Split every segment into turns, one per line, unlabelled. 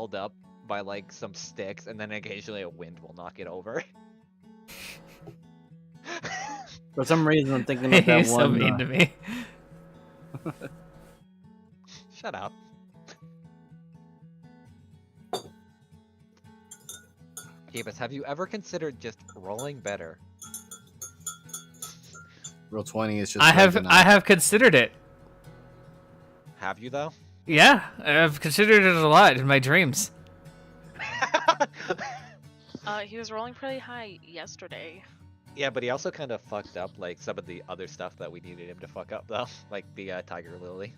held up by like some sticks, and then occasionally a wind will knock it over.
For some reason, I'm thinking about that
He's so
one.
mean to me.
Shut up. Keebus, have you ever considered just rolling better?
Roll 20 is just.
I have considered it.
Have you though?
Yeah, I've considered it a lot in my dreams.
He was rolling pretty high yesterday.
Yeah, but he also kind of fucked up like some of the other stuff that we needed him to fuck up though, like the Tiger Lily.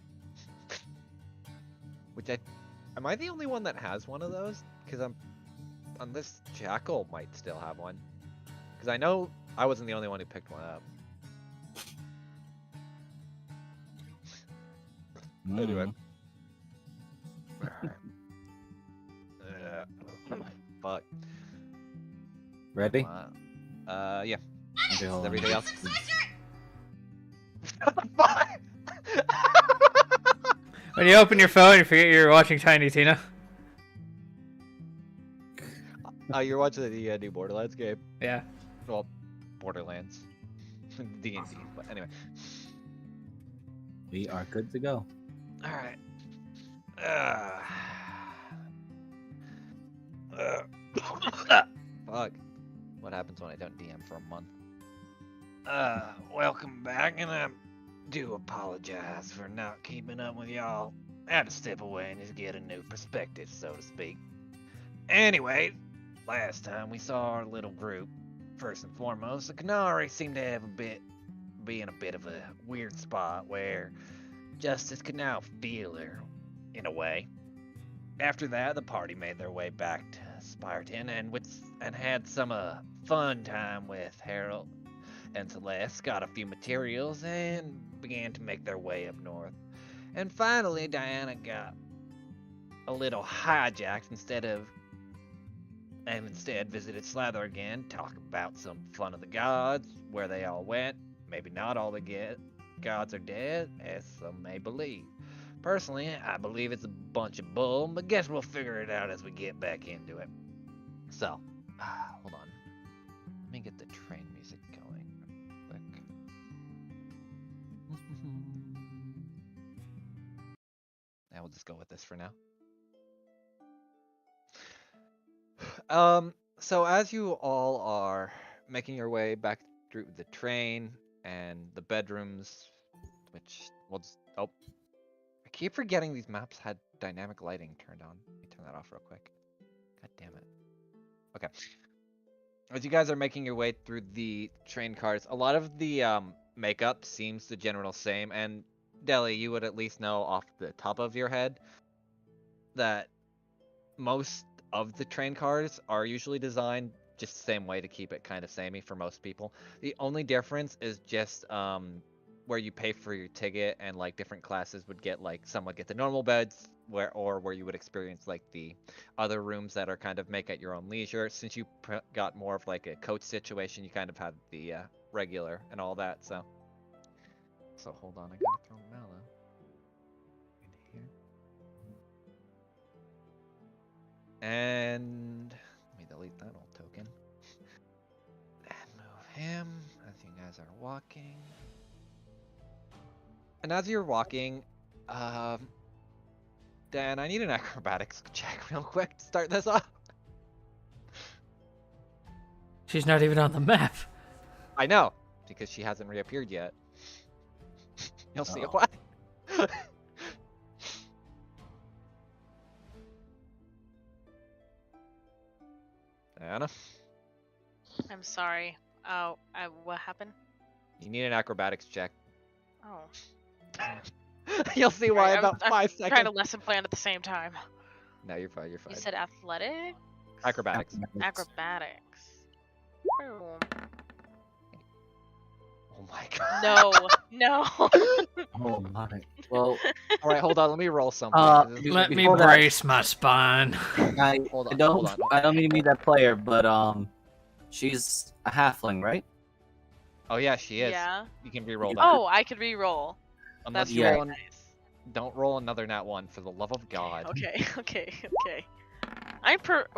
Which am I the only one that has one of those? Because unless Jackal might still have one. Because I know I wasn't the only one who picked one up. Anyway. Fuck.
Ready?
Yeah.
Okay, hold on.
Everything else. What the fuck?
When you open your phone, you forget you're watching Tiny Tina.
You're watching the new Borderlands game.
Yeah.
Well, Borderlands. D&D, but anyway.
We are good to go.
Alright. Fuck. What happens when I don't DM for a month? Welcome back, and I do apologize for not keeping up with y'all. I had to step away and just get a new perspective, so to speak. Anyway, last time we saw our little group, first and foremost, the Canary seemed to have be in a bit of a weird spot where justice could now feel her, in a way. After that, the party made their way back to Spartan and had some fun time with Harold and Celeste, got a few materials, and began to make their way up north. And finally, Diana got a little hijacked and instead visited Slather again, talk about some fun of the gods, where they all went. Maybe not all the gods are dead, as some may believe. Personally, I believe it's a bunch of bull, but guess we'll figure it out as we get back into it. So, hold on. Let me get the train music going quick. I will just go with this for now. So as you all are making your way back through the train and the bedrooms, which we'll just, I keep forgetting these maps had dynamic lighting turned on. Let me turn that off real quick. God damn it. Okay. As you guys are making your way through the train cars, a lot of the makeup seems the general same, and Deli, you would at least know off the top of your head that most of the train cars are usually designed just the same way to keep it kind of samey for most people. The only difference is just where you pay for your ticket, and like different classes would get, like some would get the normal beds where you would experience like the other rooms that are kind of make at your own leisure. Since you got more of like a coach situation, you kind of have the regular and all that. So hold on, I gotta throw Mallow in here. And let me delete that old token. And move him as you guys are walking. And as you're walking, Dan, I need an acrobatics check real quick to start this off.
She's not even on the map.
I know, because she hasn't reappeared yet. You'll see why. Diana?
I'm sorry. Oh, what happened?
You need an acrobatics check.
Oh.
You'll see why
Sorry,
about
I'm
5
trying
seconds.
to lesson plan at the same time.
No, you're fine, you're fine.
You said athletic?
Acrobatics.
Acrobatics. Oh.
Oh my god.
No, no.
Oh my. Well,
Alright, hold on, let me roll something.
Let me
Hold on.
brace my spine.
I
Hold on,
don't.
hold on.
I don't mean to be that player, but she's a halfling, right?
Oh yeah, she is.
Yeah.
You can re-roll that.
Oh, I could re-roll.
Unless
That's
you
Yeah.
roll
nice.
don't roll another nat 1 for the love of God.
Okay, okay, okay.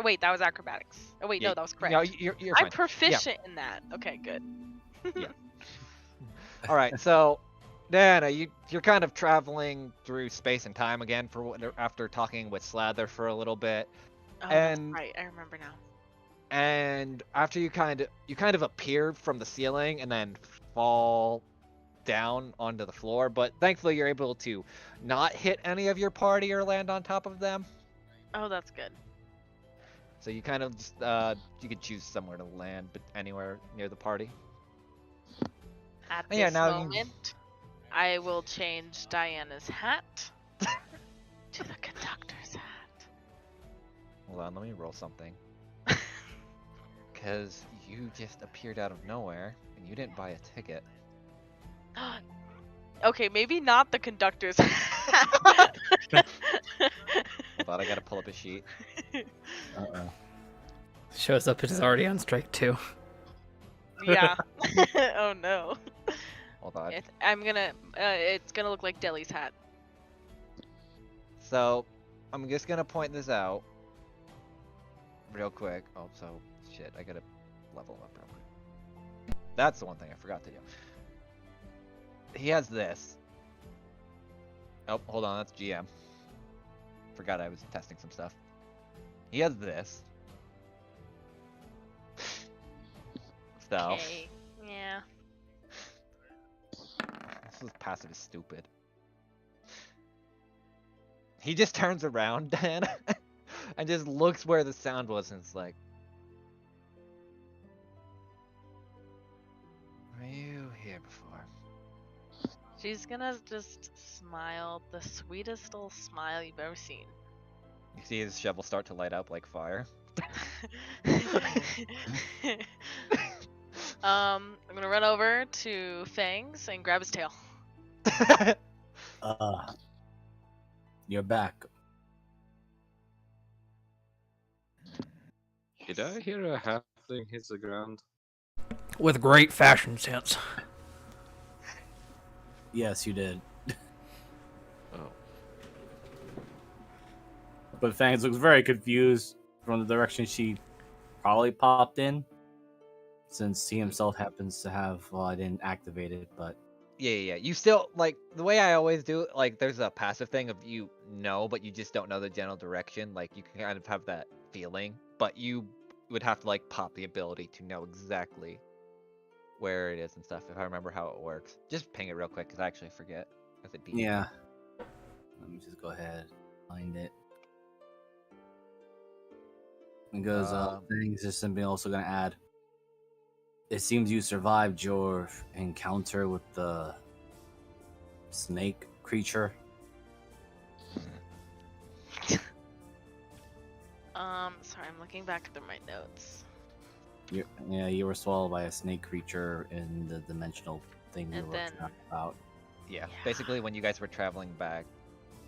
Wait, that was acrobatics. Oh wait,
Yeah,
no, that was correct.
No, you're
I'm
fine.
proficient in that. Okay, good.
All right, so Diana, you're kind of traveling through space and time again after talking with Slather for a little bit,
Oh,
and
that's right. I remember now.
and after you kind of appear from the ceiling and then fall down onto the floor, but thankfully you're able to not hit any of your party or land on top of them.
Oh, that's good.
So you kind of just you could choose somewhere to land, but anywhere near the party.
At
Oh, yeah,
this
now you-
moment, I will change Diana's hat to the conductor's hat.
Hold on, let me roll something. Because you just appeared out of nowhere and you didn't buy a ticket.
Okay, maybe not the conductor's hat.
Hold on, I gotta pull up a sheet.
Uh-oh.
Shows up it's already on strike too.
Yeah. Oh no.
Hold on.
It's gonna look like Deli's hat.
So, I'm just gonna point this out real quick. Oh, so, shit, I gotta level up real quick. That's the one thing I forgot to do. He has this. Oh, hold on, that's GM. Forgot I was testing some stuff. He has this. So,
Okay. Yeah.
this passive is stupid. He just turns around, Dan, and just looks where the sound was, and it's like, were you here before?
She's gonna just smile, the sweetest little smile you've ever seen.
You see his shovel start to light up like fire.
I'm gonna run over to Fangs and grab his tail.
You're back.
Did I hear a halfling hit the ground?
With great fashion sense.
Yes, you did.
Oh.
But Fangs looks very confused from the direction she probably popped in. Since he himself happens to have, well, I didn't activate it, but
Yeah. You still, like, the way I always do it, like, there's a passive thing of you know, but you just don't know the general direction. Like, you can kind of have that feeling, but you would have to, like, pop the ability to know exactly where it is and stuff, if I remember how it works. Just ping it real quick, because I actually forget. As a DM.
yeah. Let me just go ahead find it. Because Fangs is simply also gonna add. It seems you survived your encounter with the snake creature.
Sorry, I'm looking back through my notes.
You were swallowed by a snake creature in the dimensional thing you
And
were
then-
talking about.
Yeah.
Yeah.
Basically, when you guys were traveling back,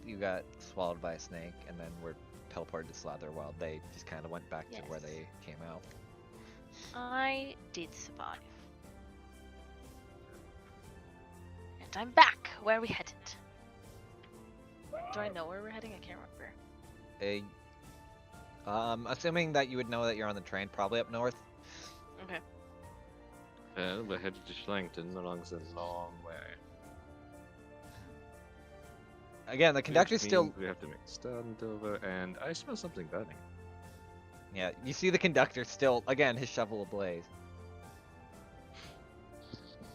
you got swallowed by a snake, and then were teleported to Slather while they just kind of went back to where
Yes.
they came out.
I did survive. And I'm back. Where are we headed? Do I know where we're heading? I can't remember.
Assuming that you would know that you're on the train, probably up north.
Okay.
Well, we're headed to Schlangton along the long way.
Again, the conductor's
Which
still.
means we have to make a stand over, and I smell something burning.
Yeah, you see the conductor still. Again, his shovel ablaze.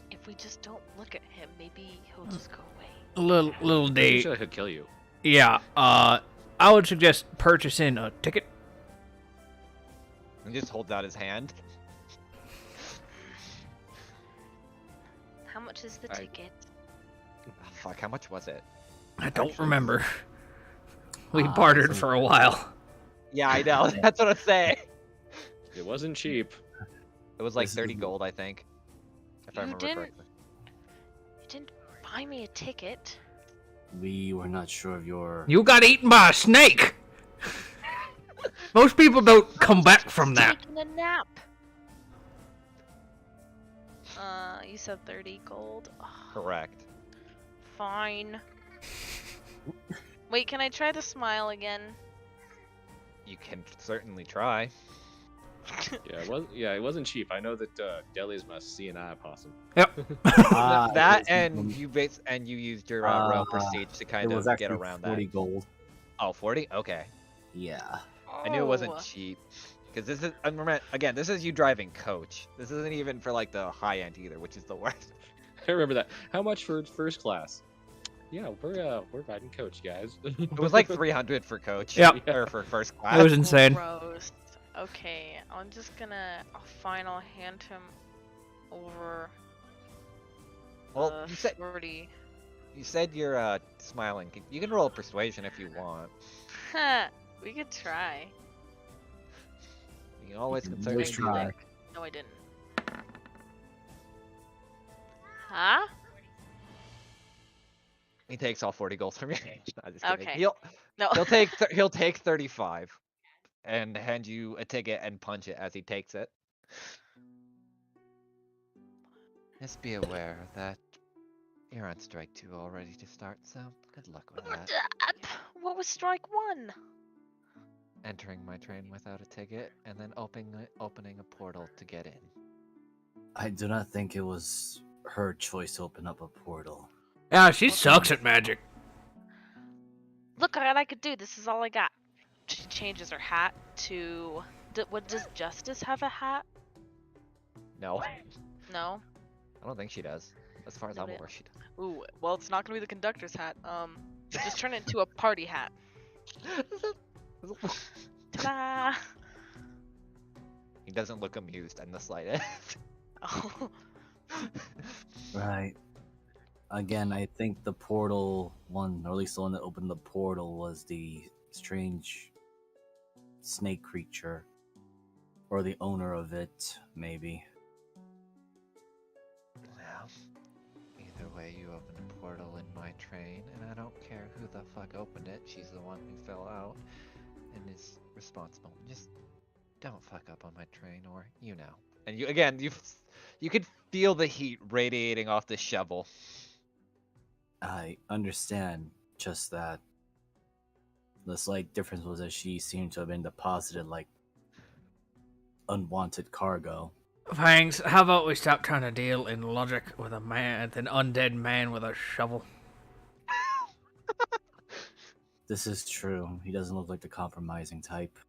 If we just don't look at him, maybe he'll just go away.
A little
I'm
date.
sure he'll kill you.
Yeah. I would suggest purchasing a ticket.
And just holds out his hand.
How much is the
I-
ticket?
Oh, fuck, how much was it?
I don't
Actually-
remember. We
Ah,
bartered
so-
for a while.
Yeah, I know. That's what I'm saying.
It wasn't cheap.
It was like
This is
30
the-
gold, I think. If I
You
remember
didn't-
correctly.
You didn't buy me a ticket.
We were not sure of your.
You got eaten by a snake. Most people don't come back from that.
Taking a nap. You said 30 gold. Ugh,
Correct.
fine. Wait, can I try the smile again?
You can certainly try.
It wasn't cheap. I know that delis must see an eye possum.
Yep.
That and you used your royal prestige to
It
kind
was
of
actually
get around
40
that.
gold.
Oh, 40? Okay.
Yeah.
I knew it wasn't
Oh.
cheap. Because this is, again, this is you driving coach. This isn't even for like the high end either, which is the worst.
I remember that. How much for first class? Yeah, we're riding coach, guys.
It was like 300 for coach.
Yep.
Or for first class.
It was insane.
Gross. Okay, I'm just gonna final hand him over.
Well, you said
40.
you're smiling. You can roll persuasion if you want.
We could try.
You can always
You can
consider
always
it.
try.
No, I didn't. Huh?
He takes all 40 gold from you. No, just kidding.
Okay.
He'll
No.
he'll take 35 and hand you a ticket and punch it as he takes it. Just be aware that you're on strike 2 already to start, so good luck with that.
What was strike 1?
Entering my train without a ticket and then opening a portal to get in.
I do not think it was her choice to open up a portal.
Yeah, she sucks at magic.
Look at what I could do. This is all I got. She changes her hat to. What does Justice have a hat?
No,
No.
I don't think she does. As far as I'm
Noted.
aware, she does.
Ooh, well, it's not gonna be the conductor's hat. Just turn it into a party hat. Ta-da!
He doesn't look amused in the slightest.
Oh.
Right. Again, I think the portal one, or at least the one that opened the portal, was the strange snake creature. Or the owner of it, maybe.
Well, either way, you opened a portal in my train, and I don't care who the fuck opened it. She's the one who fell out and is responsible. Just don't fuck up on my train, or you know. And you could feel the heat radiating off the shovel.
I understand just that. The slight difference was that she seemed to have been deposited like unwanted cargo.
Fangs, how about we stop trying to deal in logic with an undead man with a shovel?
This is true. He doesn't look like the compromising type.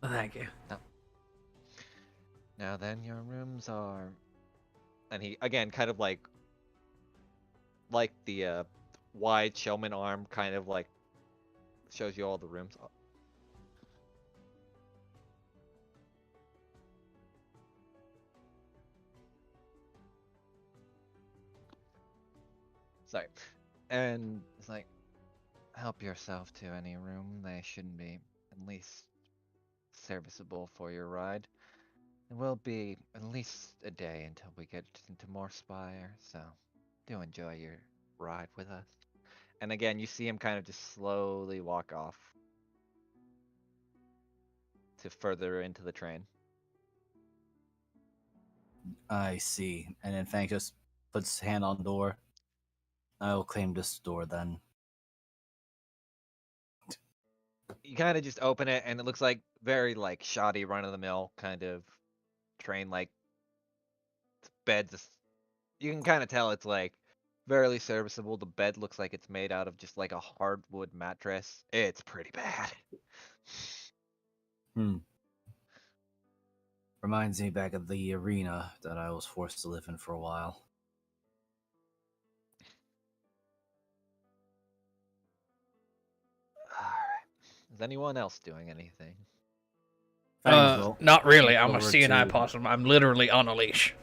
Thank you.
Now then, your rooms are... And he, again, kind of like the wide showman arm kind of like shows you all the rooms. Sorry. And it's like, help yourself to any room. They should be at least serviceable for your ride. It will be at least a day until we get into Morspire, so do enjoy your ride with us. And again, you see him kind of just slowly walk off to further into the train.
I see. And then Fang just puts his hand on the door. I will claim this door then.
You kind of just open it, and it looks like very like shoddy, run-of-the-mill kind of train, like beds. You can kind of tell it's like very serviceable. The bed looks like it's made out of just like a hardwood mattress. It's pretty bad.
Reminds me back of the arena that I was forced to live in for a while.
Alright. Is anyone else doing anything?
Not really. I'm a
over
seeing eye
to-
possum. I'm literally on a leash.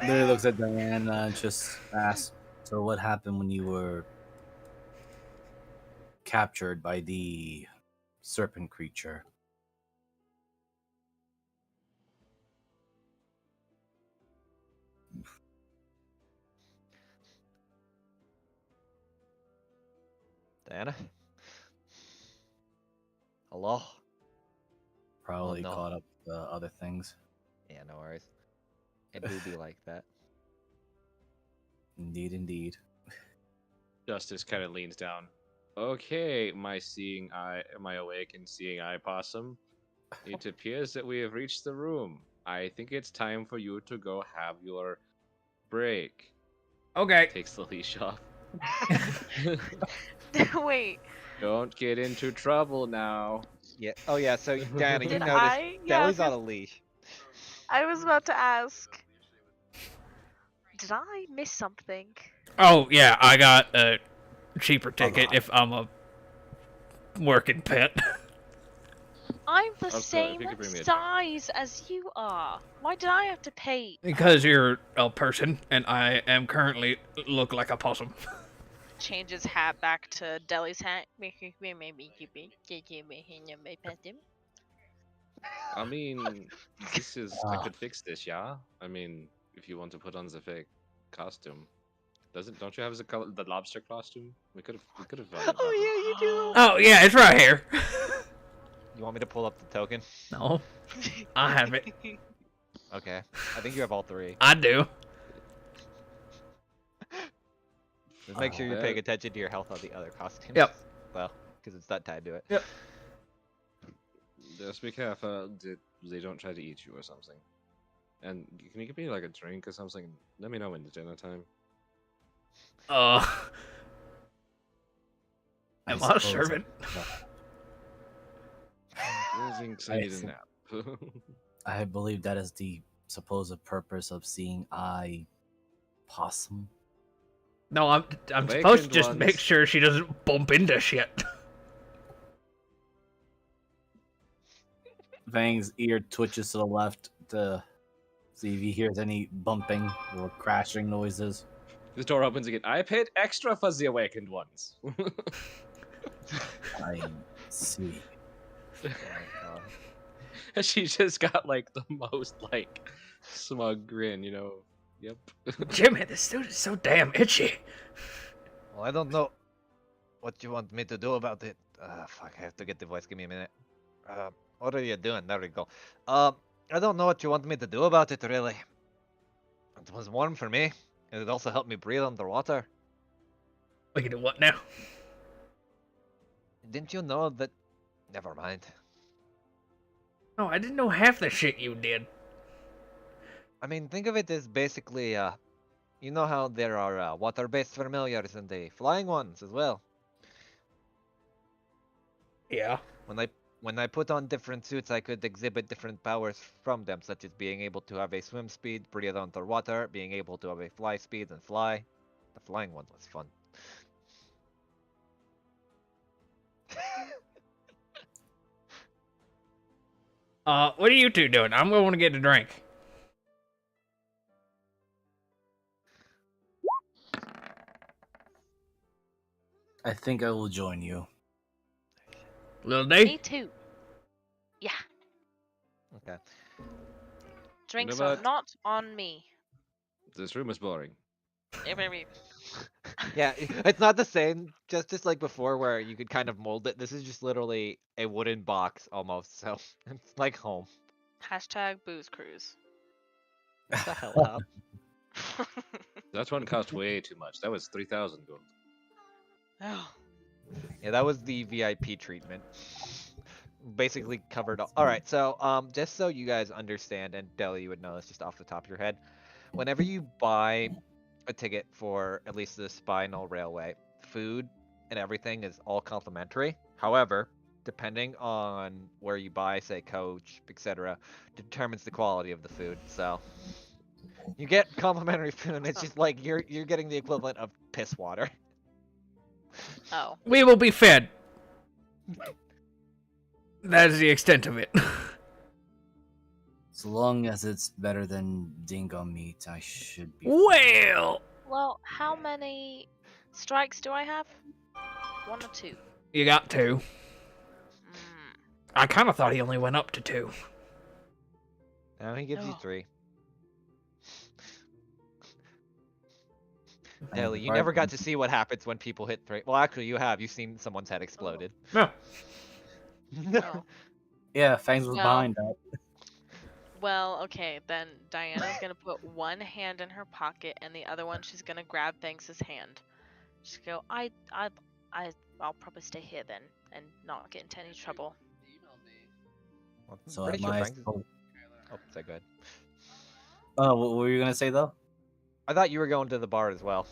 Lily looks at Diana and just asks, so what happened when you were captured by the serpent creature?
Diana? Hello?
Probably
no.
caught up with other things.
Yeah, no worries. It do be like that.
Indeed, indeed.
Justice kind of leans down Okay, my awakened seeing eye possum. It appears that we have reached the room. I think it's time for you to go have your break.
Okay.
Takes the leash off.
Wait,
Don't get into trouble now.
Yeah. Oh yeah. So Diana, you
did
noticed
I? Yeah,
Deli's on a leash.
I was about to ask. Did I miss something?
Oh yeah, I got a cheaper ticket
God.
if I'm a working pet.
I'm the
I'm sorry, if
same
you could bring me a drink.
size as you are. Why did I have to pay?
Because you're a person, and I am currently look like a possum.
Change his hat back to Deli's hat.
I mean, this is. I
Ah.
could fix this, yeah. I mean, if you want to put on the fake costume, don't you have the lobster costume? We could have.
Oh yeah, you do.
Oh yeah, it's right here.
You want me to pull up the token?
No, I have it.
Okay. I think you have all three.
I do.
Just make sure you're
yeah.
paying attention to your health on the other costumes.
Yep.
Well, because it's not tied to it.
Yep.
Just be careful that they don't try to eat you or something. And can you give me like a drink or something? Let me know when it's dinner time.
Am I a
suppose
servant?
I think I need a nap.
I believe that is the supposed purpose of seeing eye possum.
No, I'm
Awakened
supposed to just make
ones.
sure she doesn't bump into shit.
Vang's ear twitches to the left to see if he hears any bumping or crashing noises.
The door opens again. I paid extra for the awakened ones.
I see.
Oh my god.
And she just got like the most like smug grin, you know. Yep.
Jimmy, this dude is so damn itchy.
Well, I don't know what you want me to do about it. Fuck, I have to get the voice. Give me a minute. What are you doing? There we go. I don't know what you want me to do about it, really. It was warm for me, and it also helped me breathe underwater.
We can do what now?
Didn't you know that? Never mind.
No, I didn't know half the shit you did.
I mean, think of it as basically, you know how there are water-based familiars and the flying ones as well.
Yeah.
When I put on different suits, I could exhibit different powers from them, such as being able to have a swim speed, breathe underwater, being able to have a fly speed and fly. The flying one was fun.
What are you two doing? I'm going to get a drink.
I think I will join you.
Little
Me
D?
too. Yeah.
Okay.
Drinks
know
are
what?
not on me.
This room is boring.
Yeah, it's not the same, just like before where you could kind of mold it. This is just literally a wooden box almost, so it's like home.
Hashtag booze cruise.
What the hell up?
That one cost way too much. That was 3,000 gold.
Oh.
Yeah, that was the VIP treatment. Basically covered all. Alright, so just so you guys understand, and Deli, you would know this just off the top of your head. Whenever you buy a ticket for at least the Spinal Railway, food and everything is all complimentary. However, depending on where you buy, say coach, etc., determines the quality of the food. So you get complimentary food, and it's just like you're getting the equivalent of piss water.
Oh.
We will be fed. That is the extent of it.
As long as it's better than dingo meat, I should be.
Well,
Well, how many strikes do I have? 1 or 2?
you got 2.
Mm.
I kind of thought he only went up to 2.
Now he gives you
Oh.
3.
And
Deli, you
right-
never got to see what happens when people hit 3. Well, actually, you have. You've seen someone's head exploded.
No.
No.
Yeah, Fangs was
No.
behind that.
Well, okay, then Diana's gonna put one hand in her pocket and the other one she's gonna grab Thanks's hand. She's go, I I'll probably stay here then and not get into any trouble.
Well, I'm
So
pretty
am
sure
I
Frank.
supposed-
Oh, say good.
Oh, what were you gonna say though?
I thought you were going to the bar as well.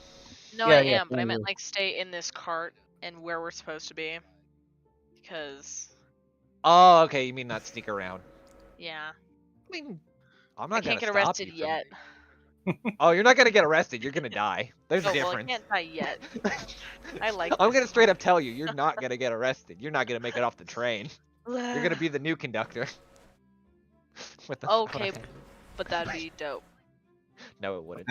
No,
Yeah,
I
yeah,
am, but I meant
totally.
like stay in this cart and where we're supposed to be. Because,
Oh, okay. You mean not sneak around?
yeah,
I mean, I'm
I
not
can't
gonna
get
stop
arrested
you from.
yet.
Oh, you're not gonna get arrested. You're gonna die. There's a
Oh, well, I
difference.
can't die yet. I like
I'm
this
gonna straight up tell you, you're not gonna get arrested. You're not gonna make it off the train.
one.
You're gonna be the new conductor. With the
Okay, but that'd be dope.
No, it wouldn't.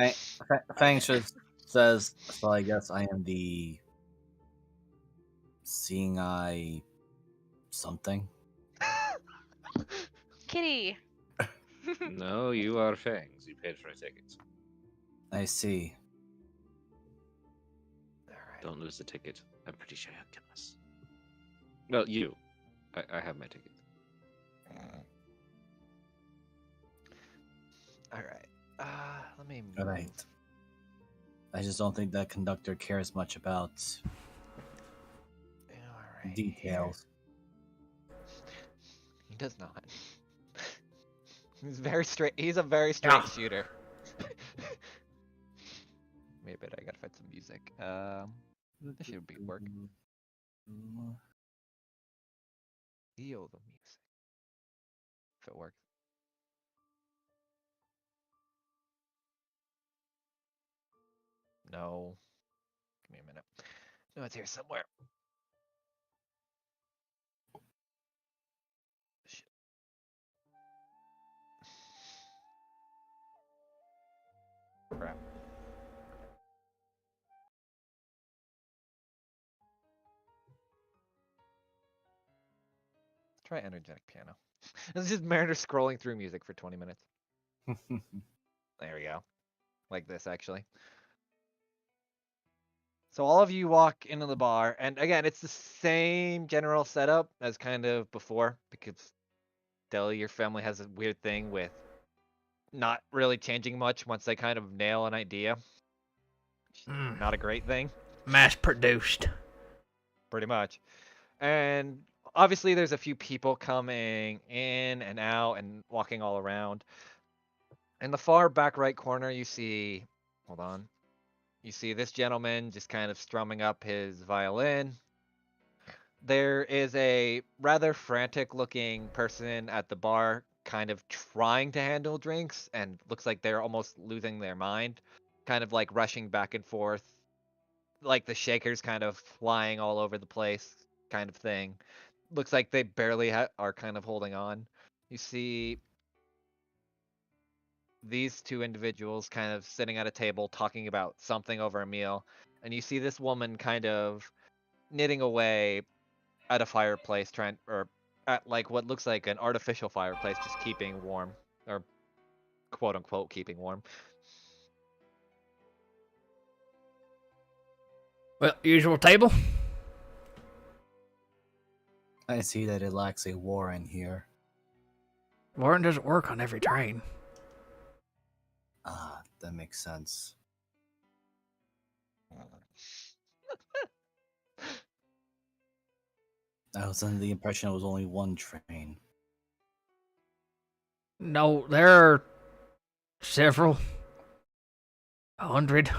Fang just says, so I guess I am the seeing eye something.
Kitty!
No, you are Fangs. You paid for a ticket.
I see.
Alright.
Don't lose the ticket. I'm pretty sure you'll kill us. Well, you. I have my ticket.
Alright. Let me move.
Alright. I just don't think that conductor cares much about
Alright.
details.
He does not. He's very straight. He's a very straight
Yeah.
shooter. Wait a bit. I gotta find some music. This should be work. Feel the music. If it works. No. Give me a minute. No, it's here somewhere. Shit. Crap. Let's try energetic piano. This is Mariner scrolling through music for 20 minutes. There we go. Like this, actually. So all of you walk into the bar, and again, it's the same general setup as kind of before, because Deli, your family has a weird thing with not really changing much once they kind of nail an idea. Not a great thing,
Mass produced.
pretty much. And obviously there's a few people coming in and out and walking all around. In the far back right corner, you see, hold on. You see this gentleman just kind of strumming up his violin. There is a rather frantic looking person at the bar kind of trying to handle drinks and looks like they're almost losing their mind, kind of like rushing back and forth, like the shakers kind of flying all over the place kind of thing. Looks like they barely are kind of holding on. You see these two individuals kind of sitting at a table talking about something over a meal, and you see this woman kind of knitting away at a fireplace, or at like what looks like an artificial fireplace, just keeping warm, or quote unquote keeping warm.
Well, usual table.
I see that it lacks a Warren here.
Warren doesn't work on every train.
Ah, that makes sense. I was under the impression it was only one train.
No, there are several. 100.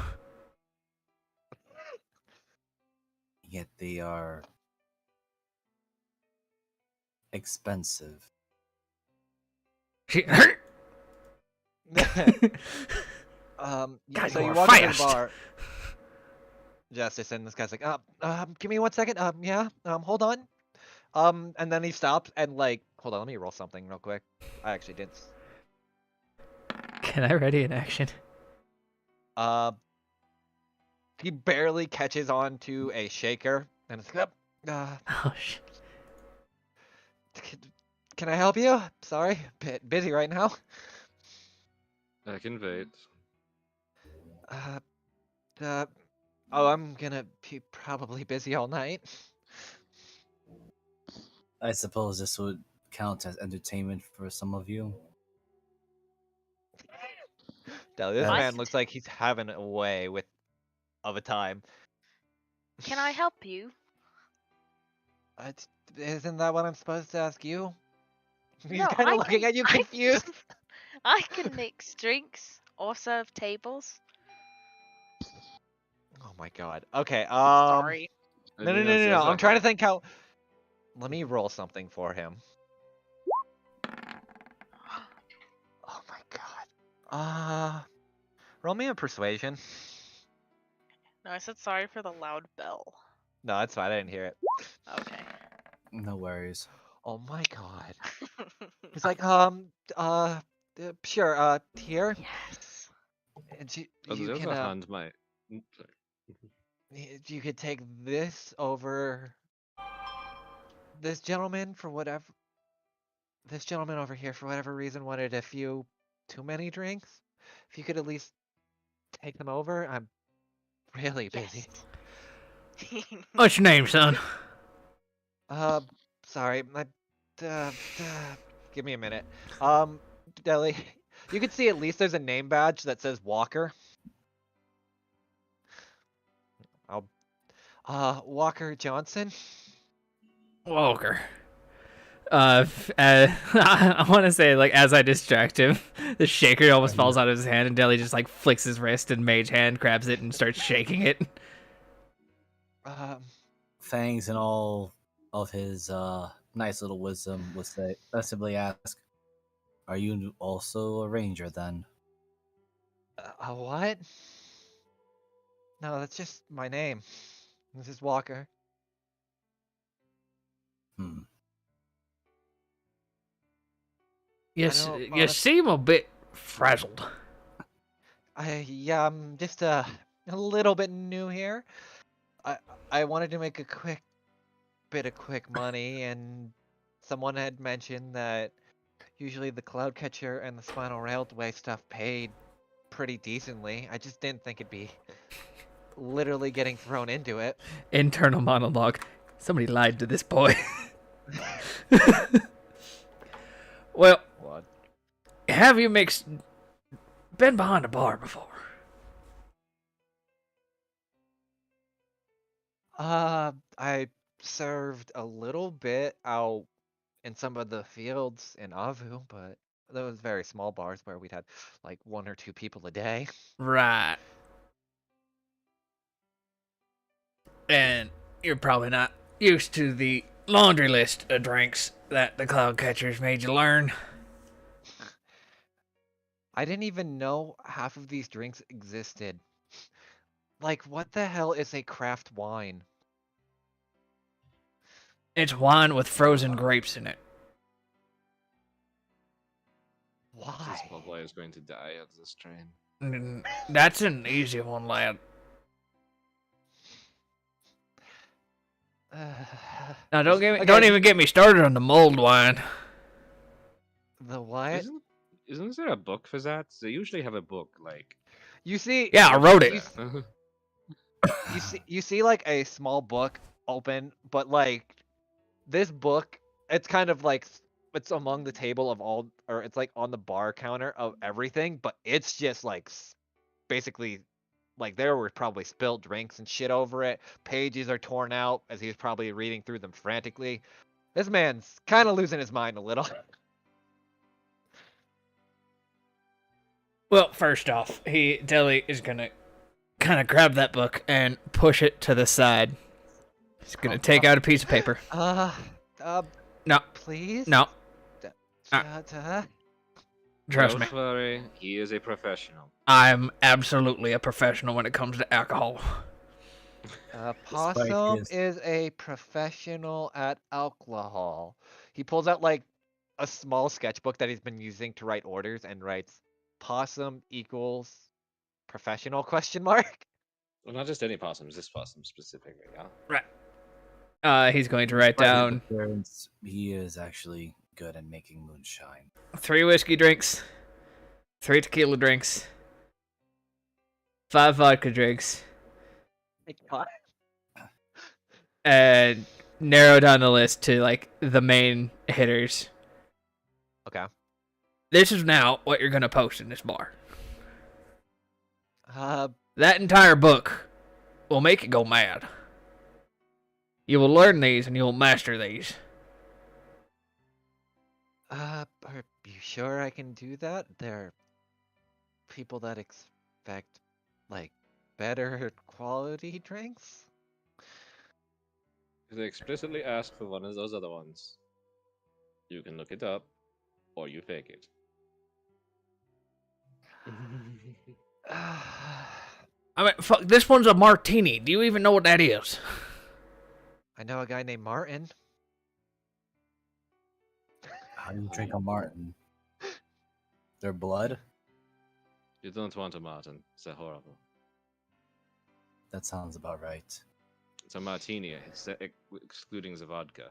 Yet they are expensive.
She, God,
So
you
you
are
walk into the
fast.
bar, Justice, and this guy's like, give me 1 second. Yeah, hold on. And then he stops and like, hold on, let me roll something real quick. I actually did.
Can I ready an action?
He barely catches on to a shaker, and it's like,
Oh shit.
can I help you? Sorry, bit busy right now.
I can wait.
Oh, I'm gonna be probably busy all night.
I suppose this would count as entertainment for some of you.
Now, this
What?
man looks like he's having a way of a time.
Can I help you?
Isn't that what I'm supposed to ask you? He's
No,
kind
I
of looking
can-
at you
I-
confused.
I can mix drinks or serve tables.
Oh my god. Okay.
Sorry.
No, no,
Anything
no,
else?
no,
Yes,
no. I'm
I
trying to
have.
think how. Let me roll something for him. Oh my god. Roll me a persuasion.
No, I said sorry for the loud bell.
No, that's fine. I didn't hear it.
Okay.
No worries.
Oh my god. He's like, sure. Here.
Yes.
And you,
Oh,
you
there's
can
a hand. My. Sorry.
you could take this over this gentleman for whatever. This gentleman over here, for whatever reason, wanted a few too many drinks. If you could at least take them over, I'm really busy.
Yes.
What's your name, son?
Sorry, give me a minute. Deli, you can see at least there's a name badge that says Walker. Walker Johnson.
Walker. I want to say, like, as I distract him, the shaker almost falls out of his hand, and Deli just, like, flicks his wrist, and Mage Hand grabs it and starts shaking it.
Fangs and all of his nice little wisdom would say, simply ask, "Are you also a ranger then?"
A what? No, that's just my name. This is Walker.
Hmm.
Yes,
know,
you seem a bit frazzled.
Yeah, I'm just a little bit new here. I wanted to make a quick bit of quick money, and someone had mentioned that usually the Cloudcatcher and the Spinal Railway stuff paid pretty decently. I just didn't think it'd be literally getting thrown into it.
Internal monologue. Somebody lied to this boy. Well,
What?
have you been behind a bar before?
I served a little bit out in some of the fields in Avu, but those very small bars where we'd had like 1 or 2 people a day.
Right. And you're probably not used to the laundry list of drinks that the Cloudcatchers made you learn.
I didn't even know half of these drinks existed. Like, what the hell is a craft wine?
It's wine with frozen grapes in it.
Why?
This small boy is going to die of this train.
That's an easy one, lad. Now, don't
Okay,
even get me started on the mulled wine.
The what?
Isn't there a book for that? They usually have a book like.
You see?
Yeah, I wrote it.
You see like a small book open, but like this book, it's kind of like it's among the table of all, or it's like on the bar counter of everything, but it's just like basically like there were probably spilled drinks and shit over it. Pages are torn out as he was probably reading through them frantically. This man's kind of losing his mind a little.
Well, first off, Deli is gonna kind of grab that book and push it to the side. He's gonna take out a piece of paper.
No, please.
No, trust
Don't
me.
worry, he is a professional.
I'm absolutely a professional when it comes to alcohol.
Possum is a professional at alcohol. He pulls out like a small sketchbook that he's been using to write orders and writes Possum equals professional question mark.
Well, not just any possums, this possum specifically, yeah.
Right. He's going to write down
He is actually good at making moonshine.
3 whiskey drinks, 3 tequila drinks, 5 vodka drinks, and narrow down the list to like the main hitters.
Okay.
This is now what you're gonna post in this bar.
Uh,
That entire book will make it go mad. You will learn these and you will master these.
Are you sure I can do that? There are people that expect, like, better quality drinks?
If they explicitly ask for one of those other ones, you can look it up, or you fake it.
I mean, fuck, this one's a martini. Do you even know what that is?
I know a guy named Martin.
How do you drink a Martin? Their blood?
You don't want a Martin. It's horrible.
That sounds about right.
It's a martini, excluding the vodka.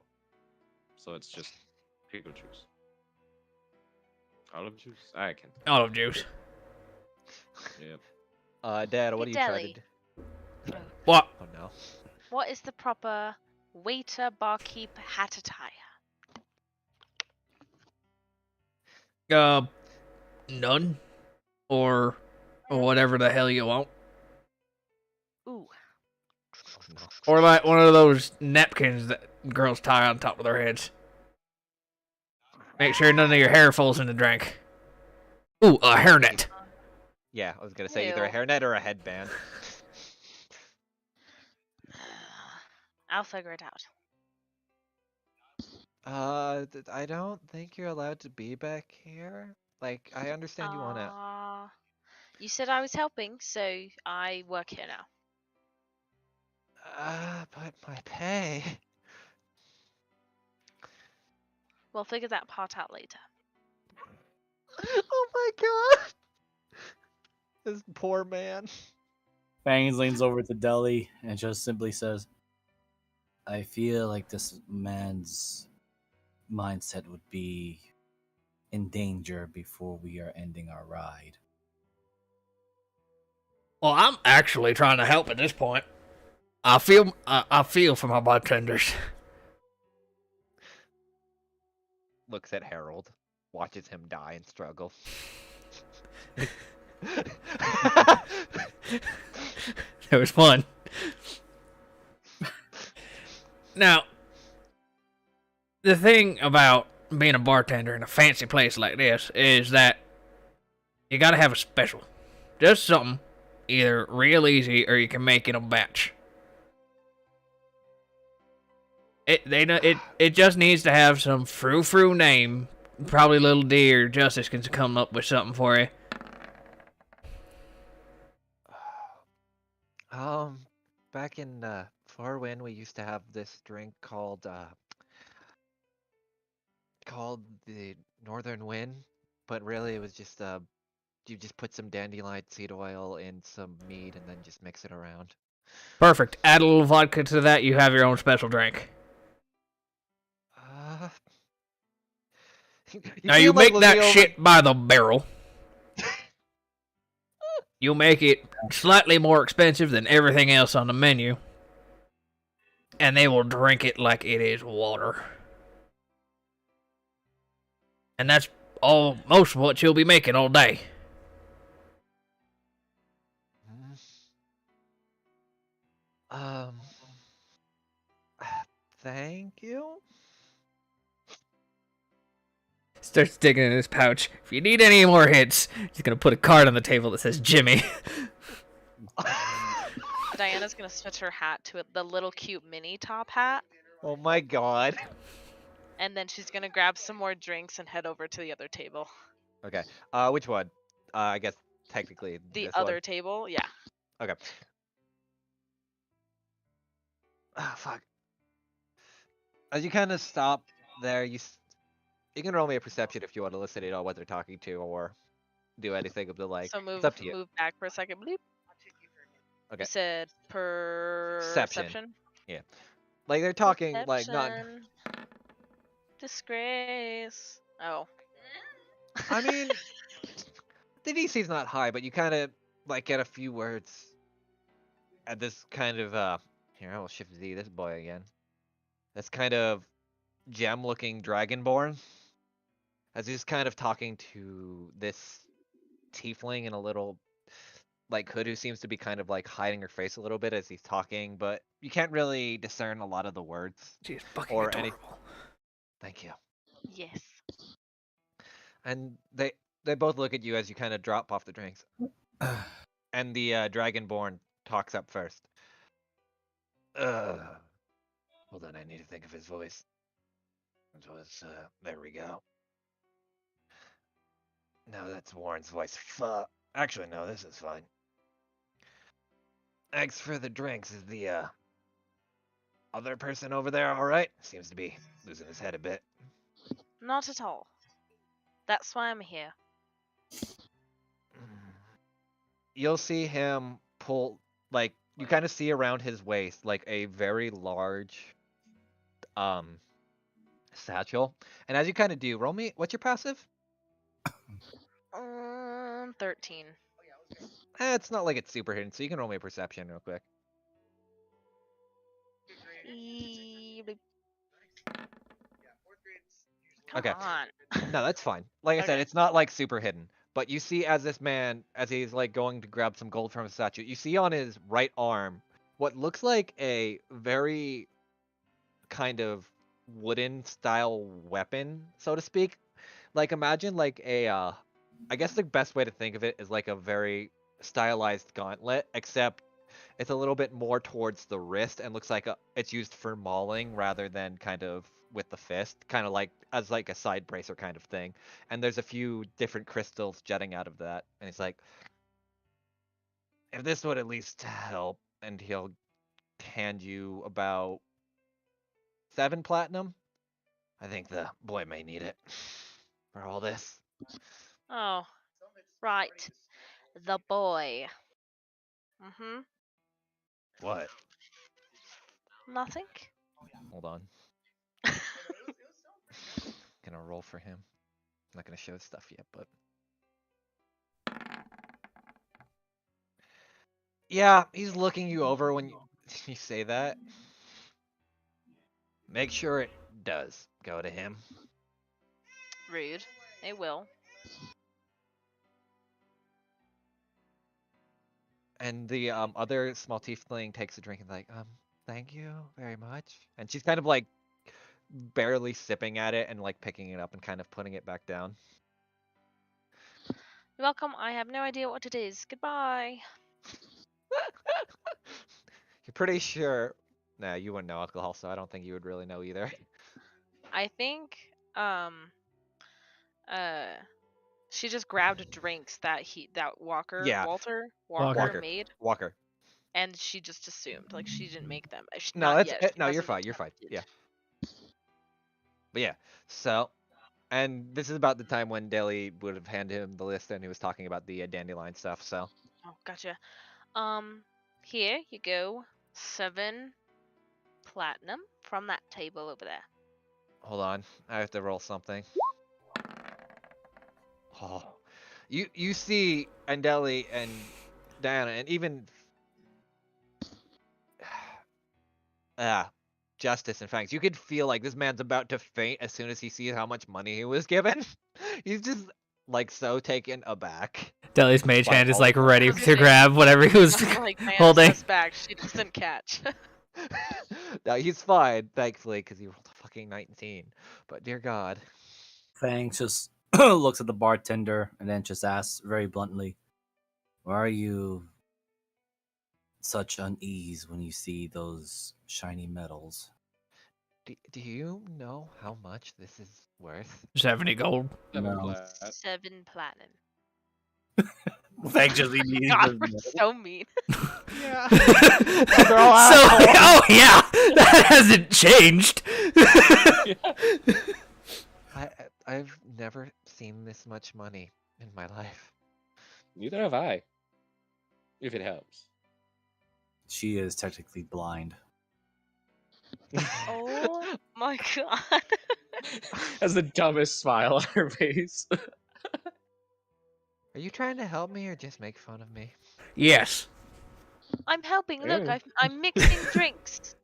So it's just pickle juice. Olive juice? I can't.
Olive juice.
Yep.
Dad, what are
Hey,
you trying
Deli.
to do?
What?
Oh no.
What is the proper waiter, barkeep, hat attire?
None. Or whatever the hell you want.
Ooh.
Oh no.
Or like one of those napkins that girls tie on top of their heads. Make sure none of your hair falls in the drink. Ooh, a hairnet.
Yeah, I was gonna say either a
Ew.
hairnet or a headband.
I'll figure it out.
I don't think you're allowed to be back here. Like, I understand you wanna.
You said I was helping, so I work here now.
But my pay.
We'll figure that part out later.
Oh my god. This poor man.
Fangs leans over to Deli and just simply says, I feel like this man's mindset would be in danger before we are ending our ride.
Well, I'm actually trying to help at this point. I feel for my bartenders.
Looks at Harold, watches him die and struggle.
It was fun. Now, the thing about being a bartender in a fancy place like this is that you gotta have a special. Just something either real easy or you can make in a batch. It just needs to have some frou-frou name. Probably Little D or Justice can come up with something for you.
Back in Farwind, we used to have this drink called the Northern Wind, but really it was just you just put some dandelion seed oil in some mead and then just mix it around.
Perfect. Add a little vodka to that, you have your own special drink. Now you make that shit by the barrel. You make it slightly more expensive than everything else on the menu. And they will drink it like it is water. And that's most of what you'll be making all day.
Thank you.
Starts digging in his pouch. If you need any more hits, he's gonna put a card on the table that says Jimmy.
Diana's gonna switch her hat to the little cute mini top hat,
Oh my god.
and then she's gonna grab some more drinks and head over to the other table.
Okay. Which one? I guess technically
The
this
other
one.
table, yeah.
Okay. Ah, fuck. As you kind of stop there, you can roll me a perception if you want to listen in on what they're talking to or do anything of the like.
So
It's up to you.
move back for a second. Bleep.
Okay.
You said
Perception. Like they're talking like not.
Perception. Disgrace. Oh.
I mean, the DC's not high, but you kind of like get a few words. At this kind of here I will shift Z this boy again. This kind of gem-looking dragonborn, as he's kind of talking to this tiefling in a little like hood who seems to be kind of like hiding her face a little bit as he's talking, but you can't really discern a lot of the words.
She's fucking
Or any-
adorable.
Thank you.
Yes.
And they both look at you as you kind of drop off the drinks. And the Dragonborn talks up first. Hold on, I need to think of his voice. It was, there we go. No, that's Warren's voice. Fuck. Actually, no, this is fine. Thanks for the drinks. Is the, other person over there alright? Seems to be losing his head a bit.
Not at all. That's why I'm here.
You'll see him pull, like, you kind of see around his waist, like, a very large, satchel. And as you kind of do, roll me, what's your passive?
13.
It's not like it's super hidden, so you can roll me a perception real quick.
Come
Okay.
on.
No, that's fine. Like I said,
Okay.
it's not like super hidden. But you see as this man, as he's like going to grab some gold from his statue, you see on his right arm what looks like a very kind of wooden style weapon, so to speak. Like imagine like a I guess the best way to think of it is like a very stylized gauntlet, except it's a little bit more towards the wrist and looks like it's used for mauling rather than kind of with the fist, kind of like as like a side bracer kind of thing. And there's a few different crystals jetting out of that. And he's like, if this would at least help, and he'll hand you about 7 platinum. I think the boy may need it for all this.
Oh, right. The boy. Mm-hmm.
What?
Nothing?
Hold on. Gonna roll for him. I'm not gonna show stuff yet, but yeah, he's looking you over when you say that. Make sure it does go to him.
Rude. It will.
And the other small tiefling takes a drink and like, thank you very much. And she's kind of like barely sipping at it and like picking it up and kind of putting it back down.
You're welcome. I have no idea what it is. Goodbye.
You're pretty sure. Nah, you wouldn't know alcohol, so I don't think you would really know either.
I think she just grabbed drinks that Walker
Yeah.
Walter
Walker.
made,
Walker.
and she just assumed like she didn't make them.
No,
Not
that's
yet.
it.
She
No, you're
hasn't
fine. You're fine.
attempted.
Yeah. But yeah, so, and this is about the time when Deli would have handed him the list and he was talking about the dandelion stuff, so.
Oh, gotcha. Here you go. 7 platinum from that table over there.
Hold on, I have to roll something. Oh, you see Andeli and Diana and even Justice and Fangs. You could feel like this man's about to faint as soon as he sees how much money he was given. He's just like so taken aback.
Deli's mage
By
hand is
all
like
of
ready
them.
to grab whatever he was
I'm like, man,
holding.
back. She doesn't catch.
No, he's fine, thankfully, because he rolled a fucking 19. But dear God.
Fangs just looks at the bartender and then just asks very bluntly, "Why are you such unease when you see those shiny metals?"
Do you know how much this is worth?
70 gold.
7
No.
plat.
7 platinum.
Fangs just
God,
immediately.
we're so mean.
Yeah.
So, oh yeah, that hasn't changed.
I've never seen this much money in my life.
Neither have I. If it helps.
She is technically blind.
Oh my god.
Has the dumbest smile on her face.
Are you trying to help me or just make fun of me?
Yes.
I'm helping. Look,
Ew.
I'm mixing drinks.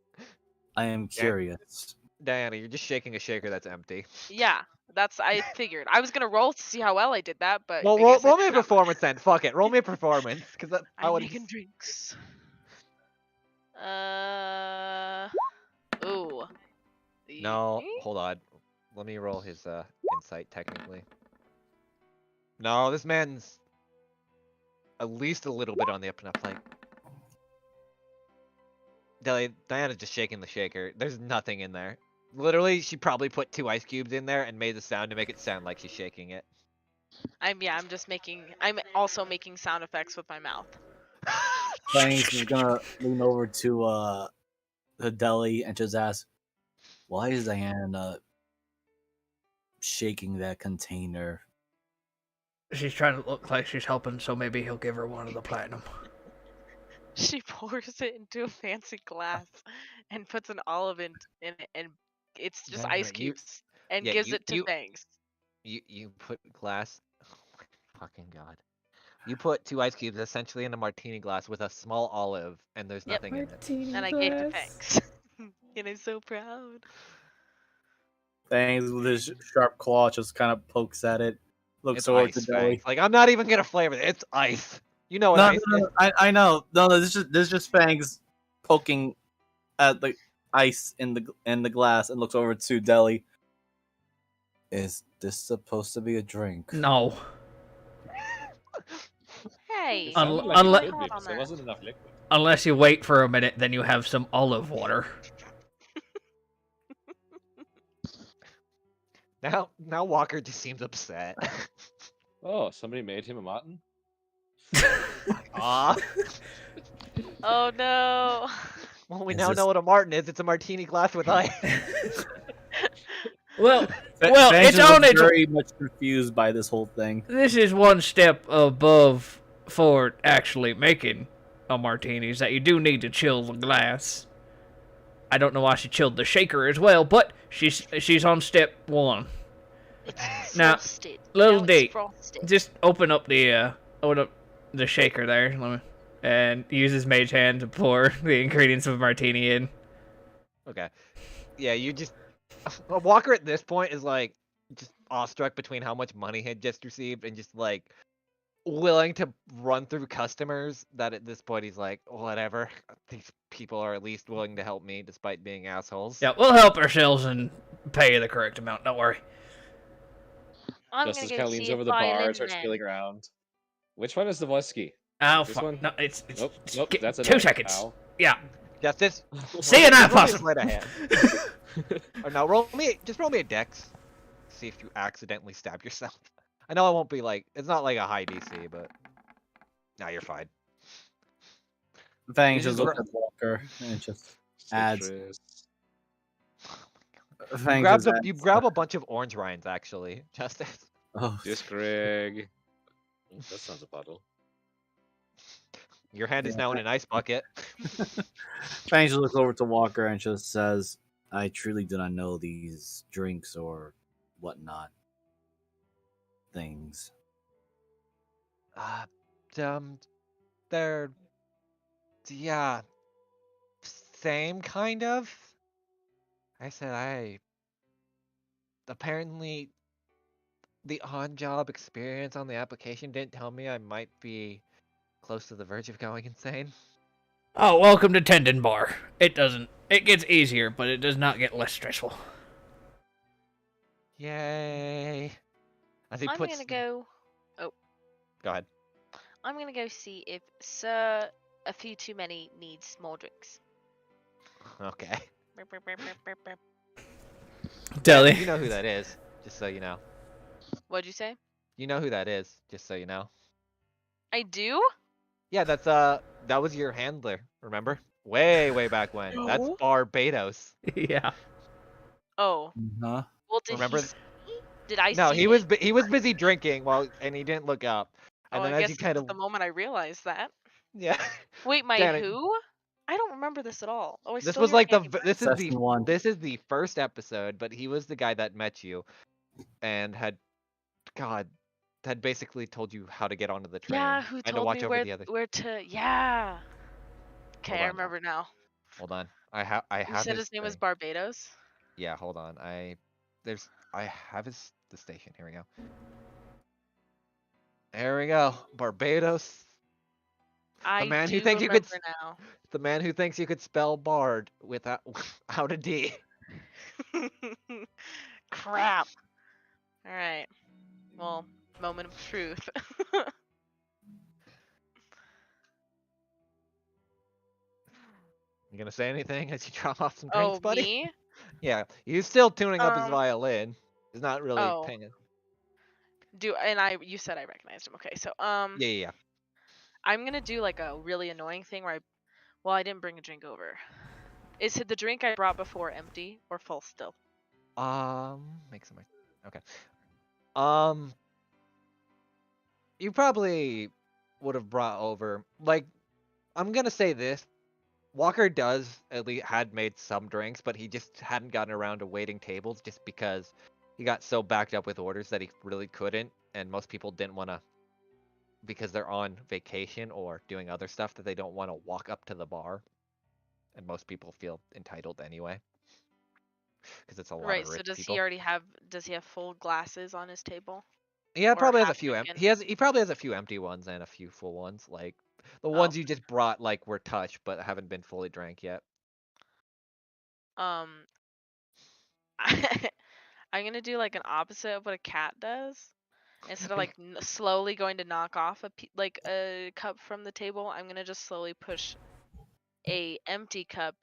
I am curious.
Diana, you're just shaking a shaker that's empty.
Yeah, I figured. I was gonna roll to see how well I did that, but
Well,
I guess I
roll me a
did not.
performance then. Fuck it. Roll me a performance, because I
I'm
would.
making drinks. Ooh.
No,
Ye-
hold on. Let me roll his insight technically. No, this man's at least a little bit on the up and up. Like, Diana's just shaking the shaker. There's nothing in there. Literally, she probably put 2 ice cubes in there and made the sound to make it sound like she's shaking it.
I'm also making sound effects with my mouth.
Fangs is gonna lean over to the deli and just ask, "Why is Diana shaking that container?"
She's trying to look like she's helping, so maybe he'll give her one of the platinum.
She pours it into a fancy glass and puts an olive in it, and it's just
Diana,
ice cubes, and
yeah,
gives it to Fangs.
You put glass. Oh my fucking god. You put 2 ice cubes essentially in a martini glass with a small olive, and there's
Yep.
nothing in it.
Martini
And I gave to Fangs. And I'm so proud.
Fangs with his sharp claw just kind of pokes at it, looks
It's
over
ice,
to deli.
Fangs. Like, I'm not even gonna flavor it. It's ice. You know what
No,
ice
no,
is.
no, I know. No, this is just Fangs poking at the ice in the glass and looks over to deli. Is this supposed to be a drink?
No.
Hey,
It sounded
Un-
like it
unle-
could be,
on
but there
that.
wasn't enough liquid.
Unless you wait for a minute, then you have some olive water.
Now Walker just seems upset.
Oh, somebody made him a mutton?
Ah.
Oh no.
Well, we
Is
now
this-
know what a Martin is. It's a martini glass with ice.
Well,
Fangs
it's
is
on its.
very much confused by this whole thing.
This is one step above for actually making a martini. Is that you do need to chill the glass. I don't know why she chilled the shaker as well, but she's on step 1.
It's
Now,
frosted.
little
Now
D,
it's frosted.
just open up the shaker there, and use his mage hand to pour the ingredients of a martini in.
Okay. Yeah, you just Walker at this point is like just awestruck between how much money he had just received and just like willing to run through customers that at this point he's like, whatever. These people are at least willing to help me despite being assholes.
Yeah, we'll help ourselves and pay you the correct amount. Don't worry.
I'm
Justice
gonna
kind
go
of leans
see
over
if
the bar,
Violin
starts
Man.
feeling around. Which one is the whiskey?
Oh,
This
fuck.
one?
No, it's
Nope, that's a
2
no,
seconds.
pal.
Yeah.
Justice.
See you now,
roll me a
Possum.
sleight of hand. Or no, roll me a dex. See if you accidentally stab yourself. I know it won't be like it's not like a high DC, but nah, you're fine.
Fangs
You
just
just
looks at Walker and just adds.
Citrus.
Fangs just adds,
You grab a bunch of orange rinds actually, Justice.
Oh,
Just Greg. That sounds a bottle.
Your hand is now in an ice bucket.
Fangs just looks over to Walker and just says, "I truly do not know these drinks or whatnot things."
They're yeah, same kind of. I apparently the on-job experience on the application didn't tell me I might be close to the verge of going insane.
Oh, welcome to Tendon Bar. It gets easier, but it does not get less stressful.
Yay! As he
I'm
puts,
gonna go.
Go ahead.
I'm gonna go see if Sir A Few Too Many needs more drinks.
Okay.
Burp, burp, burp, burp, burp, burp.
Deli.
You know who that is, just so you know.
What'd you say?
You know who that is, just so you know.
I do?
Yeah, that was your handler, remember? Way back when. That's
No.
Barbados.
Yeah.
Oh.
Huh?
Well, did
Remember
he see? Did I
No,
see
he
him?
was busy drinking and he didn't look up. And
Oh,
then
I
as
guess
you
this
kind
is
of
the moment I realized that.
yeah.
Wait, my
Janet,
who? I don't remember this at all. Oh, I
This
still
was
hear
like
Candy Bar.
Session 1.
this is the first episode, but he was the guy that met you and had basically told you how to get onto the train
Yeah, who
and to
told
watch
me
over the other.
where to? Yeah. Okay,
Hold
I
on now.
remember now.
Hold on. I have
You said
his
his name was
thing.
Barbados.
Yeah, hold on. I have the station. Here we go. There we go. Barbados.
I
man who
do
thinks you could
remember now.
The man who thinks you could spell bard without without a D.
Crap. All right. Well, moment of truth.
You gonna say anything as you drop off some drinks,
Oh,
buddy?
me?
Yeah, he's still tuning up his
Um.
violin. He's not really
Oh.
paying it.
You said I recognized him. Okay, so
Yeah.
I'm gonna do like a really annoying thing where I didn't bring a drink over. Is the drink I brought before empty or full still?
Make some. Okay. Um, you probably would have brought over like I'm gonna say this. Walker does at least had made some drinks, but he just hadn't gotten around to waiting tables just because he got so backed up with orders that he really couldn't, and most people didn't want to because they're on vacation or doing other stuff that they don't want to walk up to the bar, and most people feel entitled anyway because it's a lot
Right.
of
So
rich
does
people.
he already have? Does he have full glasses on his table?
Yeah,
Or
probably has a
half
few.
drinking?
He probably has a few empty ones and a few full ones. Like the
Oh.
ones you just brought, like were touched but haven't been fully drank yet.
I'm gonna do like an opposite of what a cat does. Instead of like slowly going to knock off a cup from the table, I'm gonna just slowly push a empty cup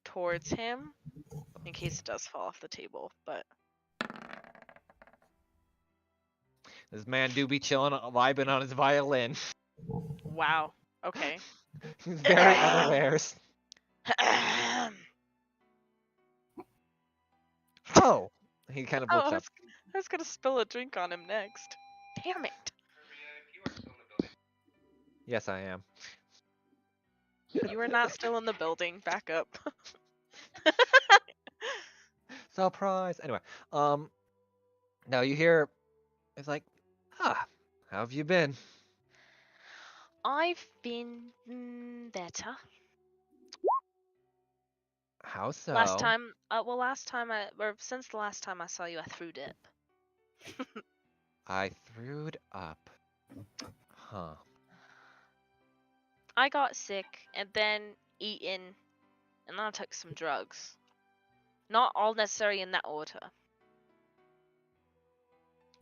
towards him in case it does fall off the table. But
This man do be chilling, vibing on his violin.
wow. Okay.
He's very unawares. Oh, he kind of
Oh,
looks up.
I was gonna spill a drink on him next. Damn it.
Yes, I am.
You are not still in the building. Back up.
Surprise. Anyway, now you hear, it's like, how have you been?
I've been better.
How so?
Last time since the last time I saw you, I threw dip.
I threwed up. Huh.
I got sick and then eaten, and then I took some drugs. Not all necessary in that order.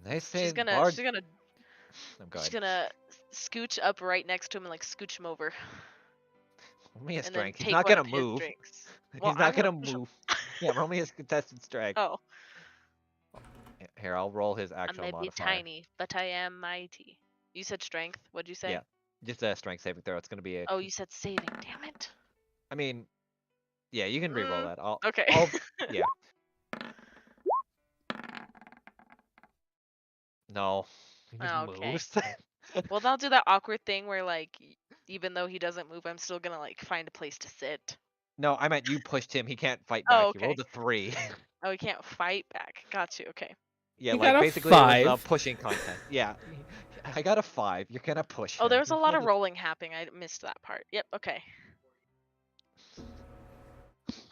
They say
She's gonna
bard...
she's gonna scooch up right next to him and like scooch him over.
Roll me a
and then
strength. He's
take
not
one
gonna
of his
move.
drinks.
He's
Well,
not
I'm
gonna
push him.
move. Yeah, roll me his contested strength.
Oh,
Here, I'll roll his
I
actual
may be
modifier.
tiny, but I am mighty. You said strength. What'd you say?
Yeah. Just a strength saving throw. It's gonna be a...
Oh, you said saving. Damn it.
I mean, yeah, you can re-roll that.
Okay.
Yeah. No. He just
Okay.
moves.
Well, then I'll do that awkward thing where like, even though he doesn't move, I'm still gonna like find a place to sit.
No, I meant you pushed him. He can't fight back.
Oh,
He rolled a 3.
Oh, he can't fight back. Got you. Okay.
Yeah,
You
like
got a
basically it was a
5.
pushing contest. Yeah. I got a 5. You're gonna push him.
Oh, there was a
He
lot of
rolled
rolling happening. I missed that part. Yep. Okay.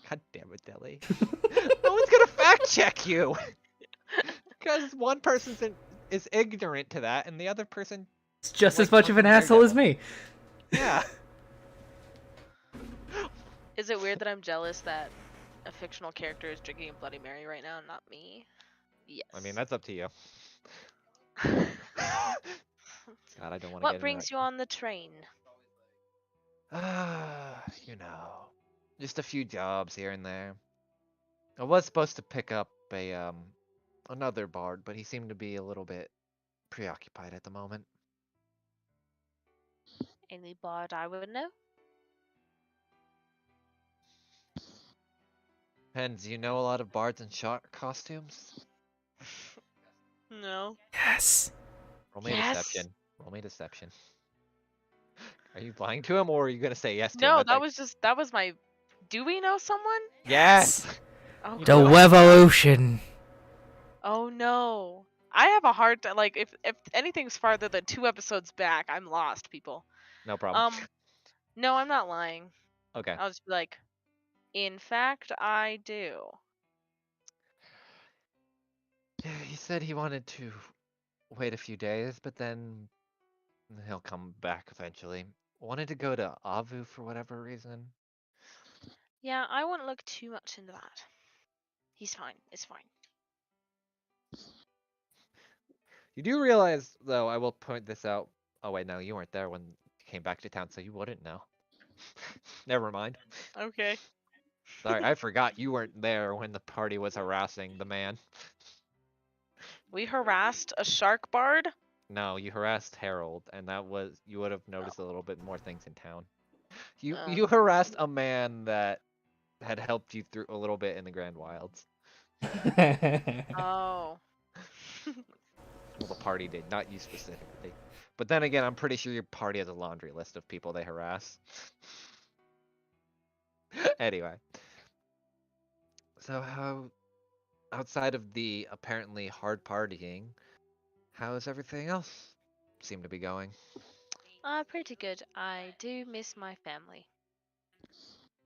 God damn it, Dilly. No one's gonna fact check you. Because one person is ignorant to that, and the other person...
It's just
like,
as much of an
fucking
asshole as
daredevil.
me.
Yeah.
Is it weird that I'm jealous that a fictional character is drinking a Bloody Mary right now, and not me? Yes.
I mean, that's up to you. God, I don't want to
What
get
brings you on the train?
you know, just a few jobs here and there. I was supposed to pick up a another bard, but he seemed to be a little bit preoccupied at the moment.
Any bard I would know?
Depends, you know a lot of bards in shark costumes?
No.
Yes.
Roll me a
Yes.
deception. Roll me a deception. Are you lying to him, or are you gonna say yes to him?
No,
That's like-
that was my. Do we know someone?
Yes!
Oh,
You
The
know-
Wevolution.
Oh no. I have a hard time. Like, if anything's farther than 2 episodes back, I'm lost, people.
No problem.
No, I'm not lying.
Okay.
I'll just be like, in fact, I do.
he said he wanted to wait a few days, but then he'll come back eventually. Wanted to go to Avu for whatever reason.
Yeah, I wouldn't look too much into that. He's fine. It's fine.
You do realize, though, I will point this out. Oh wait, no, you weren't there when you came back to town, so you wouldn't know. Never mind.
Okay.
Sorry, I forgot you weren't there when the party was harassing the man.
We harassed a shark bard?
No, you harassed Harold, and that was you would have noticed a little bit more things in town. You
Oh.
you harassed a man that had helped you through a little bit in the Grand Wilds.
Oh.
Well, the party did, not you specifically. But then again, I'm pretty sure your party has a laundry list of people they harass. Anyway. So how, outside of the apparently hard partying, how is everything else seem to be going?
Pretty good. I do miss my family.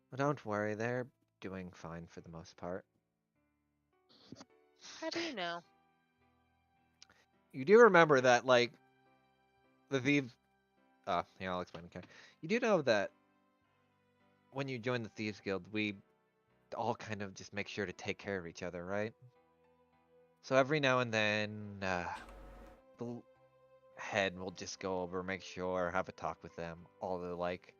Well, don't worry, they're doing fine for the most part.
How do you know?
You do remember that, like, the Thieves... here, I'll explain, okay. You do know that when you join the Thieves Guild, we all kind of just make sure to take care of each other, right? So every now and then, the head will just go over, make sure, have a talk with them, all the like.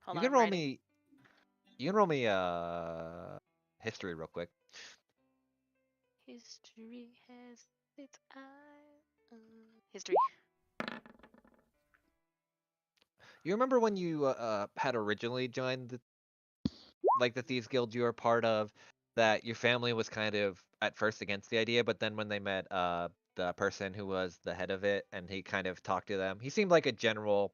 Hold
You
on,
can
I'm
roll
writing.
me. You can roll me history real quick.
History has its eye. History.
You remember when you had originally joined the Thieves Guild you were part of, that your family was kind of at first against the idea, but then when they met the person who was the head of it and he kind of talked to them, he seemed like a general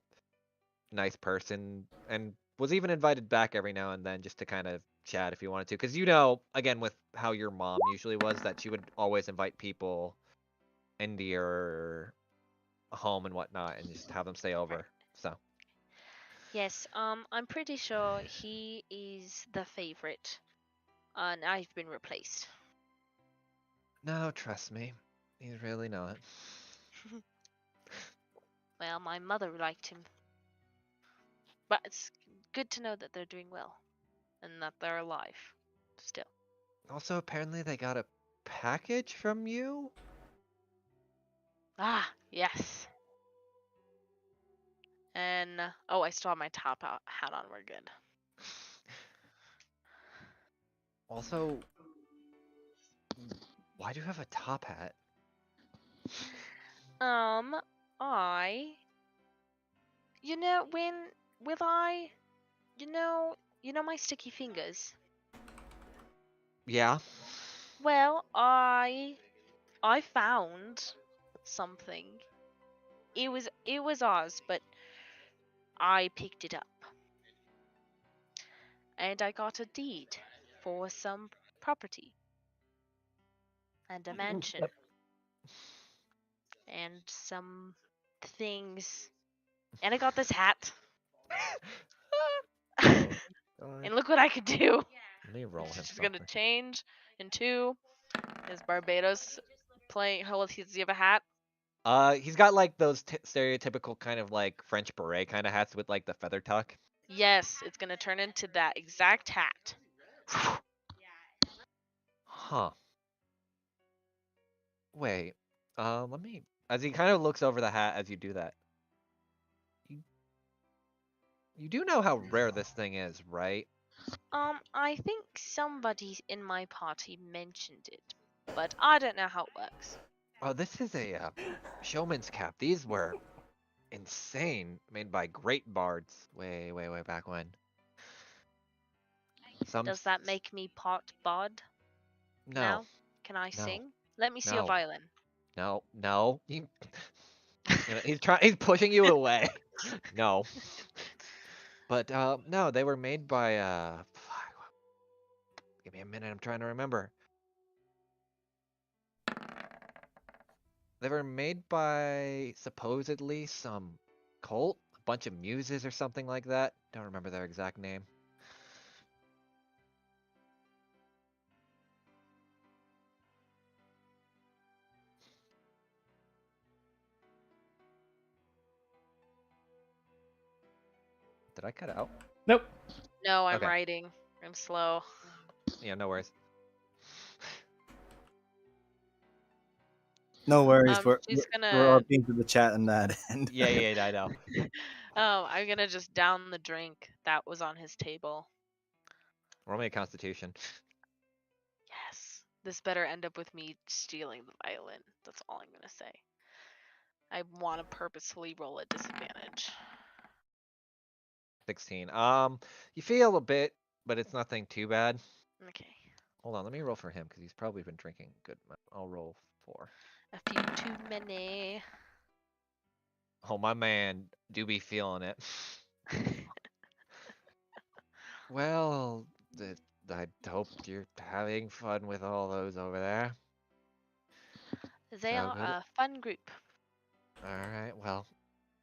nice person and was even invited back every now and then just to kind of chat if you wanted to. Because you know, again, with how your mom usually was, that she would always invite people into your home and whatnot and just have them stay over. So,
Yes, I'm pretty sure he is the favorite. And I've been replaced.
no, trust me, he's really not.
Well, my mother liked him. But it's good to know that they're doing well. And that they're alive. Still.
Also, apparently they got a package from you?
Ah, yes. And, oh, I still have my top hat on. We're good.
Also, why do you have a top hat?
I, you know, you know my sticky fingers.
Yeah.
Well, I found something. It was ours, but I picked it up. And I got a deed for some property and a mansion and some things. And I got this hat. And look what I could do.
Let me roll him
She's gonna
something.
change into his Barbados playing. How does he have a hat?
He's got like those stereotypical kind of like French beret kind of hats with like the feather tuck.
Yes, it's gonna turn into that exact hat.
Huh. Wait. Let me. As he kind of looks over the hat as you do that. You do know how rare this thing is, right?
I think somebody in my party mentioned it, but I don't know how it works.
Oh, this is a showman's cap. These were insane, made by great bards way, way, way back when.
Does that make me part bard
No,
now? Can I
no,
sing? Let me see your
no,
violin.
no. He's pushing you away. No. But no, they were made by fuck, give me a minute, I'm trying to remember. They were made by supposedly some cult, a bunch of muses or something like that. don't remember their exact name. Did I cut out?
Nope.
No, I'm
Okay.
writing. I'm slow.
Yeah, no worries.
No worries.
She's
We're
gonna.
RPing to the chat on that end.
Yeah, I know.
I'm gonna just down the drink that was on his table.
Roll me a Constitution.
Yes. This better end up with me stealing the violin. That's all I'm gonna say. I want to purposefully roll at disadvantage.
16. You feel a bit, but it's nothing too bad.
Okay.
Hold on, let me roll for him because he's probably been drinking a good amount. I'll roll 4.
A few too many.
Oh, my man, do be feeling it. Well, I hope you're having fun with all those over there.
They
So
are
good.
a fun group.
All right, well,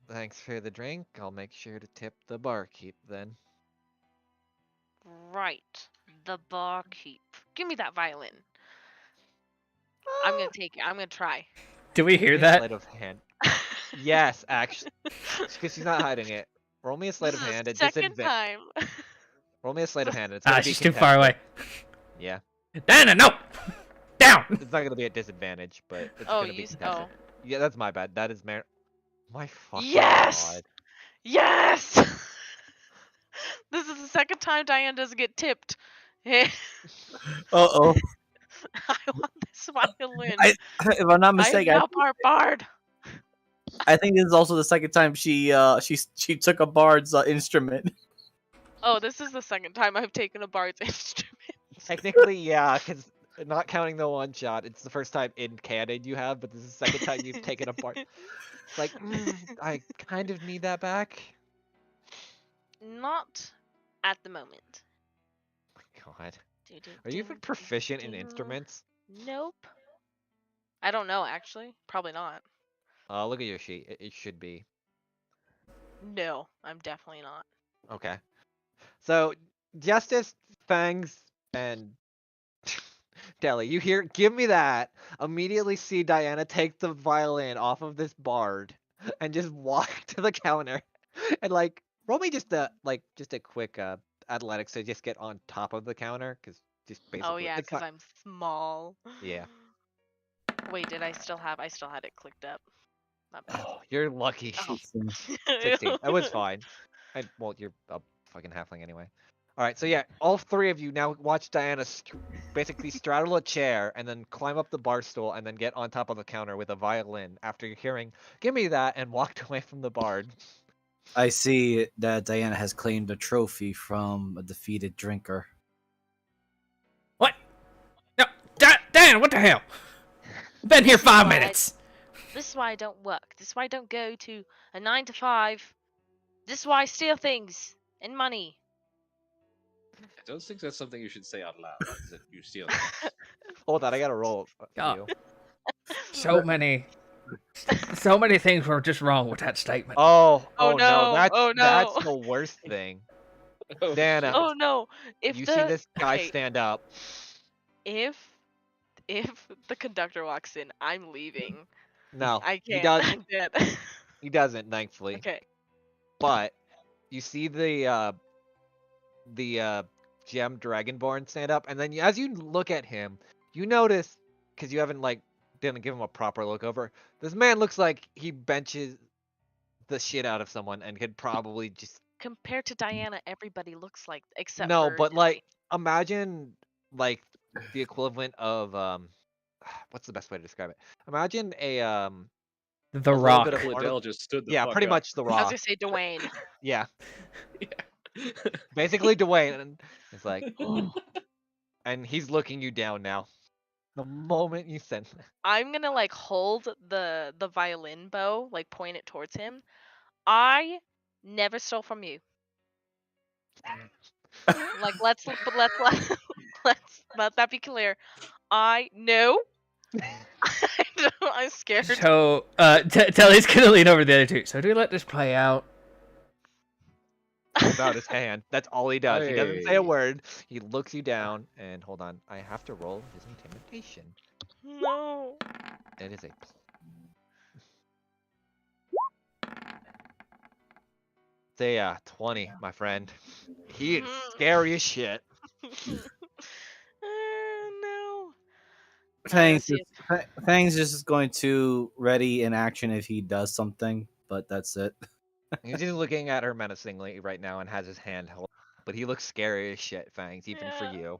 thanks for the drink. I'll make sure to tip the barkeep then.
Right. The barkeep. Give me that violin. I'm gonna take it. I'm gonna try.
Do we hear
Roll me a
that?
sleight of hand. Yes, actually, because she's not hiding it. Roll me a sleight
This
of
is
hand
the
at
second
disadvantage.
time.
Roll me a sleight of hand. It's gonna be
She's too far away.
contested. Yeah,
Dana, no! Down!
it's not gonna be at disadvantage, but it's
Oh,
gonna be
you.
contested.
Oh.
Yeah, that's my bad. That is my fucking
Yes!
god.
Yes! This is the second time Diane doesn't get tipped. I
Uh-oh.
want this violin.
If I'm not
I am
mistaken,
now bard.
I think this is also the second time she took a bard's instrument.
Oh, this is the second time I've taken a bard's instrument.
Technically, yeah, because not counting the one shot, it's the first time in canon you have, but this is the second time you've taken a part. It's like, I kind of need that back.
Not at the moment.
God,
Do, do,
are you
do,
even
do,
proficient in
do.
instruments?
Nope. I don't know, actually. Probably not.
Look at your sheet. It should be.
No, I'm definitely not.
Okay. So, Justice, Fangs, and Deli, you hear, give me that. Immediately see Diana take the violin off of this bard and just walk to the counter and like roll me just a quick athletics to just get on top of the counter because just basically
Oh yeah,
it's
because
not,
I'm small.
yeah.
Wait, I still had it clicked up. Not bad.
Oh, you're lucky.
Oh.
16. That was fine. Well, you're a fucking halfling anyway. All right, so yeah, all three of you now watch Diana basically straddle a chair and then climb up the bar stool and then get on top of the counter with a violin after hearing, "Give me that," and walked away from the bard.
I see that Diana has claimed a trophy from a defeated drinker.
What? No, Dan, what the hell? Been here 5 minutes.
This is why I don't work. This is why I don't go to a 9 to 5. This is why I steal things and money.
I don't think that's something you should say out loud. That you steal. Things.
Hold on, I gotta roll.
Oh.
You.
So many things were just wrong with that statement.
Oh
Oh,
no,
no,
that's
oh,
that's
no.
the worst thing.
Oh,
Dana,
Oh no! If
you
the
see this guy
okay,
stand up.
if the conductor walks in, I'm leaving.
No,
I
he
can't.
does.
I'm dead.
He doesn't, thankfully.
Okay.
But you see the gem dragonborn stand up, and then as you look at him, you notice, because you haven't didn't give him a proper look over, this man looks like he benches the shit out of someone and could probably just
Compared to Diana, everybody looks like except
no,
for
but
Dilly.
imagine the equivalent of what's the best way to describe it? Imagine a
The
little
Rock.
bit of
Liddell just stood the
yeah,
fuck
pretty
up.
much the
I was
Rock.
gonna say Dwayne.
Yeah,
Yeah.
basically Dwayne, and it's like, and he's looking you down now. The moment you send that.
I'm gonna hold the violin bow, point it towards him. I never stole from you. Let's let that be clear. No. I'm scared.
So, Telly's gonna lean over the other two. So do we let this play out?
Holds out his hand. That's all he does. He doesn't say a
Hey.
word. He looks you down, and hold on. I have to roll his intimidation.
No.
It is a. Say 20, my friend. He is scary as shit.
No.
Fangs,
see if-
Fangs just going to ready in action if he does something, but that's it.
He's just looking at her menacingly right now and has his hand held. But he looks scary as shit, Fangs, even for
Yeah.
you.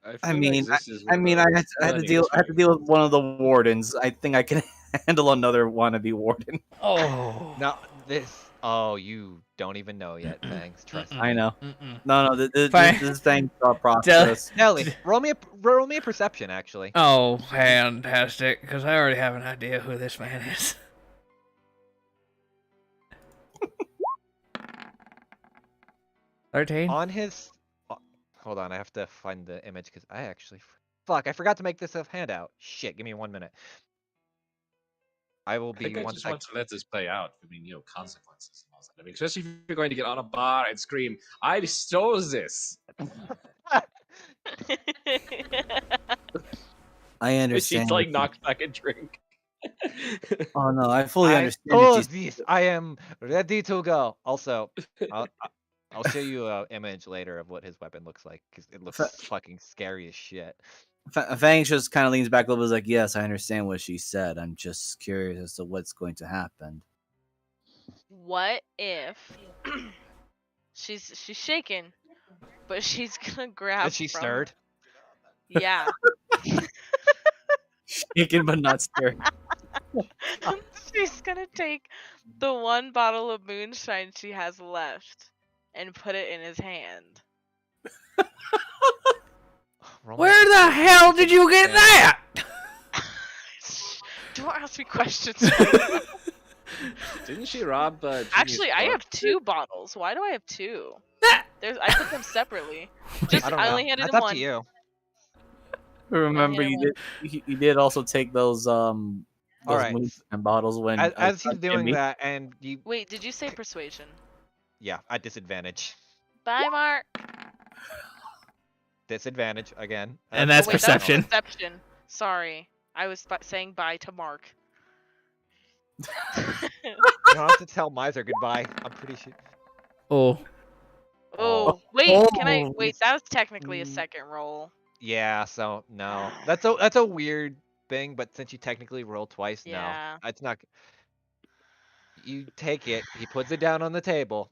I
I
feel
mean,
like this is
I
one
mean,
of
I
those
had to
learning
deal with
experiences.
one of the wardens. I think I can handle another wannabe warden.
Oh.
Now, this. Oh, you don't even know yet, Fangs. Trust
Mm-mm.
I
me.
know.
Mm-mm.
No, this
Fang-
is Fang's thought process.
Nelly, roll me a perception, actually.
Oh, fantastic! Because I already have an idea who this man is. $13.
On his. Hold on, I have to find the image because I actually. Fuck, I forgot to make this a handout. Shit, give me 1 minute. I will
I think
be
I
one
just
sec.
want to let this play out. I mean, consequences and all that. I mean, especially if you're going to get on a bar and scream, "I stole this!"
I
And
understand.
she's like knocks back a drink.
Oh no, I fully
I
understand.
stole
That
this. I am ready to go. Also, I'll show you an image later of what his weapon looks like because it looks fucking scary as shit.
Fangs just kind of leans back a little bit, like, "Yes, I understand what she said. I'm just curious as to what's going to happen."
What if she's shaking, but she's gonna grab
Is she
from
stirred?
Yeah.
Shaken but not scared.
She's gonna take the one bottle of moonshine she has left and put it in his hand.
Roll me
Where the
persuasion.
hell did you get
Yeah.
that?
Don't ask me questions.
Didn't she rob?
Actually, I have 2 bottles. Why do I have 2? I put them separately. Just
I don't
I
know.
only handed
That's
him
up
one.
to you.
Remember, you did also take those
Alright,
moonshine bottles when
As he's doing
Jimmy.
that, and you,
Wait, did you say persuasion?
yeah, at disadvantage.
Bye, Mark.
Disadvantage again.
And
That's
that's
Wait, that was
perception.
perception. Sorry. I was saying bye to Mark.
You don't have to tell Miser goodbye. I'm pretty sure.
Oh.
Oh, wait, can I
Oh.
wait, that was technically a second roll.
Yeah, so no. That's a weird thing, but since you technically roll twice,
Yeah.
no. It's not. You take it, he puts it down on the table,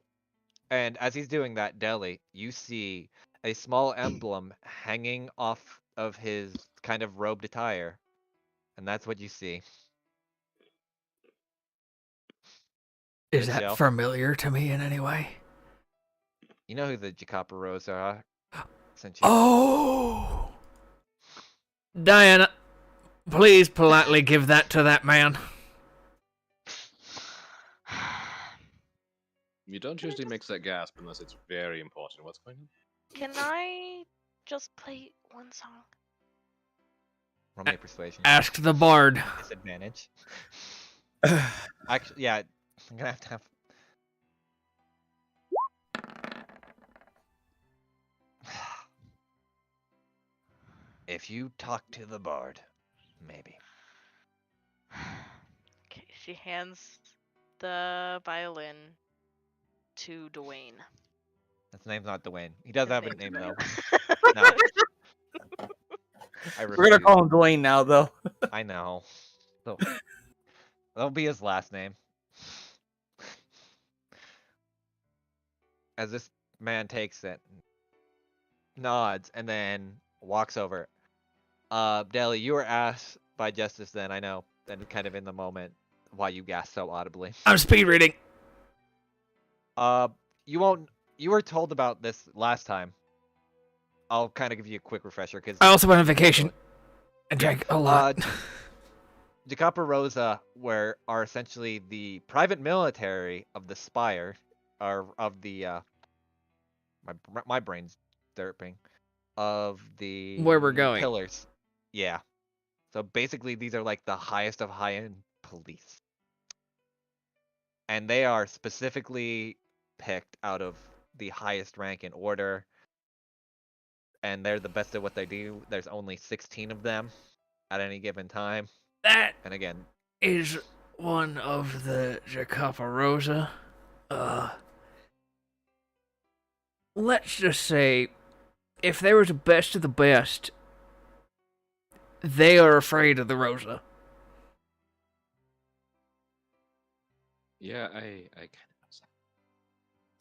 and as he's doing that, Deli, you see a small emblem hanging off of his kind of robed attire. And that's what you see.
Is
Good
that
show.
familiar to me in any way?
You know who the Jacaparos are? Since you
Oh! Diana, please politely give that to that man.
You don't usually mix that gasp unless it's very important. What's going on?
Can I just play one song?
roll me a persuasion.
Ask the bard.
Disadvantage. Actually, yeah, I'm gonna have to have. If you talk to the bard, maybe.
Okay, she hands the violin to Dwayne.
His name's not Dwayne. He does
His
have a
name's
name
Dwayne.
though. No. I
We're gonna
refuse.
call him Dwayne now, though.
I know. So, that'll be his last name. As this man takes it, nods, and then walks over. Deli, you were asked by Justice then, I know, and kind of in the moment why you gasped so audibly.
I'm speed reading.
You won't. You were told about this last time. I'll kind of give you a quick refresher because
I also went on vacation and drank a lot.
Jacapa Rosa are essentially the private military of the Spire, or of the my brain's derping, of the
Where we're going.
pillars. Yeah. So basically, these are like the highest of high-end police, and they are specifically picked out of the highest rank in order, and they're the best at what they do. There's only 16 of them at any given time.
That
And again,
is one of the Jacapa Rosa. Let's just say, if there was a best of the best, they are afraid of the Rosa.
Yeah, I kind of.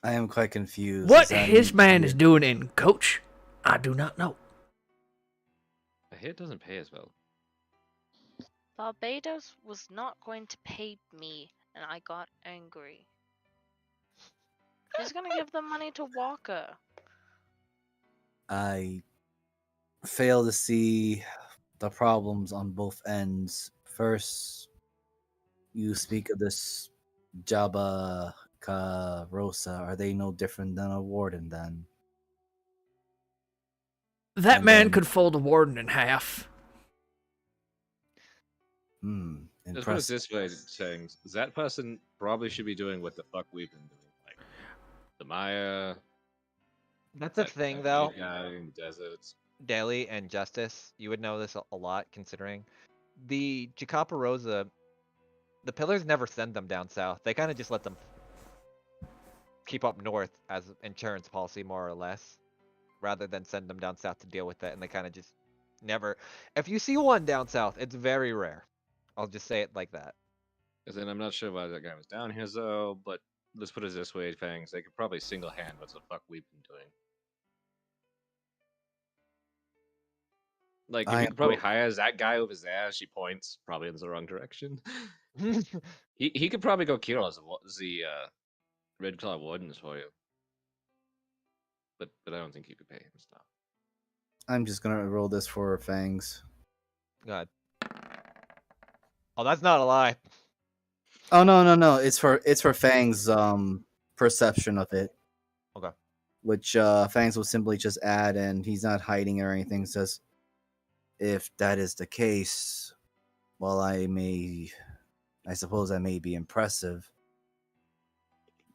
I am quite confused.
What
Does that
his
mean
man
he-
is doing in Coach, I do not know.
I hear it doesn't pay as well.
Barbados was not going to pay me, and I got angry. He's gonna give the money to Walker.
I fail to see the problems on both ends. First, you speak of this Jabba Rosa. Are they no different than a warden then?
That
And
man
then-
could fold a warden in half.
Let's put it
Impressive.
this way, saying that person probably should be doing what the fuck we've been doing, like the Maya.
that's the
that
thing,
big
though.
guy in the deserts.
Daily and Justice, you would know this a lot, considering the Jacapa Rosa, the Pillars never send them down south. They kind of just let them keep up north as insurance policy, more or less, rather than send them down south to deal with it. And they kind of just never. If you see one down south, it's very rare. I'll just say it like that.
Because then I'm not sure why that guy was down here though, but let's put it this way, Fangs, they could probably single hand what the fuck we've been doing. Like, if
I
you
am
could probably
both.
hire that guy with his ass, she points, probably in the wrong direction. He could probably go kill as the Red Claw Wardens for you. But I don't think you could pay him stuff.
I'm just gonna roll this for Fangs.
God. Oh, that's not a lie.
Oh no! It's for Fang's perception of it.
Okay.
Which Fangs will simply just add, and he's not hiding or anything. Says, if that is the case, while I suppose I may be impressive.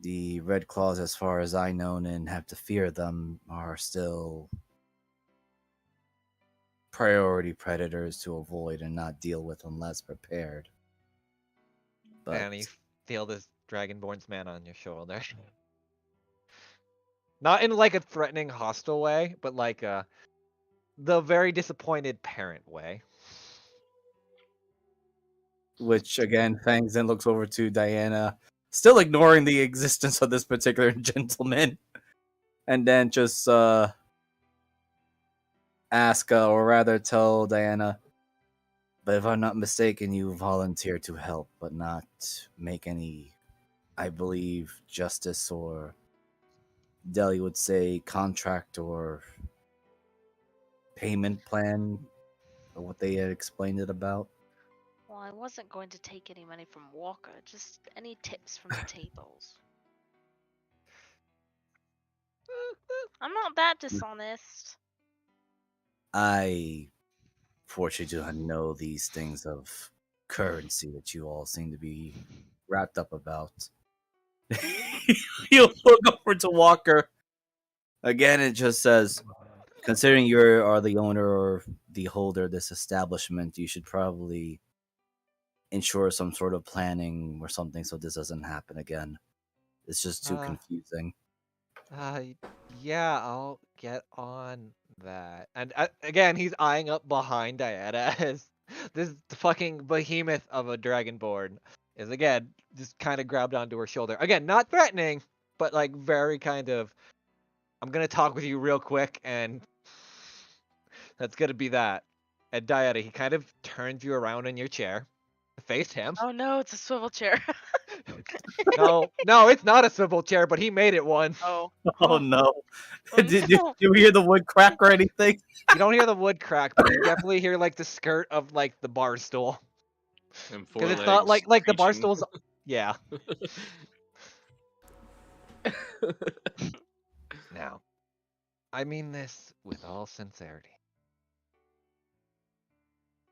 The Red Claws, as far as I know and have to fear them, are still priority predators to avoid and not deal with unless prepared. But
And you feel this Dragonborn's man on your shoulder. Not in like a threatening, hostile way, but like the very disappointed parent way.
which again, Fangs then looks over to Diana, still ignoring the existence of this particular gentleman, and then just ask, or rather tell Diana, but if I'm not mistaken, you volunteered to help, but not make any, I believe, justice or Deli would say contract or payment plan, or what they had explained it about.
Well, I wasn't going to take any money from Walker, just any tips from the tables. I'm not that dishonest.
I fortunately do not know these things of currency that you all seem to be wrapped up about. You'll look over to Walker. Again, it just says, considering you are the owner or the holder of this establishment, you should probably ensure some sort of planning or something so this doesn't happen again. It's just too confusing.
Yeah, I'll get on that. And again, he's eyeing up behind Diana as this fucking behemoth of a Dragonborn is again just kind of grabbed onto her shoulder. Again, not threatening, but like very kind of, I'm gonna talk with you real quick, and that's gonna be that. And Diana, he kind of turns you around in your chair, face him.
Oh no, it's a swivel chair.
No, it's not a swivel chair, but he made it one.
Oh.
Oh no.
Oh,
Did
no.
you hear the wood crack or anything?
You don't hear the wood crack, but you definitely hear like the skirt of like the bar stool.
And
Because it's not like the bar stool's. Yeah. Now, I mean this with all sincerity.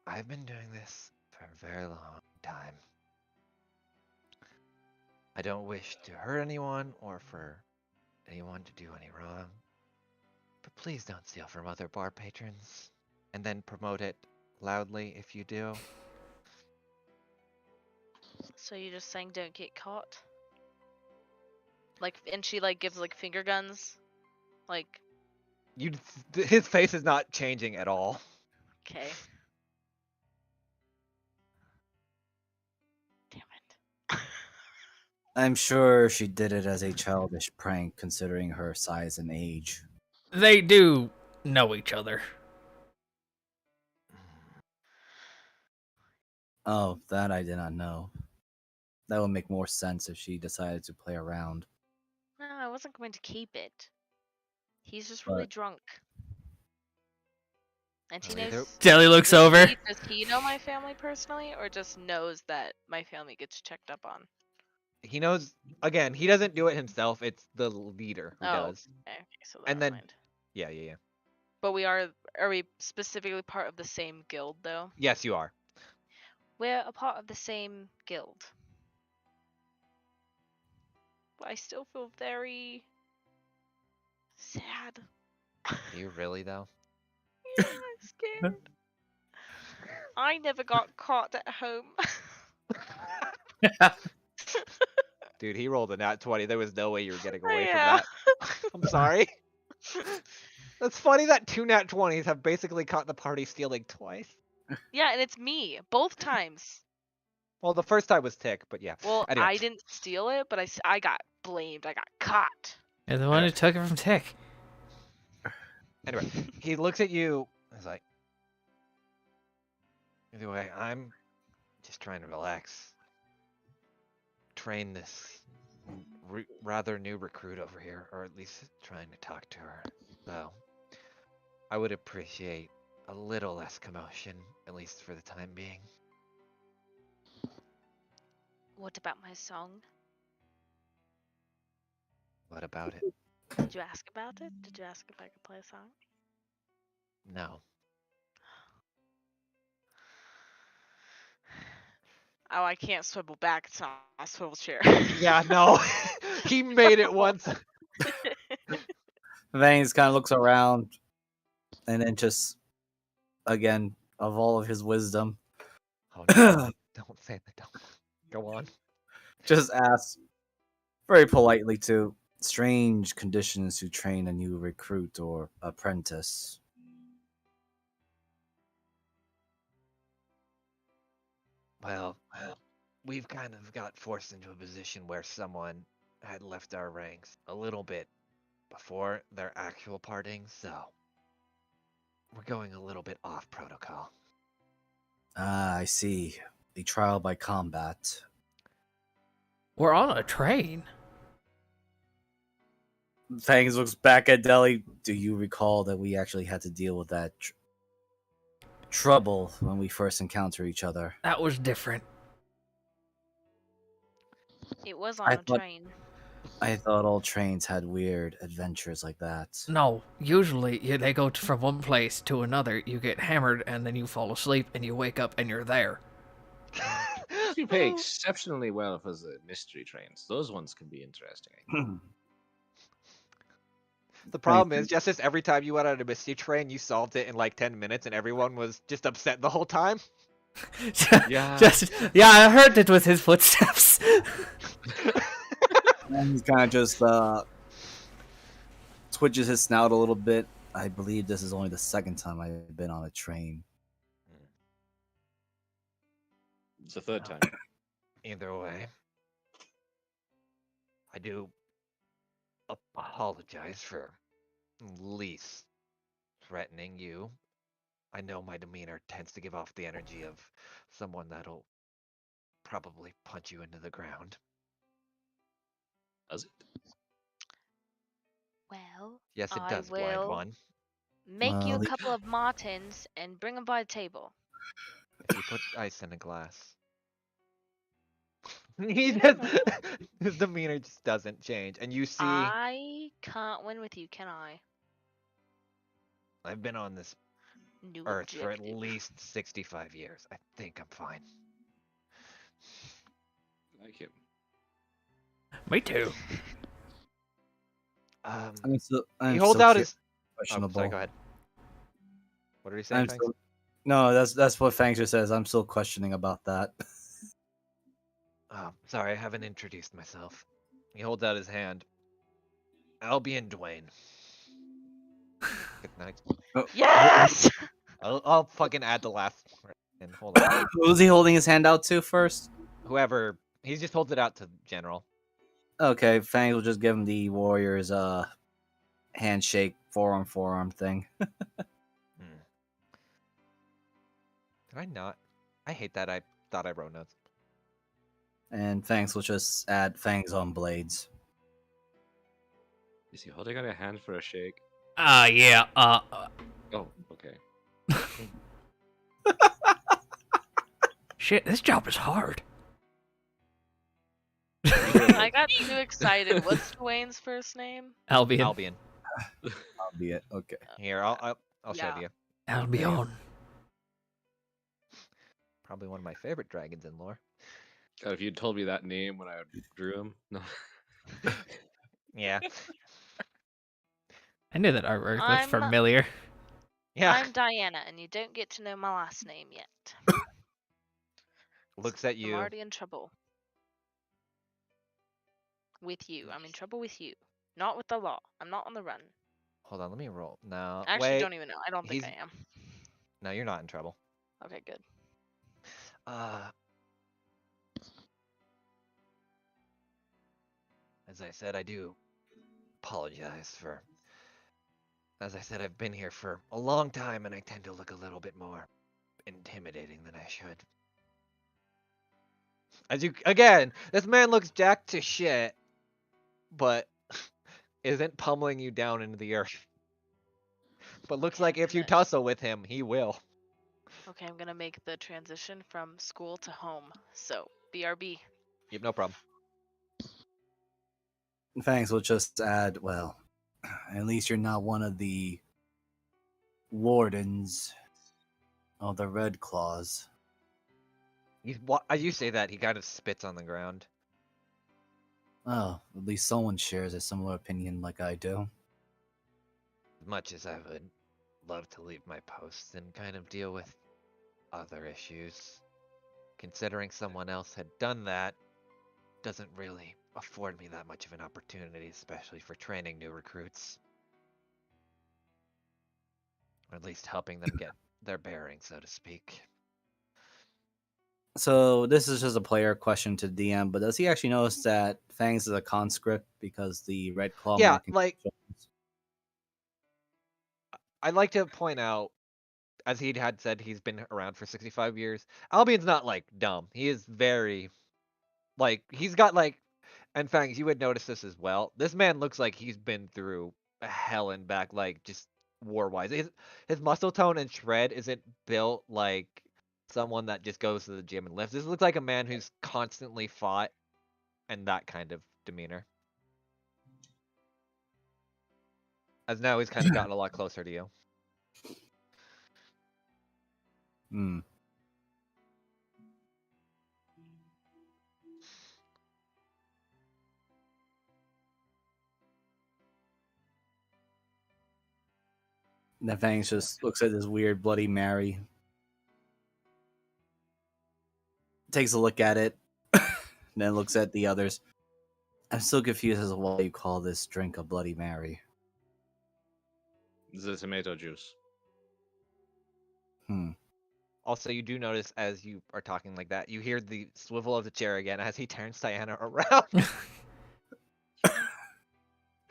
I've been doing this for a very long time. I don't wish to hurt anyone or for anyone to do any wrong. But please don't steal from other bar patrons. And then promote it loudly if you do.
So you're just saying don't get caught? Like, and she like gives like finger guns? Like,
His face is not changing at all.
okay. Damn it.
I'm sure she did it as a childish prank, considering her size and age.
They do know each other.
Oh, that I did not know. That would make more sense if she decided to play around.
No, I wasn't going to keep it. He's just really
But-
drunk. And he
Well, either-
knows.
Jelly looks over.
Does he know my family personally, or just knows that my family gets checked up on?
He knows, again, he doesn't do it himself. It's the leader who
Oh.
does.
Okay, so
And
never
then-
mind.
Yeah.
But are we specifically part of the same guild though?
Yes, you are.
We're a part of the same guild. But I still feel very sad.
Do you really, though?
Yeah, I'm scared. I never got caught at home.
Dude, he rolled a nat 20. There was no way you were getting away
Yeah.
from that. I'm sorry. That's funny that 2 nat 20s have basically caught the party stealing twice.
Yeah, and it's me both times.
Well, the first time was Tick, but yeah.
Well,
Anyway.
I didn't steal it, but I got blamed. I got caught.
You're the one who took it from Tick.
Anyway, he looks at you. He's like, anyway, I'm just trying to relax. Train this rather new recruit over here, or at least trying to talk to her. So, I would appreciate a little less commotion, at least for the time being.
What about my song?
What about it?
Did you ask about it? Did you ask if I could play a song?
No.
Oh, I can't swivel back. It's not a swivel chair.
Yeah, no. He made it once.
Vangs kind of looks around and then just, again, of all of his wisdom,
Oh no. Don't say that. Don't. Go on.
just asks very politely to strange conditions to train a new recruit or apprentice.
Well, we've kind of got forced into a position where someone had left our ranks a little bit before their actual parting, so we're going a little bit off protocol.
Ah, I see. The trial by combat.
We're on a train.
Fangs looks back at Deli. Do you recall that we actually had to deal with that trouble when we first encountered each other?
That was different.
It was on
I
a
thought-
train.
I thought all trains had weird adventures like that.
No, usually they go from one place to another. You get hammered and then you fall asleep and you wake up and you're there.
You pay exceptionally well for the mystery trains. Those ones can be interesting.
The problem is, just as every time you went on a mystery train, you solved it in like 10 minutes and everyone was just upset the whole time. Yeah.
Yeah, I heard it with his footsteps.
And he kind of just twitches his snout a little bit. I believe this is only the second time I've been on a train.
It's the third time.
Either way, I do apologize for least threatening you. I know my demeanor tends to give off the energy of someone that'll probably punch you into the ground.
Does it?
Well,
Yes, it
I
does, blind
will-
one.
make you
Well,
a
the-
couple of Martins and bring them by the table.
If you put ice in a glass. He just, his demeanor just doesn't change. And you see,
I can't win with you, can I?
I've been on this
New
earth for at
objective.
least 65 years. I think I'm fine.
Like him.
Me too.
I'm still,
He holds out his. Oh,
questionable.
sorry, go ahead. What are you saying,
I'm
Fangs?
still, no, that's what Fangster says. I'm still questioning about that.
Oh, sorry, I haven't introduced myself. He holds out his hand. Albion Dwayne. Good night.
Yes.
I'll fucking add the last. And hold on.
Who was he holding his hand out to first?
Whoever. He just holds it out to General.
Okay, Fang will just give him the warrior's handshake, forearm thing.
Hmm. Did I not? I hate that. I thought I wrote notes.
And Fangs will just add Fangs on blades.
Is he holding out a hand for a shake?
Yeah.
Oh, okay.
Shit, this job is hard.
I got too excited. What's Dwayne's first name?
Albion.
Albion.
Albeit, okay.
Here, I'll show it to you.
Albion.
Probably one of my favorite dragons in lore.
God, if you'd told me that name when I drew him, no.
Yeah.
I knew that artwork looked
I'm-
familiar.
Yeah.
I'm Diana, and you don't get to know my last name yet.
Looks at
I'm
you.
already in trouble. With you. I'm in trouble with you. Not with the law. I'm not on the run.
Hold on, let me roll. No.
I actually
wait.
don't even know. I don't think
he's-
I am.
No, you're not in trouble.
Okay, good.
As I said, I do apologize for. As I said, I've been here for a long time, and I tend to look a little bit more intimidating than I should. As you again, this man looks jacked to shit, but isn't pummeling you down into the earth. But looks
Okay,
like
I'm
if you
gonna-
tussle with him, he will.
Okay, I'm gonna make the transition from school to home. So, BRB.
Yep, no problem.
Fangs will just add, well, at least you're not one of the wardens of the Red Claws.
As you say that, he kind of spits on the ground.
Oh, at least someone shares a similar opinion like I do.
As much as I would love to leave my post and kind of deal with other issues, considering someone else had done that doesn't really afford me that much of an opportunity, especially for training new recruits. Or at least helping them get their bearings, so to speak.
So this is just a player question to DM, but does he actually notice that Fangs is a conscript because the Red Claw
Yeah,
marking
like-
shows?
I'd like to point out, as he had said, he's been around for 65 years. Albion's not, like, dumb. He is very, like, he's got, like, and Fangs, you would notice this as well. This man looks like he's been through hell and back, like, just war-wise. His muscle tone and shred isn't built like someone that just goes to the gym and lifts. This looks like a man who's constantly fought and that kind of demeanor. As now he's kind of gotten a lot closer to you.
Hmm. And then Fangs just looks at this weird Bloody Mary, takes a look at it, then looks at the others. I'm still confused as to why you call this drink a Bloody Mary.
The tomato juice.
Also, you do notice as you are talking like that, you hear the swivel of the chair again as he turns Diana around.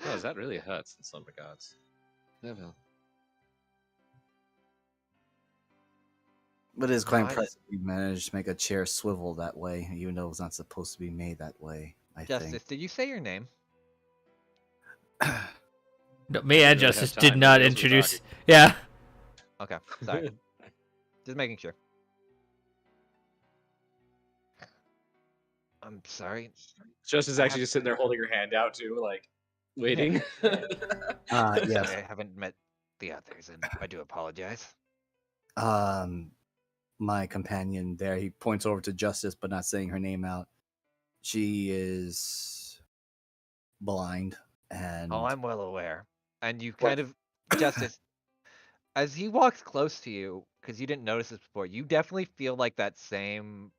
Oh, that really hurts in some regards. Yeah, well.
But it is quite
No, I-
impressive you managed to make a chair swivel that way, even though it's not supposed to be made that way, I
Justice, did you say your name?
think.
No, me and
Really have
Justice
time,
did not
nobody else was
introduce.
talking.
Yeah.
Okay, sorry. Just making sure. I'm sorry.
Just is
I
actually
have-
just sitting there holding her hand out too, like waiting.
Yes.
Sorry, I haven't met the others, and I do apologize.
My companion there, he points over to Justice, but not saying her name out. She is blind, and
Oh, I'm well aware. And you kind of, Justice, as he walks close to you, because you didn't notice this before, you definitely feel like that same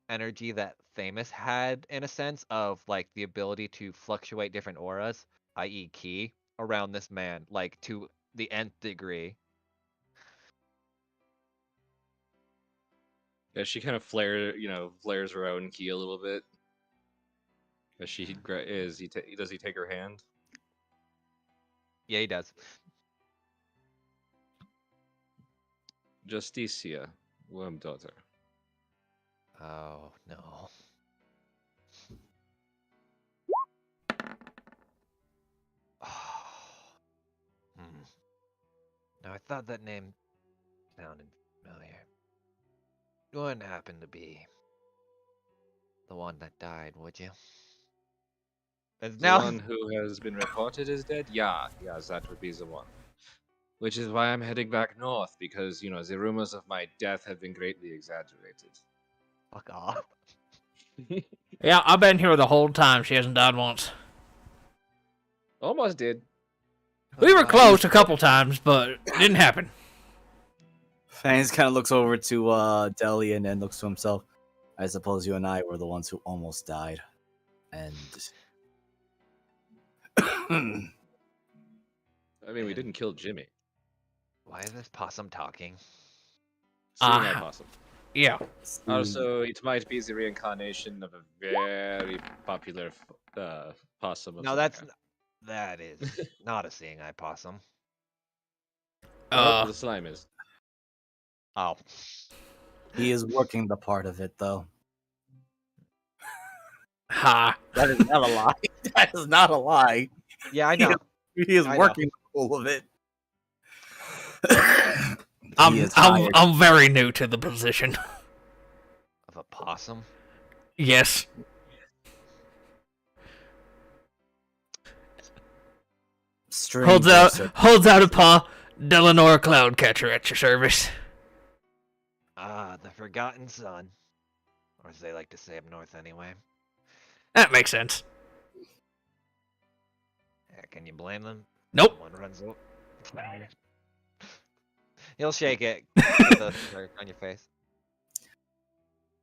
energy that Thamus had, in a sense, of like the ability to fluctuate different auras, i.e., ki, around this man, like to the nth degree.
Yeah, she kind of flares her own key a little bit. As does he take her hand?
Yeah, he does.
Justicia, Worm Daughter.
Oh no. Hmm. Now I thought that name sounded familiar. You wouldn't happen to be the one that died, would you? There's
The
now.
one who has been reported as dead? Yeah, yes, that would be the one. Which is why I'm heading back north, because, the rumors of my death have been greatly exaggerated.
Fuck off.
Yeah, I've been here the whole time. She hasn't died once.
Almost did.
We were close a couple times, but it didn't happen.
Fangs kind of looks over to Deli and then looks to himself. I suppose you and I were the ones who almost died, and
I mean, we didn't kill Jimmy.
Why is this possum talking?
Seeing
Ah.
eye possum.
Yeah.
Also, it might be the reincarnation of a very popular possum. Of
No,
some kind.
that is not a seeing eye possum.
Well, the slime is.
Oh.
he is working the part of it, though.
Ha.
That is not a lie. That is not a lie.
Yeah, I know.
He is
I know.
working all of it.
I'm very new to the position.
Of a possum?
Yes.
Strange.
Holds out a paw. Delanor Cloudcatcher at your service.
Ah, the Forgotten Son. Or as they like to say up north anyway.
That makes sense.
Yeah, can you blame them?
Nope.
Someone runs over. He'll shake it. With a smirk on your face.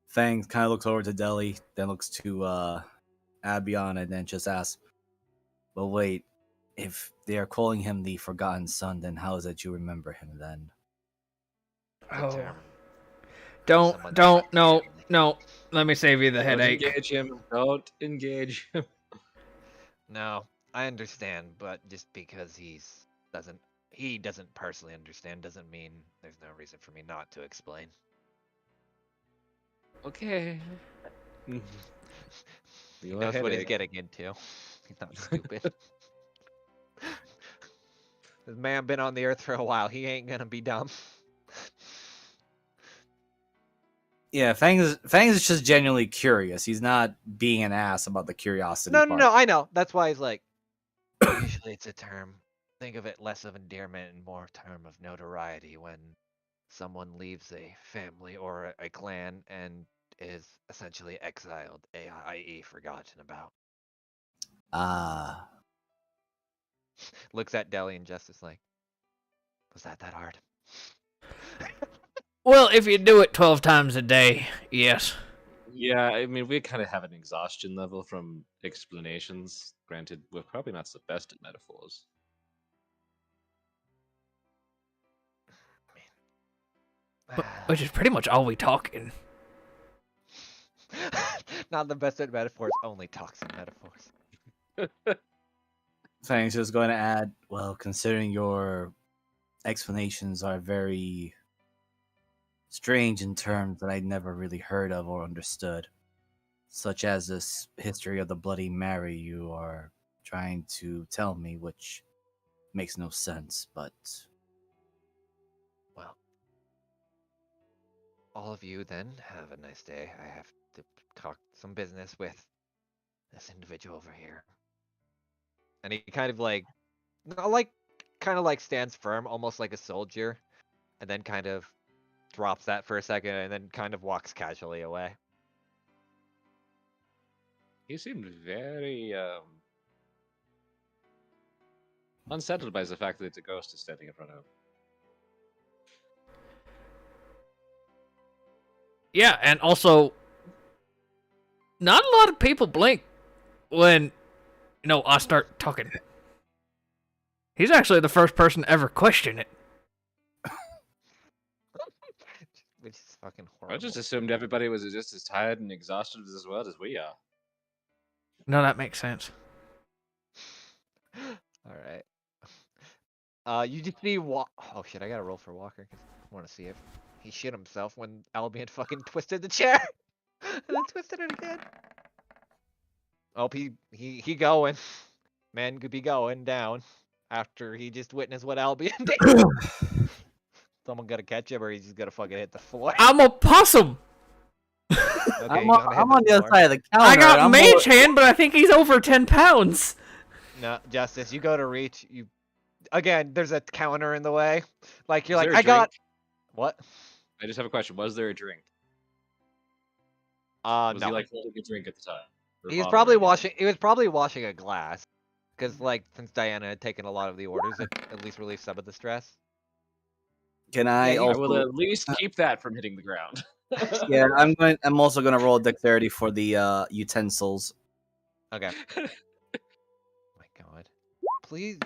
Fangs kind of looks over to Deli, then looks to Abion, and then just asks, "But wait, if they are calling him the Forgotten Son, then how is it you remember him then?"
The
Oh.
term.
Don't, no. Let me save you the headache.
Don't engage him. Don't engage him.
No, I understand, but just because he doesn't personally understand doesn't mean there's no reason for me not to explain.
Okay.
He knows what he's getting into. He's not stupid. This man been on the earth for a while. He ain't gonna be dumb.
Yeah, Fangs is just genuinely curious. He's not being an ass about the curiosity
No,
part.
I know. That's why he's like, usually it's a term. Think of it less of endearment and more term of notoriety when someone leaves a family or a clan and is essentially exiled, i.e. forgotten about.
Ah.
Looks at Deli and Justice like, was that hard?
Well, if you do it 12 times a day, yes.
Yeah, I mean, we kind of have an exhaustion level from explanations. Granted, we're probably not the best at metaphors.
Which is pretty much all we talk in.
Not the best at metaphors, only talks in metaphors.
Fangs is going to add, well, considering your explanations are very strange in terms that I'd never really heard of or understood, such as this history of the Bloody Mary you are trying to tell me, which makes no sense, but...
Well, all of you then have a nice day. I have to talk some business with this individual over here. And he kind of like, stands firm, almost like a soldier, and then kind of drops that for a second, and then kind of walks casually away.
He seemed very unsettled by the fact that it's a ghost is standing in front of him.
Yeah, and also, not a lot of people blink when, I start talking. He's actually the first person to ever question it.
Which is fucking horrible.
I just assumed everybody was just as tired and exhausted as well as we are.
No, that makes sense.
All right. You just see oh shit! I gotta roll for Walker because I want to see if he shit himself when Albion fucking twisted the chair and then twisted it again. Oh, he going. Man could be going down after he just witnessed what Albion did. Someone gotta catch him, or he's just gonna fucking hit the floor.
I'm a possum.
Okay,
I'm on the other side of the counter.
I got
I'm
mage hand, but I think he's over 10 pounds.
No, Justice, you go to reach. Again, there's a counter in the way. Like, you're
Was
like,
there a
I got.
drink?
What?
I just have a question. Was there a drink? Was
No.
he like holding a drink at the time? Or a
He was
bottle
probably
or anything?
washing. He was probably washing a glass, because like since Diana had taken a lot of the orders, it at least relieved some of the stress.
Can I
Yeah,
I
also?
will at least keep that from hitting the ground.
Yeah, I'm also gonna roll dexterity for the utensils.
Okay. My God, please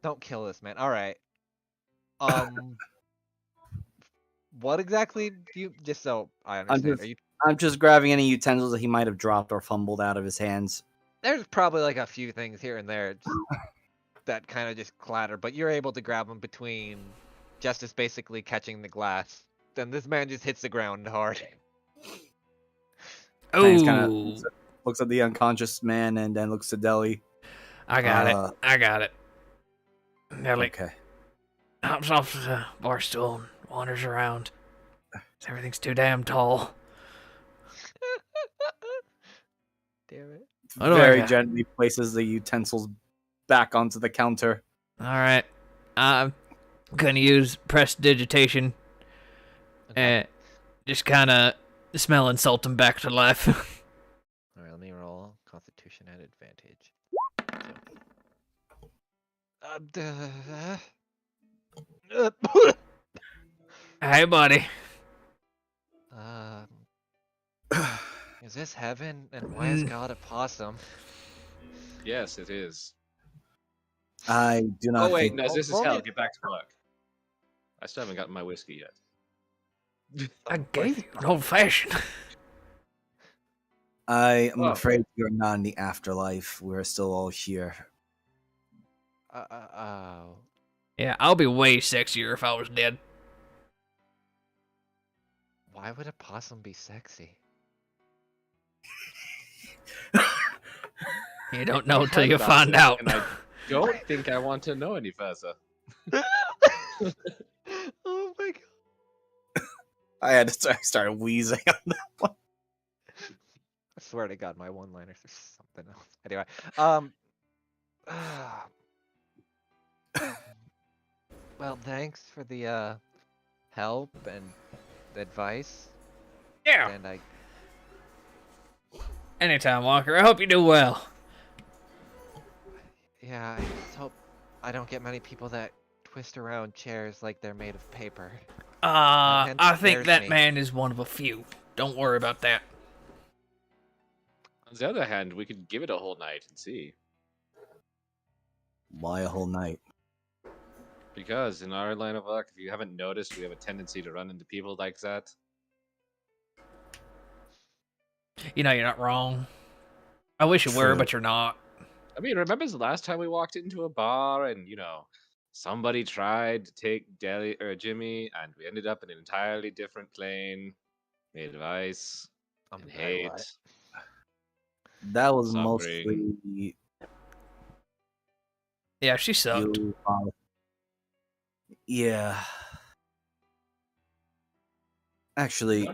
don't kill this man. All right. What exactly do you? Just so I understand,
just-
are you?
I'm just grabbing any utensils that he might have dropped or fumbled out of his hands.
There's probably like a few things here and there that kind of just clatter, but you're able to grab them between Justice basically catching the glass. Then this man just hits the ground hard.
Thanks, kinda-
Ooh,
Looks at the unconscious man and then looks at Deli.
I got
Uh,
it. I got it. Nelly
Okay.
hops off the bar stool and wanders around. Everything's too damn tall.
Damn it.
What do I
Very
got?
gently places the utensils back onto the counter.
All right, I'm gonna use prestidigitation and just kind of smell and salt him back to life.
All right, let me roll Constitution at advantage.
Hey, buddy.
Is this heaven? And why is God a possum?
Yes, it is.
I do not
Oh wait,
think
no, this is
roll
hell.
me-
Get back to work. I still haven't gotten my whiskey yet.
I gave you an old fashioned.
I am
Oh.
afraid you're not in the afterlife. We're still all here.
Oh.
Yeah, I'll be way sexier if I was dead.
Why would a possum be sexy?
You don't know till
Heard
you
about
find
this,
out.
and I don't think I want to know any further.
Oh my God.
I started wheezing on that one.
I swear to God, my one-liners are something else. Anyway, well, thanks for the help and the advice.
Yeah.
And I
Anytime, Walker. I hope you do well.
yeah, I just hope I don't get many people that twist around chairs like they're made of paper. hand
I think
scares
that
me.
man is one of a few. Don't worry about that.
On the other hand, we could give it a whole night and see.
Why a whole night?
Because in our line of work, if you haven't noticed, we have a tendency to run into people like that.
You know you're not wrong. I wish you were,
True.
but you're not.
I mean, remember the last time we walked into a bar and, somebody tried to take Jimmy, and we ended up in an entirely different plane, made of ice
I'm
and
not gonna lie.
hate.
That was
Suffering.
mostly
Yeah, she sucked.
you. Yeah. Actually,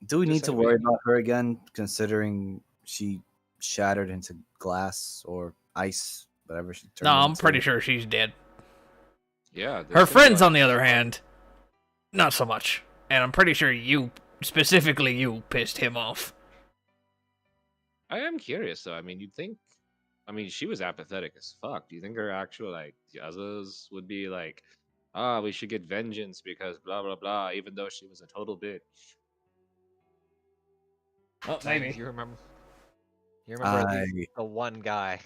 do we
Just
need to
say
worry
maybe.
about her again, considering she shattered into glass or ice, whatever she turned
No, I'm
into?
pretty sure she's dead.
Yeah.
Her friends, on the other hand, not so much. And I'm pretty sure you, specifically you, pissed him off.
I am curious, though. I mean, you'd think I mean, she was apathetic as fuck. Do you think her actual like others would be like, ah, we should get vengeance because blah blah blah, even though she was a total bitch?
Oh,
Fangs,
maybe.
you remember at
I
least the one guy,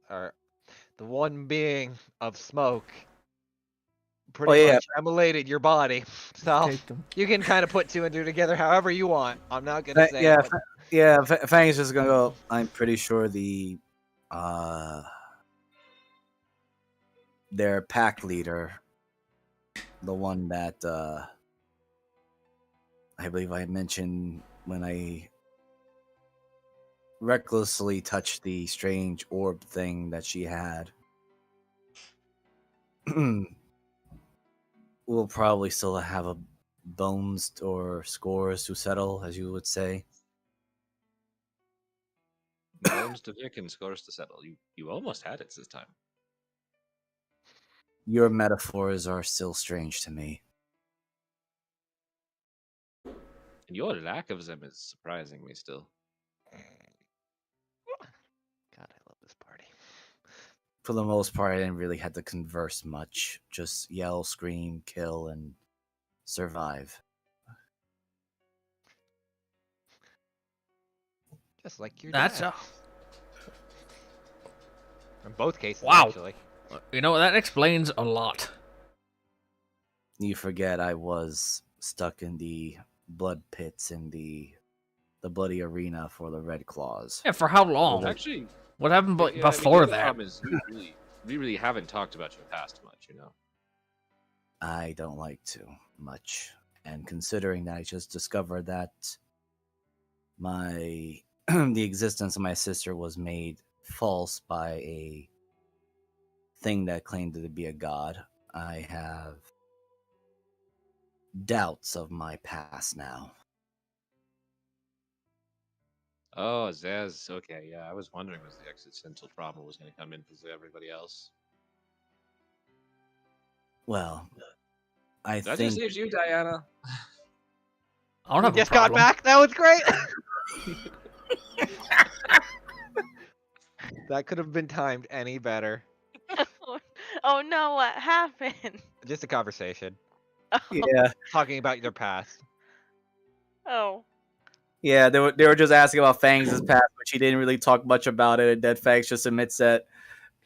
or the one being of smoke, pretty
yeah.
much emulated your body. So
Take them.
you can kind of put two and two together however you want. I'm not gonna say
Yeah,
what.
Fang's just gonna go. I'm pretty sure their pack leader, the one that I believe I mentioned when I recklessly touched the strange orb thing that she had, we'll probably still have a bones or scores to settle, as you would say.
Bones to pick and scores to settle. You almost had it this time.
Your metaphors are still strange to me.
And your lack of them is surprising me still.
God, I love this party.
For the most part, I didn't really have to converse much. Just yell, scream, kill, and survive.
Just like your
That's
dad. In both cases,
Wow.
actually.
You know, that explains a lot.
You forget I was stuck in the blood pits in the bloody arena for the Red Claws.
Yeah, for how long?
Actually,
What happened
yeah, I mean,
before
the
that?
problem is we really haven't talked about your past much, you know.
I don't like to much. And considering that I just discovered that my the existence of my sister was made false by a thing that claimed to be a god, I have doubts of my past now.
Oh, Zaz. Okay, yeah. I was wondering was the existential trauma was going to come in for everybody else.
Well, I
That
think
just leaves you, Diana.
I don't have a
Just got
problem.
back. That was great. That could have been timed any better.
Oh no, what happened?
Just a conversation
yeah.
talking about your past.
Oh.
Yeah, they were just asking about Fangs' past, but she didn't really talk much about it. And Dead Fangs just admits that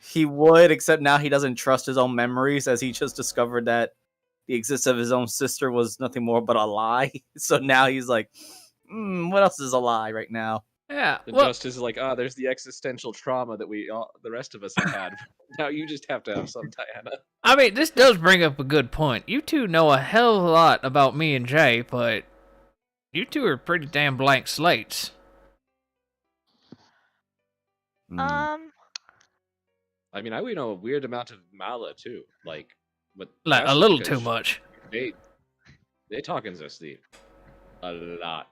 he would, except now he doesn't trust his own memories, as he just discovered that the existence of his own sister was nothing more but a lie. So now he's like, what else is a lie right now?
Yeah.
The
Well,
justice is like, there's the existential trauma that the rest of us have had. Now you just have to have some, Diana.
I mean, this does bring up a good point. You two know a hell of a lot about me and Jay, but you two are pretty damn blank slates.
Hmm.
I mean, we know a weird amount of Mala too. Like, but
Like, a
that's
little
because
too much.
They talk in their sleep a lot.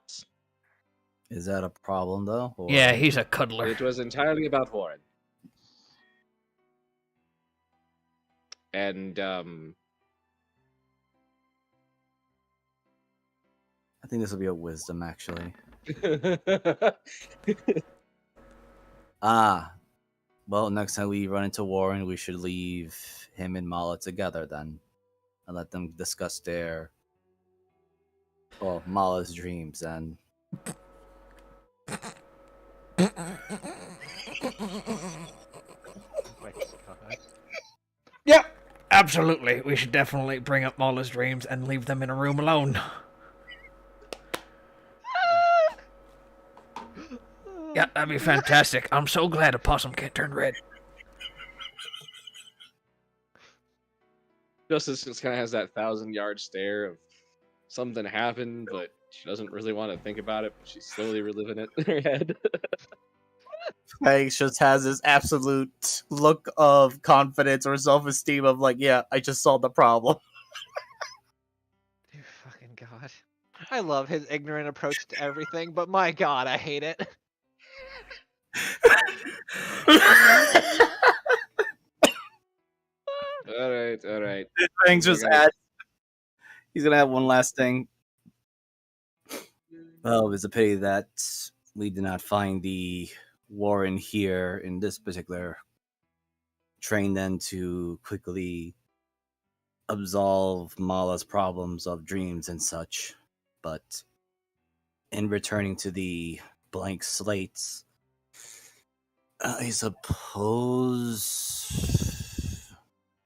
Is that a problem, though? Or...
Yeah, he's a cuddler.
It was entirely about Warren. And
I think this will be a wisdom, actually. Well, next time we run into Warren, we should leave him and Mala together then. And let them discuss Mala's dreams and...
Yep, absolutely. We should definitely bring up Mala's dreams and leave them in a room alone. Yeah, that'd be fantastic. I'm so glad a possum can't turn red.
Justice just kind of has that 1,000-yard stare of something happened, but she doesn't really want to think about it, but she's slowly reliving it in her head.
Hanks just has this absolute look of confidence or self-esteem of like, yeah, I just solved the problem.
Dear fucking god. I love his ignorant approach to everything, but my god, I hate it.
All right.
Hanks just adds, he's gonna have one last thing. Well, it's a pity that we did not find the Warren here in this particular train then to quickly absolve Mala's problems of dreams and such. But in returning to the blank slates, I suppose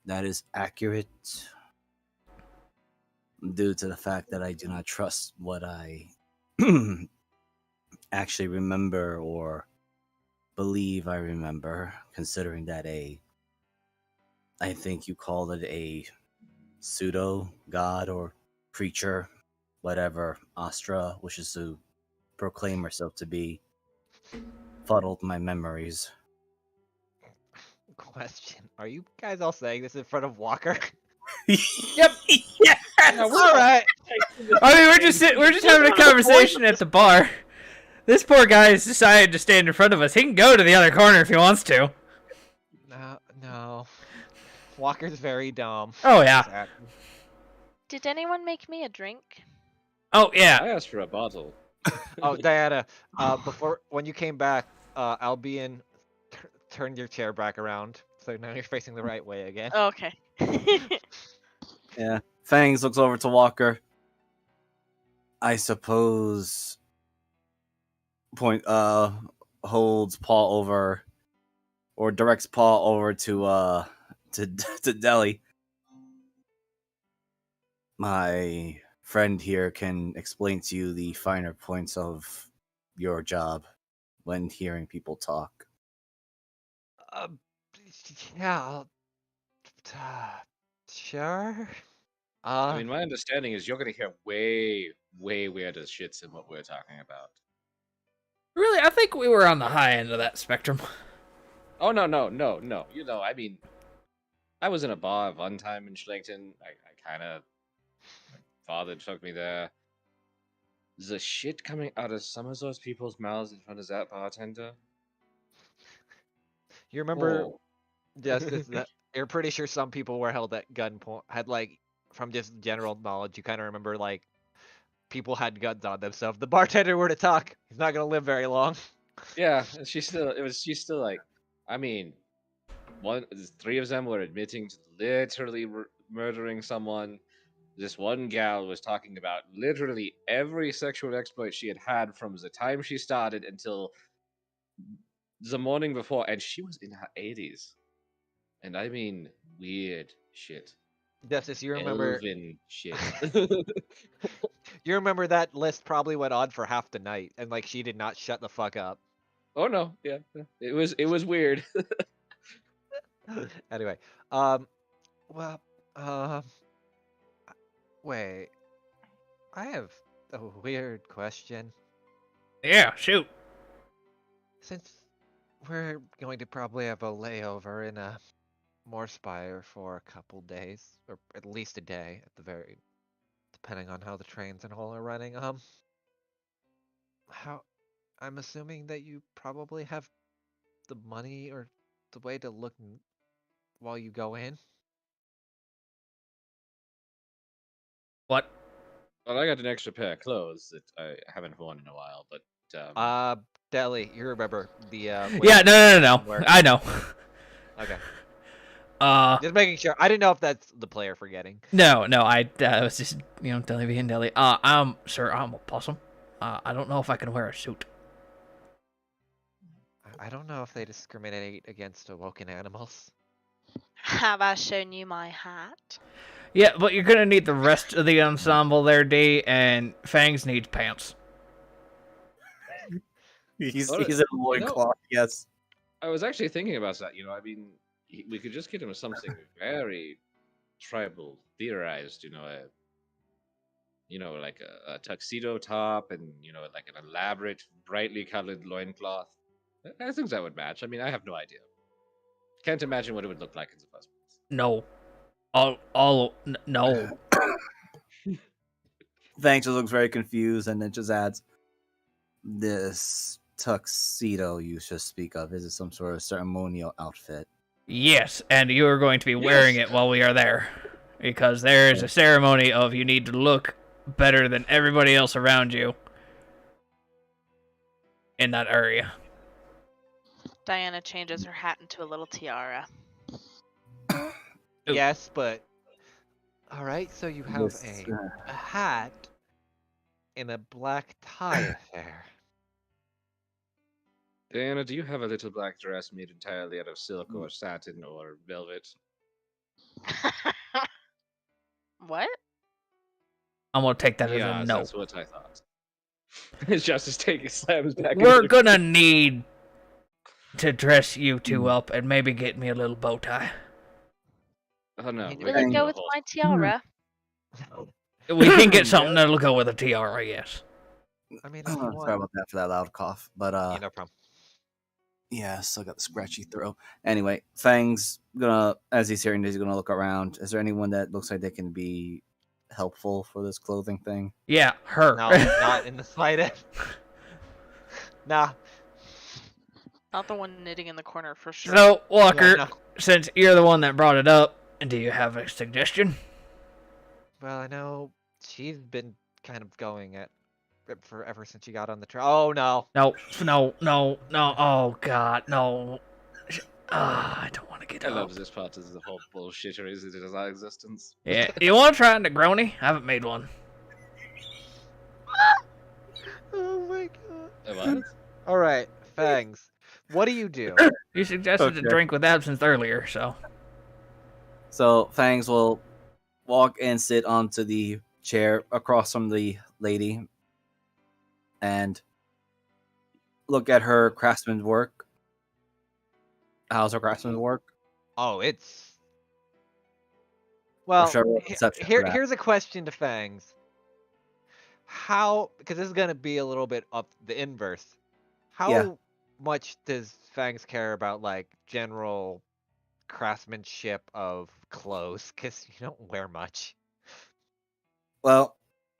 that is accurate due to the fact that I do not trust what I actually remember or believe I remember, considering that I think you call it a pseudo god or creature, whatever Astra wishes to proclaim herself to be, fuddled my memories.
Question: are you guys all saying this in front of Walker?
Yep.
Yes!
All right.
I mean, we're just having a conversation at the bar. This poor guy has decided to stand in front of us. He can go to the other corner if he wants to.
No. Walker's very dumb.
Oh yeah.
Did anyone make me a drink?
Oh yeah.
I asked for a bottle.
Oh, Diana, when you came back, Albion turned your chair back around, so now you're facing the right way again.
Okay.
Yeah. Fangs looks over to Walker. I suppose holds paw over or directs paw over to Deli. My friend here can explain to you the finer points of your job when hearing people talk.
Yeah. Sure.
I mean, my understanding is you're gonna hear way, way weirder shits than what we're talking about.
Really, I think we were on the high end of that spectrum.
Oh no. You know, I mean, I was in a bar one time in Schlenkton. I kind of, my father took me there. The shit coming out of some of those people's mouths in front of that bartender.
You remember,
Oh.
Justice, that you're pretty sure some people were held at gunpoint, had like, from just general knowledge, you kind of remember like, people had guns on them, so if the bartender were to talk, he's not gonna live very long.
Yeah, and she's still like, I mean, three of them were admitting to literally murdering someone. This one gal was talking about literally every sexual exploit she had had from the time she started until the morning before, and she was in her 80s. And I mean, weird shit.
Justice, you remember
Elven shit.
you remember that list probably went on for half the night, and like she did not shut the fuck up.
Oh no, yeah, it was weird.
Anyway, well, wait, I have a weird question.
Yeah, shoot.
Since we're going to probably have a layover in a Morspire for a couple days, or at least a day at the very, depending on how the trains and all are running. How? I'm assuming that you probably have the money or the way to look while you go in.
What?
Well, I got an extra pair of clothes that I haven't worn in a while, but
Deli, you remember the
Yeah, no.
where-
I know.
Okay.
Uh,
Just making sure. I didn't know if that's the player forgetting.
no. I was just, Deli being Deli. Sir, I'm a possum. I don't know if I can wear a suit.
I don't know if they discriminate against awoken animals.
Have I shown you my hat?
Yeah, but you're gonna need the rest of the ensemble there, D, and Fangs needs pants.
He's
Oh,
in a loincloth, yes.
I was actually thinking about that. I mean, we could just get him something very tribal, theorized. Like a tuxedo top and like an elaborate, brightly colored loincloth. I think that would match. I mean, I have no idea. Can't imagine what it would look like in the first place.
No. No.
Thanks just looks very confused and then just adds, this tuxedo you should speak of, is it some sort of ceremonial outfit?
Yes, and you are going to be wearing it while we are there. Because there is a ceremony of you need to look better than everybody else around you in that area.
Diana changes her hat into a little tiara.
Ooh.
Yes, but all right. So you have
This,
a hat in a black tie affair.
Diana, do you have a little black dress made entirely out of silk or satin or velvet?
What?
I'm gonna take that as
Yeah,
a no.
that's what I thought. Justice taking slams back.
We're
into the-
gonna need to dress you two
Hmm.
up and maybe get me a little bow tie.
Oh no,
Will
we're
Will
gonna
it
do
go
a
with
whole-
my tiara?
We can get something that'll go with a tiara, yes.
I mean, if you
sorry
want,
about that for that loud cough, but
yeah, no problem.
yeah, still got the scratchy throat. Anyway, Fang's gonna, as he's hearing this, he's gonna look around. Is there anyone that looks like they can be helpful for this clothing thing?
Yeah, her.
No, not in the slightest. Nah.
Not the one knitting in the corner for sure.
So, Walker,
Yeah, no.
since you're the one that brought it up, do you have a suggestion?
Well, I know she's been kind of going at it for ever since she got on the train. Oh no.
No. Oh, God, no. I don't want to get
I
up.
love this part is the whole bullshittery as it is our existence.
Yeah, you want to try a Negroni? I haven't made one.
Oh my god.
What?
All right, Fangs. What do you do?
You suggested to
Okay.
drink with absinthe earlier, so.
So Fangs will walk and sit onto the chair across from the lady and look at her craftsman's work. How's her craftsman's work?
Oh, it's. Well,
should I roll perception for that?
here's a question to Fangs. How, because this is going to be a little bit up the inverse. How
Yeah.
much does Fangs care about, like, general craftsmanship of clothes? Because you don't wear much.
Well,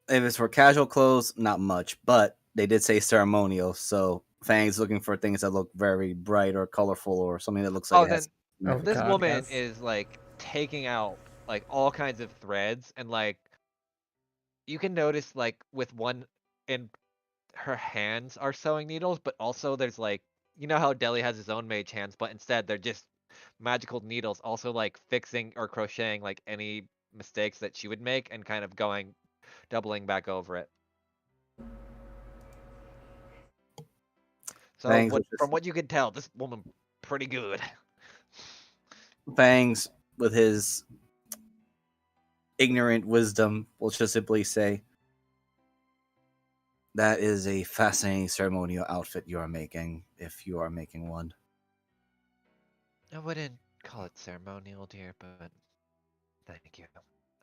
if it's for casual clothes, not much, but they did say ceremonial, so Fang's looking for things that look very bright or colorful or something that looks like
Oh,
it has
Oh,
This
God,
woman
yes.
is, like, taking out, like, all kinds of threads, and, like, you can notice, like, with one in her hands are sewing needles, but also there's, like, you know how Deli has his own mage hands, but instead they're just magical needles, also, like, fixing or crocheting, like, any mistakes that she would make and kind of doubling back over it. So
Fangs with
from what you could tell, this woman pretty good.
Fangs, with his ignorant wisdom, will just simply say, "That is a fascinating ceremonial outfit you are making, if you are making one."
I wouldn't call it ceremonial, dear, but thank you.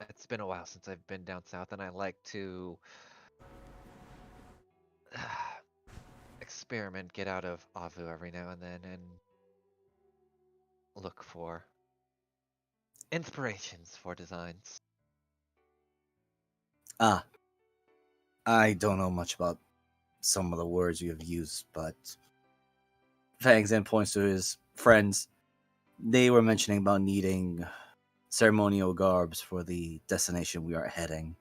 It's been a while since I've been down south, and I like to experiment, get out of Avu every now and then, and look for inspirations for designs.
Ah, I don't know much about some of the words you have used, but Fangs then points to his friends. They were mentioning about needing ceremonial garbs for the destination we are heading.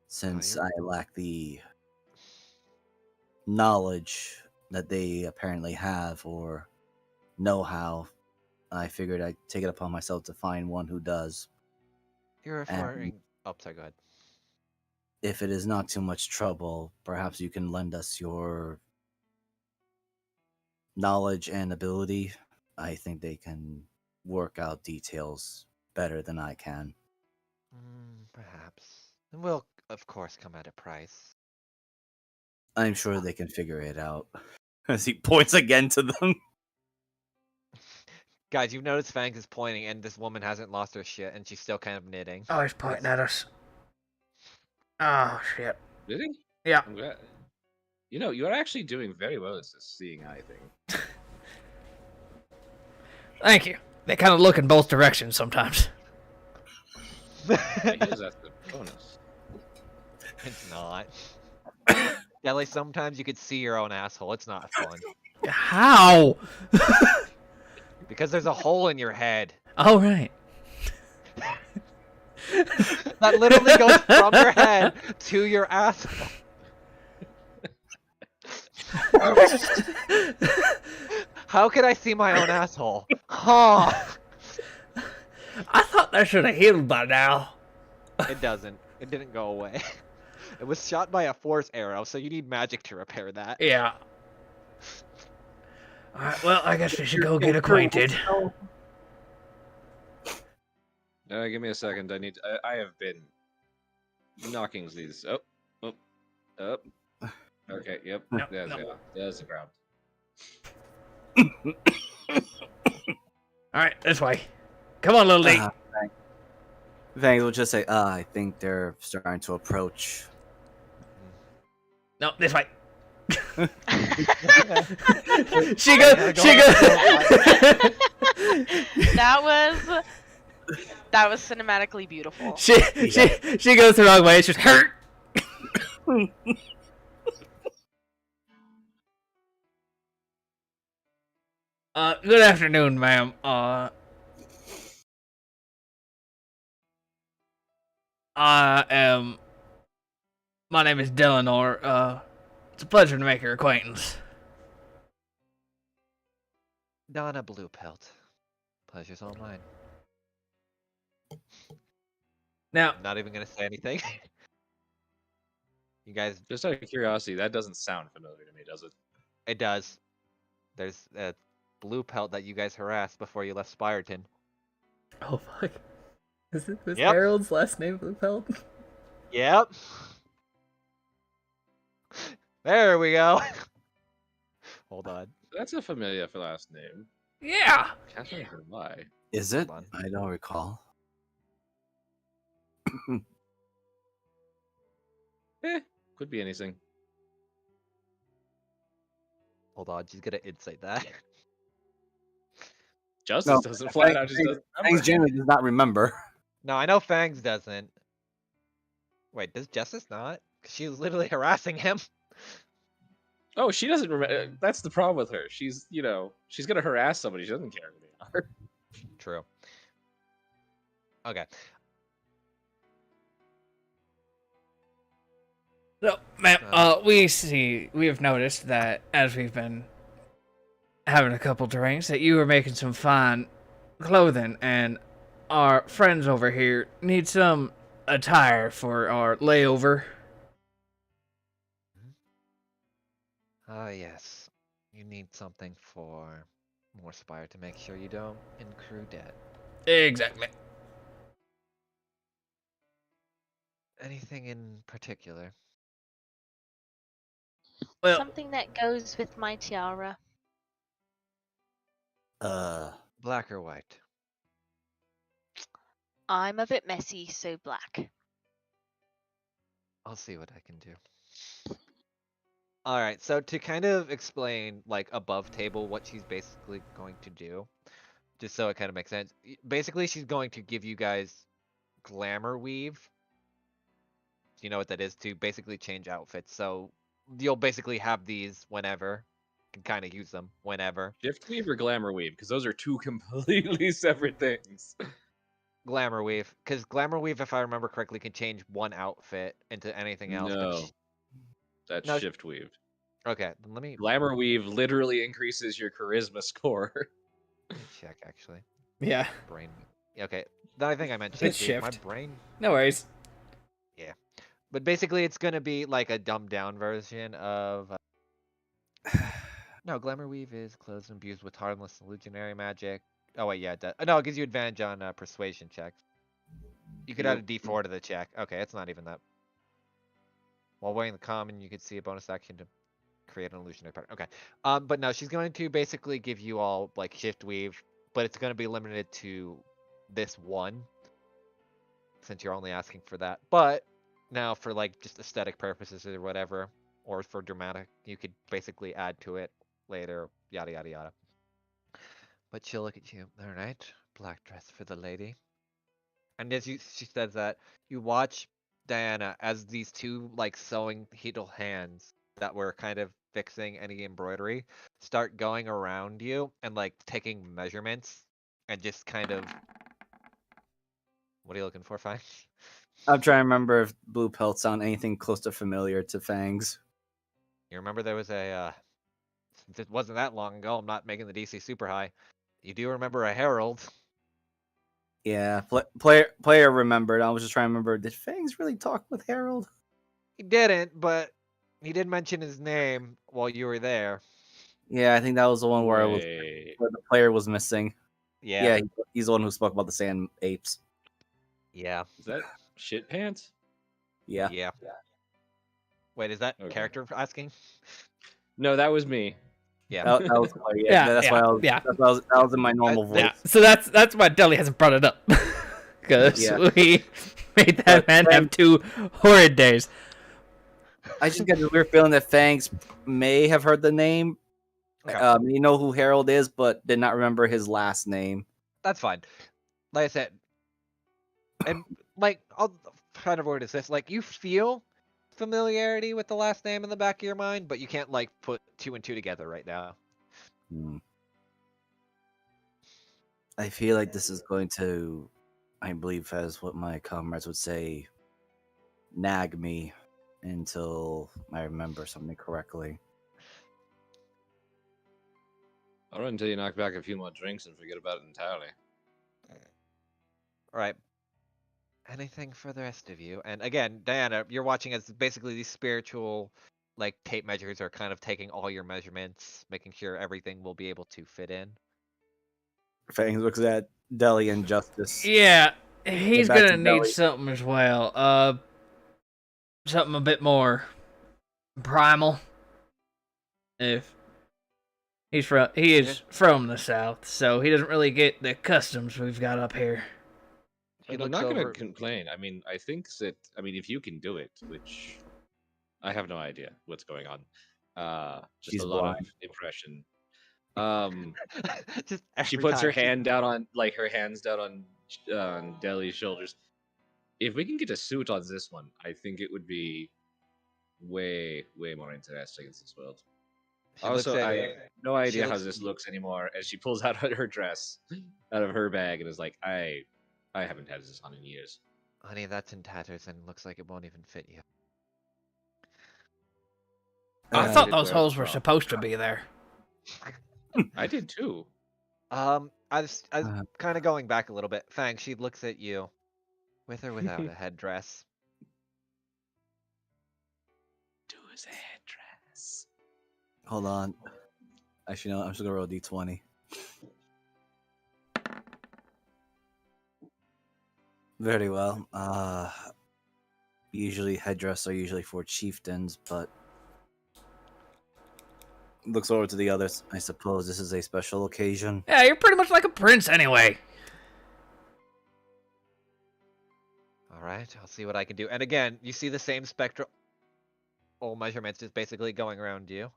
Since
you're-
I lack the knowledge that they apparently have or know how, I figured I'd take it upon myself to find one who does.
You're referring. Oh, sorry, go ahead.
If it is not too much trouble, perhaps you can lend us your knowledge and ability. I think they can work out details better than I can.
Perhaps. And will, of course, come at a price.
I'm sure they can figure it out. As he points again to them.
Guys, you've noticed Fangs is pointing, and this woman hasn't lost her shit, and she's still kind of knitting.
Oh, he's pointing at us. Oh, shit.
Really?
Yeah.
I'm glad. You know, you're actually doing very well at this seeing eye thing.
Thank you. They kind of look in both directions sometimes.
I use that the bonus.
It's not. Deli, sometimes you could see your own asshole. It's not fun.
How?
Because there's a hole in your head.
Oh, right.
That literally goes from your head to your asshole. How could I see my own asshole? Huh?
I thought that should have healed by now.
It doesn't. It didn't go away. It was shot by a force arrow, so you need magic to repair that.
Yeah. Alright, well, I guess we should go get acquainted.
Give me a second. I have been knocking these. Oh. Okay. Yep.
No,
There's
no.
There's the ground.
Alright, this way. Come on, little D.
Vangs will just say, I think they're starting to approach.
No, this way.
Okay.
She goes.
That was cinematically beautiful.
She goes the wrong way. It's just hurt. Good afternoon, ma'am. My name is Delanor. It's a pleasure to make your acquaintance.
Donna Blue Pelt. Pleasure's all mine.
Now,
I'm not even gonna say anything. You guys,
Just out of curiosity, that doesn't sound familiar to me, does it?
it does. There's a Blue Pelt that you guys harassed before you left Spireton.
oh fuck, was
Yep.
Harold's last name Blue Pelt?
Yep. There we go. Hold on.
That's a familiar last name.
Yeah.
Can't remember why.
Is it?
Hold
I don't recall.
Could be anything.
Hold on. She's gonna insight that.
Justice
No,
doesn't flat out just doesn't
Vangs
remember.
generally does not remember.
No, I know Fangs doesn't. Wait, does Justice not? 'Cause she was literally harassing him.
Oh, she doesn't remember. That's the problem with her. She's gonna harass somebody. She doesn't care who they are.
True. Okay.
So, ma'am, we have noticed that as we've been having a couple drinks, that you are making some fine clothing, and our friends over here need some attire for our layover.
Ah, yes. You need something for more Spire to make sure you don't accrue debt.
Exactly.
Anything in particular?
Well,
Something that goes with my tiara.
Black or white?
I'm a bit messy, so black.
I'll see what I can do. Alright, so to kind of explain, like, above table what she's basically going to do, just so it kind of makes sense. Basically, she's going to give you guys Glamour Weave. Do you know what that is? To basically change outfits. So you'll basically have these whenever. You can kind of use them whenever.
Shift weave or glamour weave? Because those are two completely separate things.
Glamour Weave. Because Glamour Weave, if I remember correctly, can change one outfit into anything else.
No, that's
No,
shift weave.
Okay, then let me
Glamour weave literally increases your charisma score.
check, actually.
yeah,
Brain. Okay, then I think I meant
It's
shift. Weave. My
shift.
brain.
no worries.
But basically, it's going to be like a dumbed down version of... No, Glamour Weave is clothes imbued with harmless illusionary magic. Oh, wait, yeah, it does. No, it gives you advantage on persuasion checks. You could add a d4 to the check. Okay, it's not even that. While wearing the common, you could see a bonus action to create an illusionary pattern. Okay. But no, she's going to basically give you all, like, shift weave, but it's going to be limited to this one, since you're only asking for that. But now for, like, just aesthetic purposes or whatever, or for dramatic, you could basically add to it later, yada yada yada. But she'll look at you. All right, black dress for the lady. And as she says that, you watch Diana as these two like sewing needle hands that were kind of fixing any embroidery start going around you and like taking measurements and just kind of. What are you looking for, Fang?
I'm trying to remember if blue pelts sound anything close to familiar to Fangs.
You remember there was a it wasn't that long ago. I'm not making the DC super high. You do remember a Herald?
Yeah, player remembered. I was just trying to remember. Did Fangs really talk with Harold?
He didn't, but he did mention his name while you were there.
Yeah, I think that was the one where
Wait.
where the player was missing.
Yeah.
Yeah, he's the one who spoke about the sand apes.
Yeah.
Is that shit pants?
Yeah.
Yeah. Wait, is that
Okay.
character asking?
No, that was me.
Yeah.
That was funny.
Yeah,
That's why I was.
yeah.
That was in my normal voice.
Yeah. So that's why Deli hasn't brought it up. Because
Yeah.
we made that
But
man
then-
have 2 horrid days.
I just got this weird feeling that Fangs may have heard the name.
Okay.
You know who Harold is, but did not remember his last name.
That's fine. Like I said, and like I'll kind of word is this: like you feel familiarity with the last name in the back of your mind, but you can't like put 2 and 2 together right now.
I feel like this is going to, I believe, as what my comrades would say, nag me until I remember something correctly.
I'll run until you knock back a few more drinks and forget about it entirely.
All right. Anything for the rest of you? And again, Diana, you're watching as basically these spiritual, like tape measures are kind of taking all your measurements, making sure everything will be able to fit in.
Fangs looks at Deli and Justice.
Yeah, he's
back to
gonna need
Deli.
something as well. Something a bit more primal. If he is from the south, so he doesn't really get the customs we've got up here.
He
I'm
looks
not going to
over-
complain. I mean, I think that, if you can do it, which I have no idea what's going on. Just
She's
a lot
blind.
of impression.
Just
She
every
puts her
time
hand down on, her hands down on Deli's shoulders. If we can get a suit on this one, I think it would be way, way more interesting in this world.
She looks
Also,
at
I
you.
have no idea how
looks-
this looks anymore. As she pulls out her dress out of her bag and is like, I haven't had this on in years.
Honey, that's in tatters and looks like it won't even fit you.
I
Uh,
thought
did
those
wear it
holes were
wrong.
supposed to be there.
I did too.
I was
Uh.
kind of going back a little bit. Fang, she looks at you, with or without a headdress.
Do his headdress.
Hold on. Actually, no, I'm just gonna roll a d20. Very well. Usually headdress are usually for chieftains, but looks over to the others. I suppose this is a special occasion.
Yeah, you're pretty much like a prince anyway.
All right, I'll see what I can do. And again, you see the same spectral measurements just basically going around you.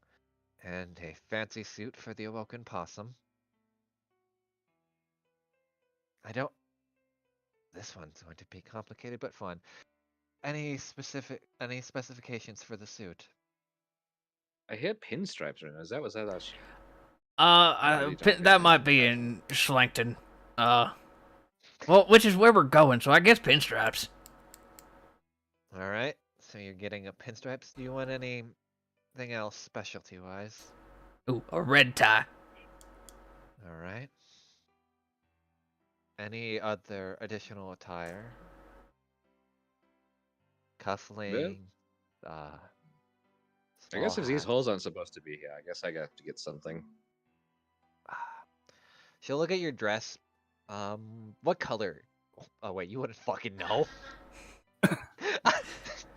And a fancy suit for the awoken possum. This one's going to be complicated but fun. Any specifications for the suit?
I hear pinstripes right now. Was that last?
That might be in Schlankton. Well, which is where we're going, so I guess pinstripes.
All right, so you're getting a pinstripes. Do you want anything else specialty wise?
Ooh, a red tie.
All right. Any other additional attire? Cuffling.
I guess if these holes aren't supposed to be here, I guess I got to get something.
She'll look at your dress. What color? Oh wait, you wouldn't fucking know.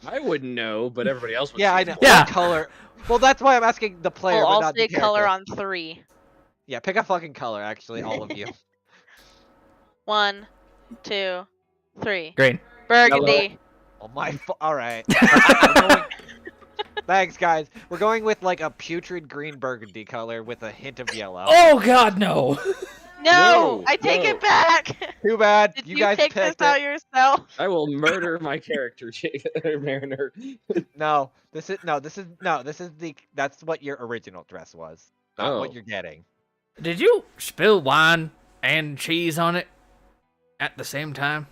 I wouldn't know, but everybody else would.
Yeah,
see
I know.
more.
Yeah.
What color? Well, that's why I'm asking the player,
Well,
but
I'll
not
say
the
color
character.
on 3.
Yeah, pick a fucking color. Actually, all of you.
1, 2, 3.
Green.
Burgundy.
Oh my. All right. Thanks, guys. We're going with like a putrid green burgundy color with a hint of yellow.
Oh God, no!
No, I take
no.
it back.
Too bad.
Did
you
you
guys
pick this
picked
out
it.
yourself?
I will murder my character, Mariner.
No, this is that's what your original dress was. Not what
Oh.
you're getting.
Did you spill wine and cheese on it at the same time?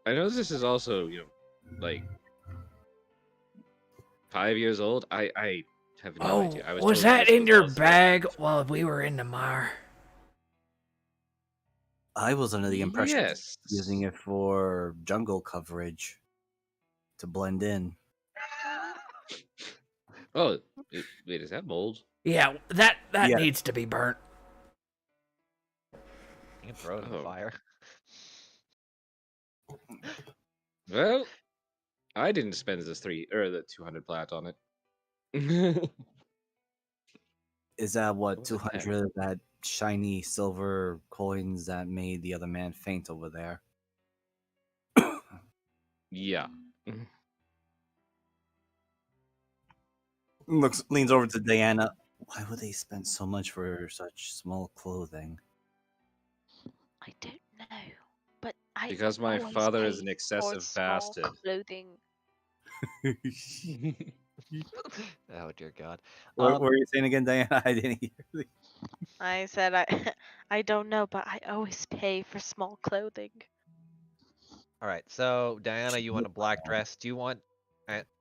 I know this is also, like 5 years old? I have no
Oh,
idea. I was
was
told
that
this
in your
also-
bag while we were in the mire?
I was under the impression
Yes.
using it for jungle coverage to blend in.
Oh, wait, is that mold?
Yeah, that
Yeah.
needs to be burnt.
You can throw it in the
Oh.
fire.
Well, I didn't spend the 200 plat on it.
Is that what
What was that?
200 that shiny silver coins that made the other man faint over there?
Yeah.
Leans over to Diana. Why would they spend so much for such small clothing?
I don't know, but I
Because my
always
father is
pay
an
for
excessive
small
bastard.
clothing.
Oh dear God.
What were you saying again, Diana? I didn't hear.
I said I I don't know, but I always pay for small clothing.
All right, so Diana, you want a black dress? Do you want?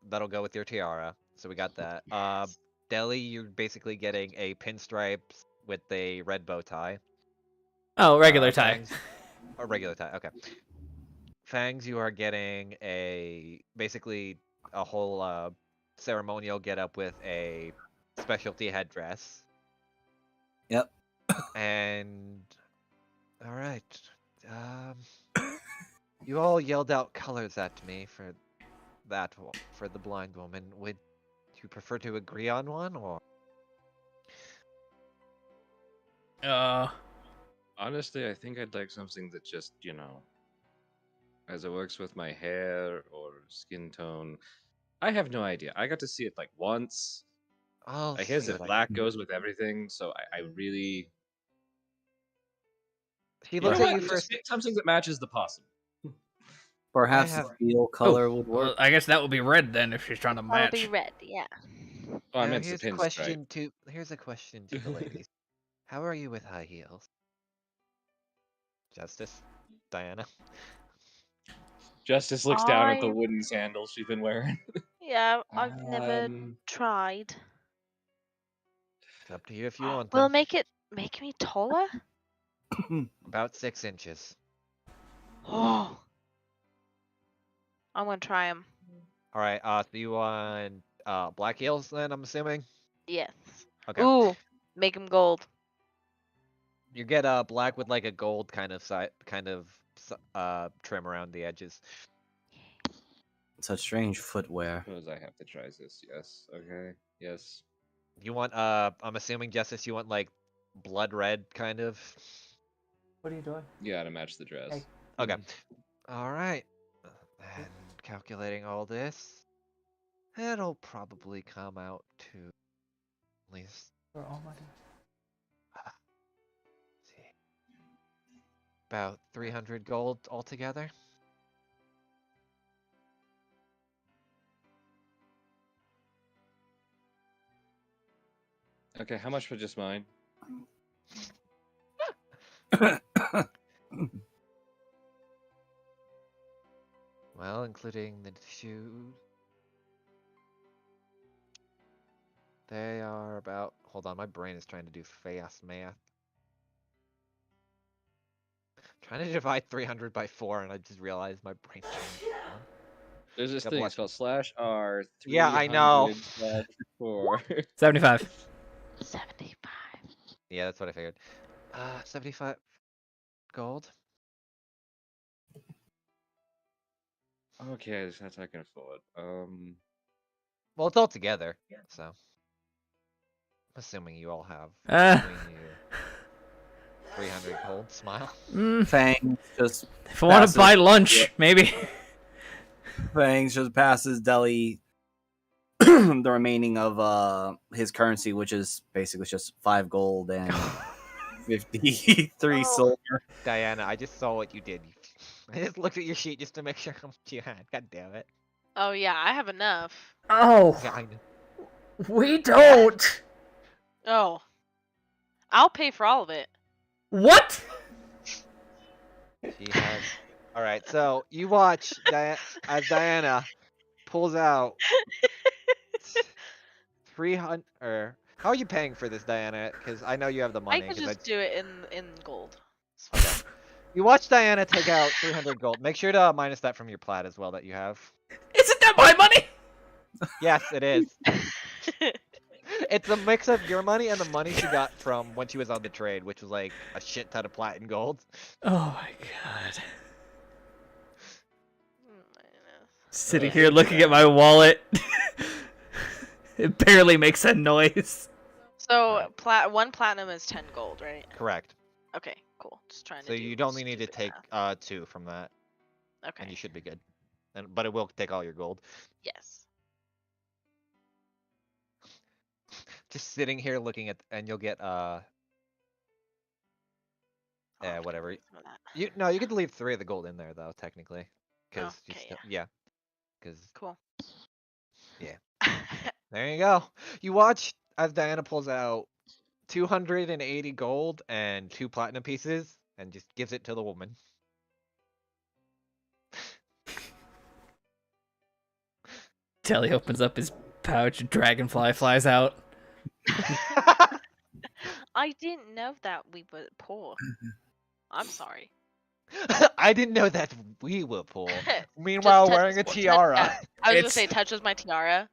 That'll go with your tiara. So we got that. Deli, you're basically getting a pinstripes with a red bow tie.
Oh, regular tie.
Fangs, a regular tie. Okay. Fangs, you are getting basically a whole ceremonial getup with a specialty headdress.
Yep.
And all right, you all yelled out colors at me for for the blind woman. Would you prefer to agree on one or?
Honestly, I think I'd like something that just, as it works with my hair or skin tone. I have no idea. I got to see it like once.
I'll
I hear
see
that
what
black goes with everything, so I really.
She
You know
looks at
what?
you
Just
first.
pick something that matches the possum.
Perhaps
have-
the steel color would
Well,
work.
I guess that would be red then if she's trying to
That'll be
match.
red, yeah.
Oh, I
Now,
meant the
here's a
pinstripe.
question to here's a question to the ladies. How are you with high heels? Justice, Diana.
Justice looks down at the
I-
wooden sandals she's been wearing.
Yeah, I've never
Um,
tried.
It's up to you if you want
Will
them.
it make me taller?
About 6 inches.
Oh. I'm gonna try them.
All right. So you want black heels then? I'm assuming.
Yes.
Okay.
Ooh, make them gold.
You get black with like a gold kind of trim around the edges.
Such strange footwear.
suppose I have to try this. Yes. Okay. Yes.
You want I'm assuming Justice. You want like blood red kind of.
What are you doing?
Yeah, to match the dress.
Hey.
Okay. All right. And calculating all this, it'll probably come out to at least see about 300 gold altogether.
Okay, how much for just mine?
Well, including the shoes. They are about. Hold on, my brain is trying to do fast math. Trying to divide 300 by 4, and I just realized my brain's trying to.
There's this
God
thing.
bless
It's called /R.
Yeah, I know.
4.
75.
75.
Yeah, that's what I figured. 75 gold.
Okay, that's I can afford.
Well, it's all together, so. I'm assuming you all have
Uh,
between you 300 gold. Smile.
Fangs just
if I want to
Passes.
buy lunch, maybe.
Fangs just passes Deli the remaining of his currency, which is basically just 5 gold and 53 silver.
Diana, I just saw what you did. I just looked at your sheet just to make sure how much you had. God damn it.
Oh yeah, I have enough.
Oh,
Yeah, I know.
we don't.
Oh. I'll pay for all of it.
What?
She has. All right, so you watch as Diana pulls out 300 or how are you paying for this, Diana? Because I know you have the money.
I could
'cause
just do it in gold. It's
Okay.
fine.
You watch Diana take out 300 gold. Make sure to minus that from your plat as well that you have.
Isn't that my money?
Yes, it is. It's a mix of your money and the money she got from when she was on the trade, which was like a shit ton of plat and gold.
Oh my god. Sitting
Ugh.
here looking at my wallet. It barely makes a noise.
So
Right.
one platinum is 10 gold, right?
Correct.
Okay, cool. Just trying to
So
do
you'd only need to
stupid
take
math.
2 from that, and
Okay.
you should be good. But it will take all your gold.
Yes.
Just sitting here looking at, and you'll get
Oh, I'm gonna
whatever.
delete some of that.
No, you could leave 3 of the gold in there though, technically, because
Oh, okay,
yeah, because
Cool.
Yeah. there you go. You watch as Diana pulls out 280 gold and 2 platinum pieces, and just gives it to the woman.
Telly opens up his pouch, dragonfly flies out.
I didn't know that we were poor. I'm sorry.
I didn't know that we were poor.
Just
Meanwhile,
touch
wearing a
this one.
tiara.
I was gonna
It's-
say touches my tiara.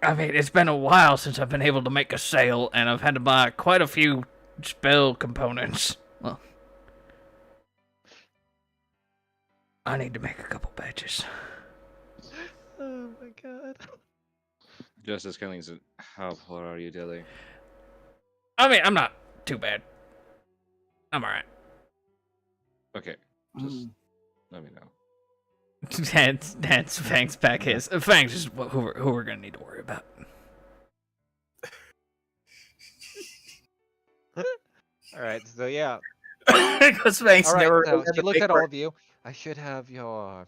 I mean, it's been a while since I've been able to make a sale, and I've had to buy quite a few spell components. Well, I need to make a couple batches.
Oh my god.
Justice Killings, how poor are you, Dilly?
I mean, I'm not too bad. I'm alright.
Okay, just let me know.
That's Fang's back his. Fang's is who we're gonna need to worry about.
Alright, so yeah.
Because Fang's
Alright,
never.
so
had
she
the
looks at
paper.
all of you. I should have your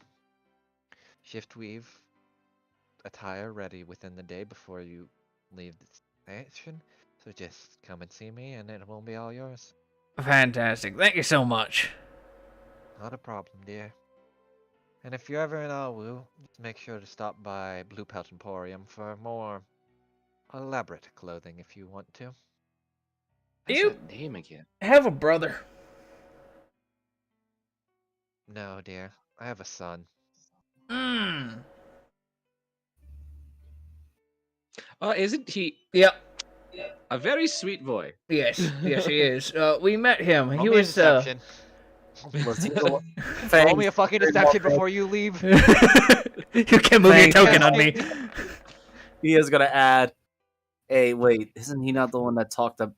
shift weave attire ready within the day before you leave the station. So just come and see me and it will be all yours.
Fantastic. Thank you so much.
Not a problem, dear. And if you're ever in Alwu, just make sure to stop by Blue Pelt Emporium for more elaborate clothing if you want to.
What's
You-
that name again?
Have a brother.
No, dear. I have a son.
Mmm.
Isn't he
Yep.
a very sweet boy?
Yes. Yes, he is. We met him.
Roll
He
me a
was.
deception.
Was he the one-
Roll
Fang,
me a fucking deception before you leave.
You can move your
Thank
token
you.
on me.
he is gonna add. Hey, wait, isn't he not the one that talked to?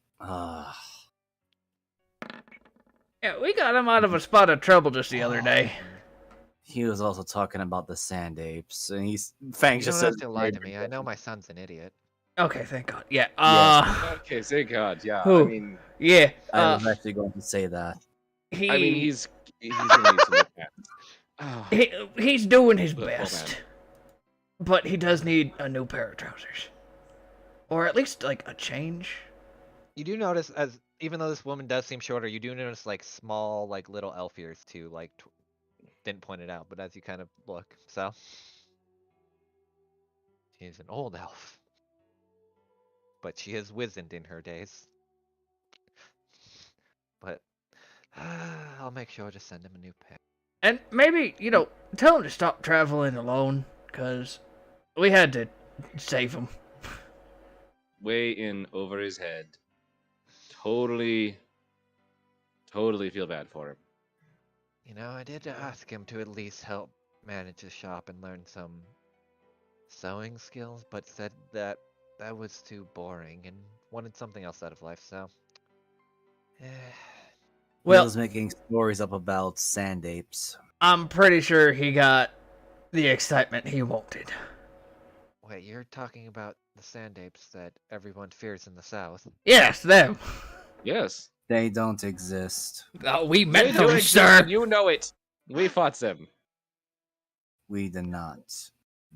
Yeah, we got him out of a spot of trouble just the other day.
He was also talking about the sand apes, and he's Fang
You
just
don't have
says
to lie to me. I know my son's an idiot.
Okay, thank God. Yeah.
Okay, thank God. Yeah,
Who?
I mean,
Yeah.
I was actually going to say that.
He.
I mean, he's gonna need some look at. Oh,
He's doing his
Well, hold
best, but he does need a new pair of trousers, or at least like a change.
You do notice, as even though this woman does seem shorter, you do notice like small, like little elf ears too. Like, didn't point it out, but as you kind of look, so she's an old elf, but she is wizened in her days. But I'll make sure to send him a new pair.
And maybe tell him to stop traveling alone, cause we had to save him.
way in over his head. Totally feel bad for him.
You know, I did ask him to at least help manage the shop and learn some sewing skills, but said that that was too boring and wanted something else out of life, so.
He
Well,
was making stories up about sand apes.
I'm pretty sure he got the excitement he wanted.
Wait, you're talking about the sand apes that everyone fears in the south?
Yes, them.
Yes.
They don't exist.
We
They
met
do
them,
exist,
sir.
and you know it. We fought them.
We did not.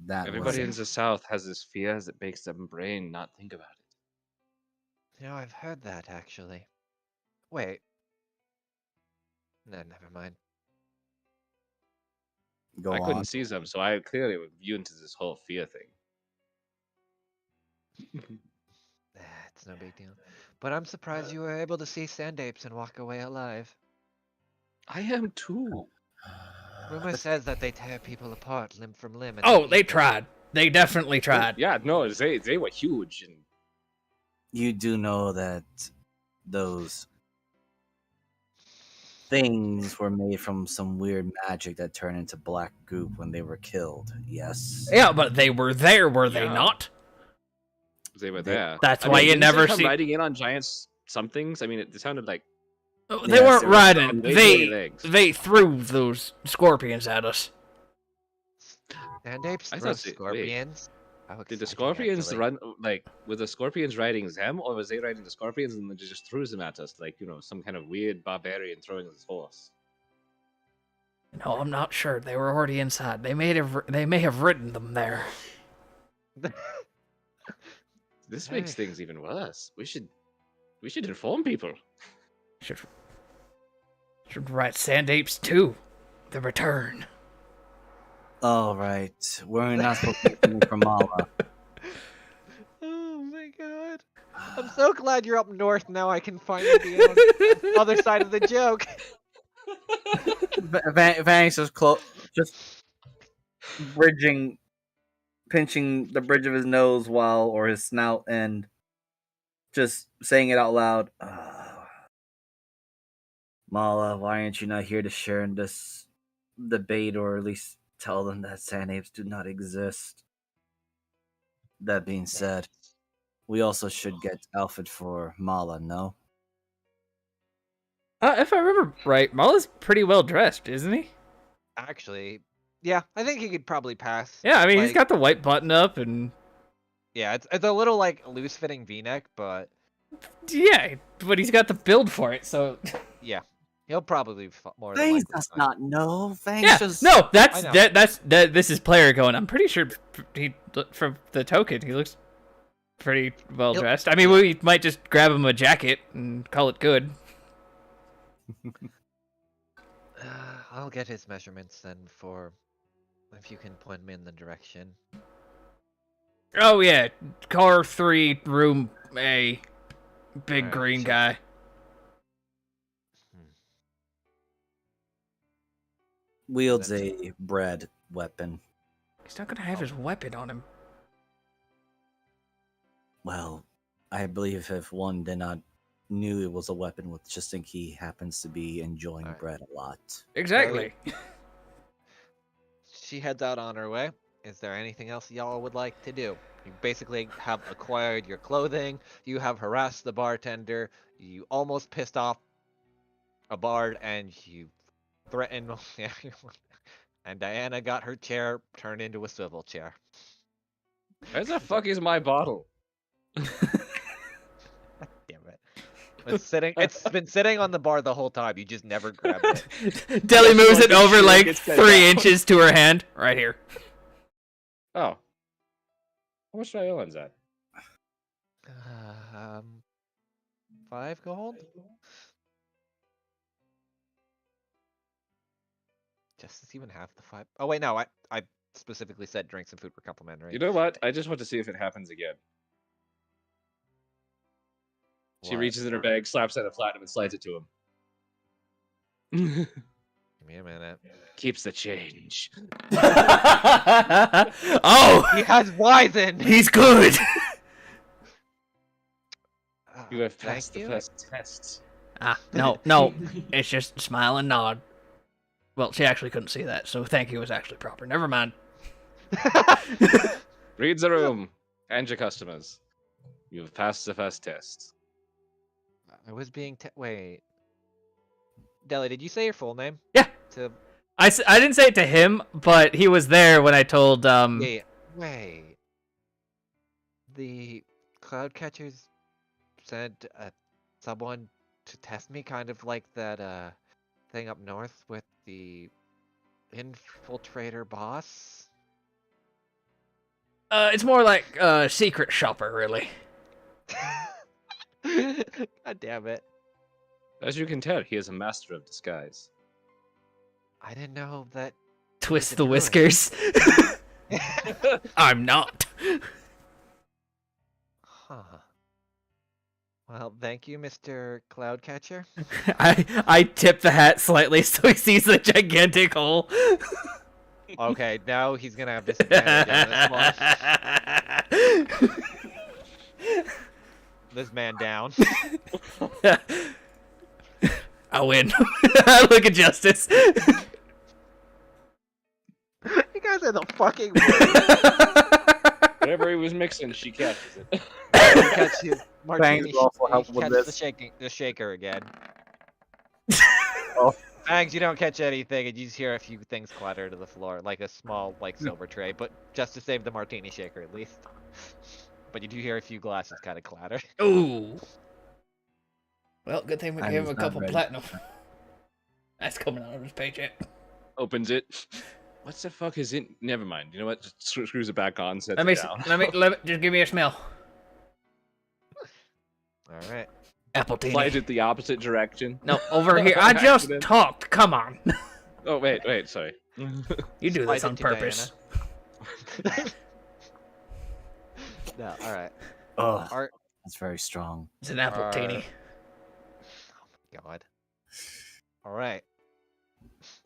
That
Everybody in
was
the South has this fear that makes them brain not think about it.
You know, I've heard that actually. Wait. No, never mind.
Go
I
on.
couldn't see them, so I clearly was immune to this whole fear thing.
It's no big deal. But I'm surprised you were able to see sand apes and walk away alive.
I am too.
Rumor says that they tear people apart limb from limb. And
Oh,
then
they
eat them.
tried. They definitely tried.
Yeah, no, they were huge, and
You do know that those things were made from some weird magic that turned into black goop when they were killed. Yes.
Yeah, but they were there, were they
Yeah.
not?
they were
They-
there.
That's
I
why
mean,
you
didn't they
never
come
see-
riding in on giant somethings. I mean, it sounded like
They
Yes,
weren't
they were
riding.
on way too many
They
legs.
they threw those scorpions at us.
Sand apes
I
throw
thought they- wait.
scorpions. How
Did the
exciting,
scorpions
actually.
run like were the scorpions riding them, or was they riding the scorpions and then just threw them at us like some kind of weird barbarian throwing his horse?
No, I'm not sure. They were already inside. They may have ridden them there.
This makes
Hey.
things even worse. We should inform people.
Should write Sand Apes 2. The Return.
All right. We're not supposed to be coming from Mala.
Oh my god. I'm so glad you're up north now. I can finally be on the other side of the joke.
Vanix is just pinching the bridge of his nose or his snout, and just saying it out loud.
Mala, why aren't you not here to share in this debate, or at least tell them that sand apes do not exist? That being said, we also should get Alfred for Mala, no?
If I remember right, Mala's pretty well dressed, isn't he?
Actually, yeah, I think he could probably pass.
Yeah, I mean, he's
Like,
got the white button up, and
Yeah, it's a little like loose fitting V-neck, but
yeah, but he's got the build for it, so
yeah, he'll probably more than
Vangs
likely
does
fine.
not know. Vangs
yeah.
just...
No, that's
I know.
that. This is player going. I'm pretty sure he from the token he looks pretty well
He'll-
dressed. I mean, we might just grab him a jacket and call it good.
I'll get his measurements then for if you can point me in the direction.
Oh yeah, car 3, room A, big
Alright,
green
sure.
guy.
wields a bread weapon.
He's not gonna have his weapon on him.
Well, I believe if one did not knew it was a weapon, would just think he happens to be enjoying
Alright.
bread a lot.
Exactly.
She heads out on her way. Is there anything else y'all would like to do? You basically have acquired your clothing. You have harassed the bartender. You almost pissed off a bard, and you threatened. And Diana got her chair turned into a swivel chair.
Where the fuck is my bottle?
Damn it! It's sitting. It's been sitting on the bar the whole time. You just never grabbed it.
Deli moves it
Make
over
sure it
like
gets cut
3
down.
inches to her hand, right here.
Oh. How much do I owe on that?
5 gold. Just as even half the 5. Oh wait, no. I specifically said drinks and food were complimentary.
You know what? I just want to see if it happens again. She
What?
reaches in her bag, slaps at a platinum, and slides it to him.
Give me a minute.
Keeps the change.
Oh,
He has Wizen.
he's good.
You have
Thank
passed the
you.
first test.
No, it's just smile and nod. Well, she actually couldn't see that, so thank you was actually proper. Never mind.
Read the room and your customers. You have passed the first test.
I was being wait. Deli, did you say your full name?
Yeah.
To
I didn't say it to him, but he was there when I told
wait. The cloud catchers sent someone to test me, kind of like that thing up north with the infiltrator boss.
it's more like secret shopper, really.
God damn it!
As you can tell, he is a master of disguise.
I didn't know that.
Twist
a
the
druid.
whiskers. I'm not.
Huh. Well, thank you, Mr. Cloudcatcher.
I tip the hat slightly so he sees the gigantic hole.
Okay, now he's gonna have disadvantage on this one. This man down.
I win. I look at Justice.
You guys are the fucking worst.
Whatever he was mixing, she catches it.
You catch his
Fangs
martini.
will also
You
help with
catch
this.
the shaker again.
Oh.
Fangs, you don't catch anything, and you just hear a few things clatter to the floor, like a small, silver tray, but just to save the martini shaker at least. But you do hear a few glasses kind of clatter.
Ooh. Well, good thing we
I
gave him
was
a
not
couple
ready.
platinum. That's coming out of his paycheck.
Opens it. What the fuck is it? Never mind. You know what? Just screws it back on. Sets
Let me,
it down.
let me, just give me a smell.
All right.
Apple
Flies
teeny.
it the opposite direction.
No, over here. I just
Accident.
talked. Come on.
Oh wait, sorry.
You do
Slice
this
it
on
to
purpose.
No, all right.
Oh,
Art.
that's very strong.
It's an apple teeny.
Oh my god. All right.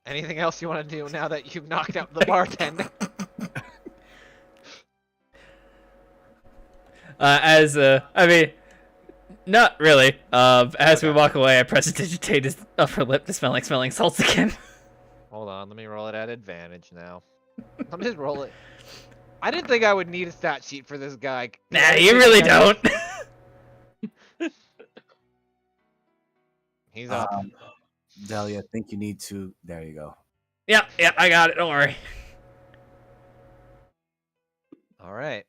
Anything else you want to do now that you've knocked out the bartender?
I mean, not really. As we
Okay.
walk away, I prestidigitate his upper lip to smell like smelling salts again.
Hold on, let me roll it at advantage now. Let me just roll it. I didn't think I would need a stat sheet for this guy. 'cause I
Nah,
didn't
you
think
really
I
don't.
He's up.
Deli, I think you need to. There you go.
Yep, I got it. Don't worry.
All right.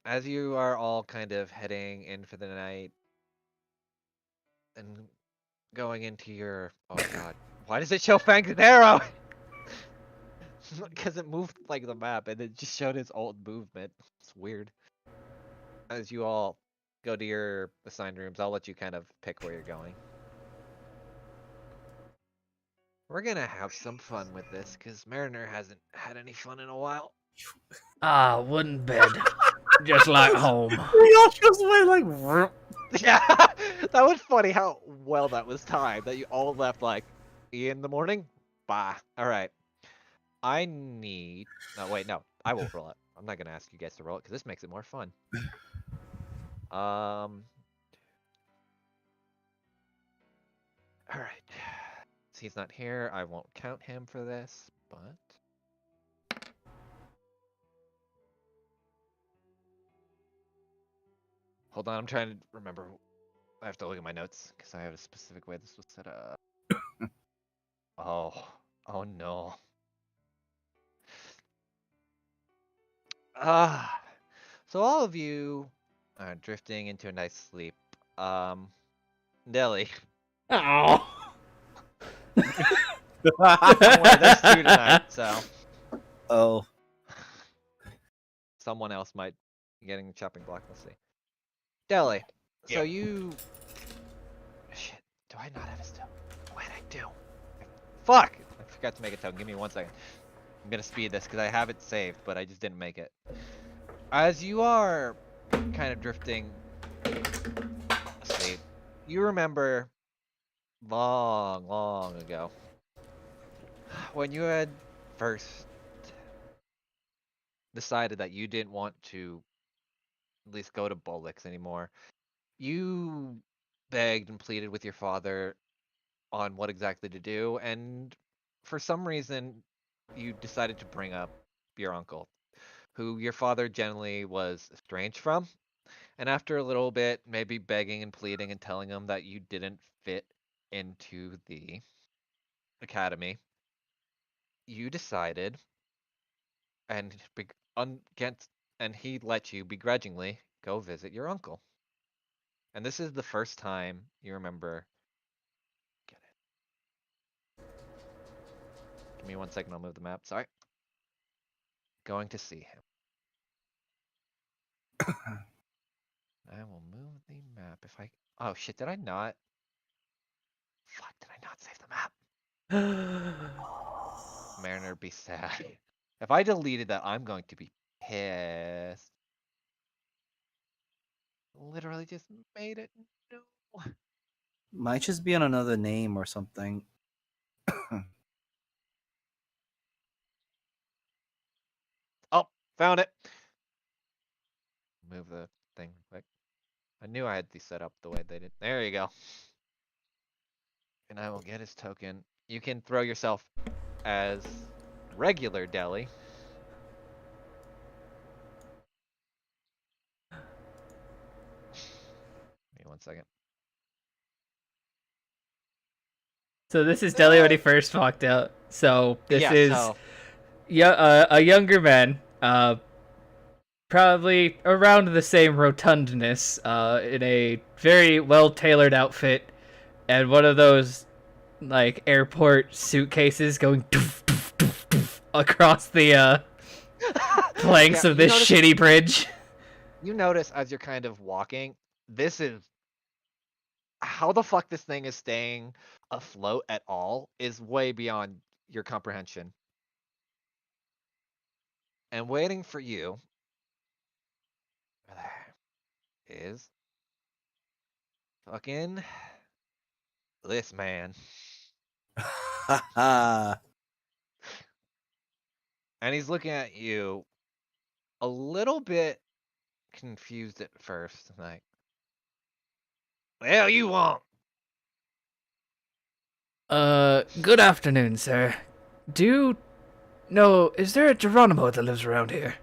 As you are all kind of heading in for the night and going into your oh god, why does it show Fang's arrow? Because it moved like the map and it just showed its old movement. It's weird. As you all go to your assigned rooms, I'll let you kind of pick where you're going. We're gonna have some fun with this because Mariner hasn't had any fun in a while.
Ah, wooden bed. Just like home.
We all just went like.
Yeah, that was funny how well that was timed. That you all left like in the morning. Bye. All right. I need. No, wait, no. I will roll it. I'm not gonna ask you guys to roll it because this makes it more fun. All right. Since he's not here, I won't count him for this, but. Hold on, I'm trying to remember. I have to look at my notes because I have a specific way this was set up. Oh no. So all of you are drifting into a nice sleep. Nelly.
Oh.
Well, there's two tonight, so
Oh.
someone else might be getting the chopping block. We'll see. Deli. So
Yeah.
you. Shit. Do I not have a stone? What did I do? Fuck! I forgot to make a token. Give me 1 second. I'm gonna speed this because I have it saved, but I just didn't make it. As you are kind of drifting asleep, you remember long, long ago when you had first decided that you didn't want to at least go to Bullocks anymore. You begged and pleaded with your father on what exactly to do, and for some reason, you decided to bring up your uncle, who your father generally was estranged from. And after a little bit, maybe begging and pleading and telling him that you didn't fit into the academy, you decided, and against, and he let you begrudgingly go visit your uncle. And this is the first time you remember. Get it. Give me 1 second. I'll move the map. Sorry. Going to see him. I will move the map if I. Oh shit! Did I not? Fuck! Did I not save the map? Mariner, be sad. If I deleted that, I'm going to be pissed. Literally just made it. No.
Might just be on another name or something.
Oh, found it. Move the thing quick. I knew I had these set up the way they did. There you go. And I will get his token. You can throw yourself as regular Deli. Give me 1 second.
So this is Deli when he first walked out. So this
Yeah,
is
so
a younger man, probably around the same rotundness, in a very well-tailored outfit, and one of those like airport suitcases going doof, doof, doof, doof, across the planks
Yeah,
of this shitty bridge.
you notice as you're kind of walking, this is how the fuck this thing is staying afloat at all is way beyond your comprehension. And waiting for you is fucking this man.
Haha.
And he's looking at you a little bit confused at first, like, "The hell you want?"
Good afternoon, sir. Do you know, is there a Geronimo that lives around here?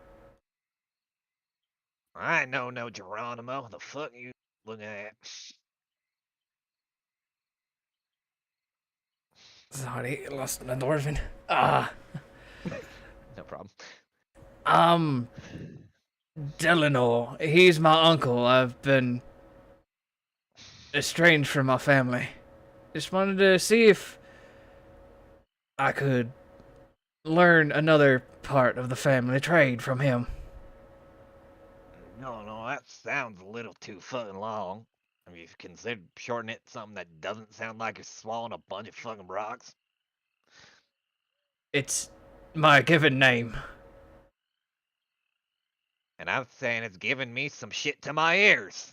I know no Geronimo. The fuck you looking at?
Sorry, lost my dwarven.
No problem.
Delanor, he's my uncle. I've been estranged from my family. Just wanted to see if I could learn another part of the family trade from him.
No, that sounds a little too fucking long. Have you considered shortening it to something that doesn't sound like you're swallowing a bunch of fucking rocks?
It's my given name.
And I'm saying it's giving me some shit to my ears.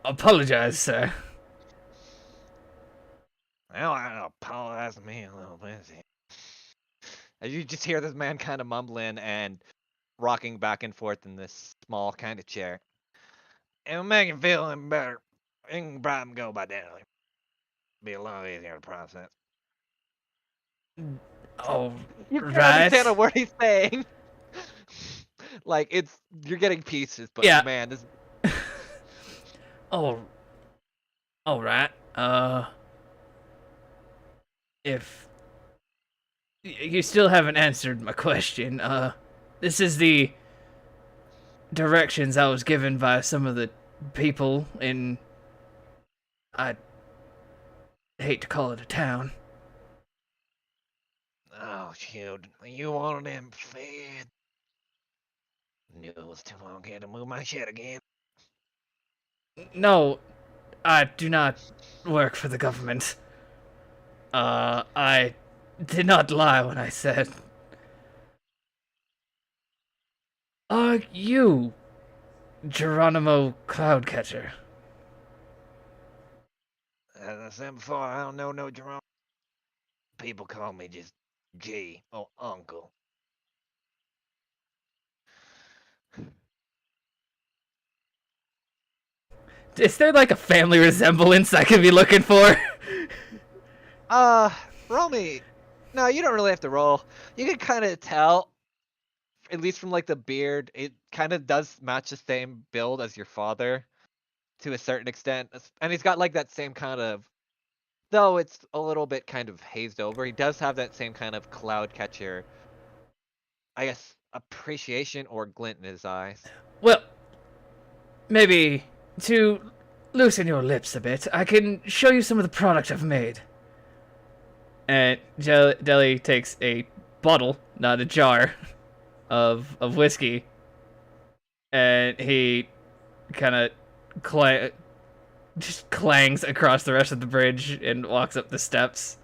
Apologize, sir.
Well, I apologize to me a little bit. As you just hear this man kind of mumbling and rocking back and forth in this small kind of chair. It'll make you feel any better. You can probably go by daily. Be a lot easier to process.
Oh,
You can't
right.
understand a word he's saying. Like you're getting pieces, but
Yeah.
man, this
Oh, all right. If you still haven't answered my question, this is the directions I was given by some of the people in, I hate to call it a town.
oh shoot, you wanted him fed. Knew it was too long here to move my shit again.
No, I do not work for the government. I did not lie when I said. Are you Geronimo Cloudcatcher?
As I said before, I don't know no Jerome. People call me just G or Uncle.
Is there like a family resemblance I could be looking for?
Roll me. No, you don't really have to roll. You can kind of tell, at least from like the beard, it kind of does match the same build as your father to a certain extent. And he's got like that same kind of, though it's a little bit kind of hazed over, he does have that same kind of cloud catcher, I guess, appreciation or glint in his eyes.
Well, maybe to loosen your lips a bit, I can show you some of the product I've made. And Deli takes a bottle, not a jar, of whiskey, and he kind of just clangs across the rest of the bridge and walks up the steps.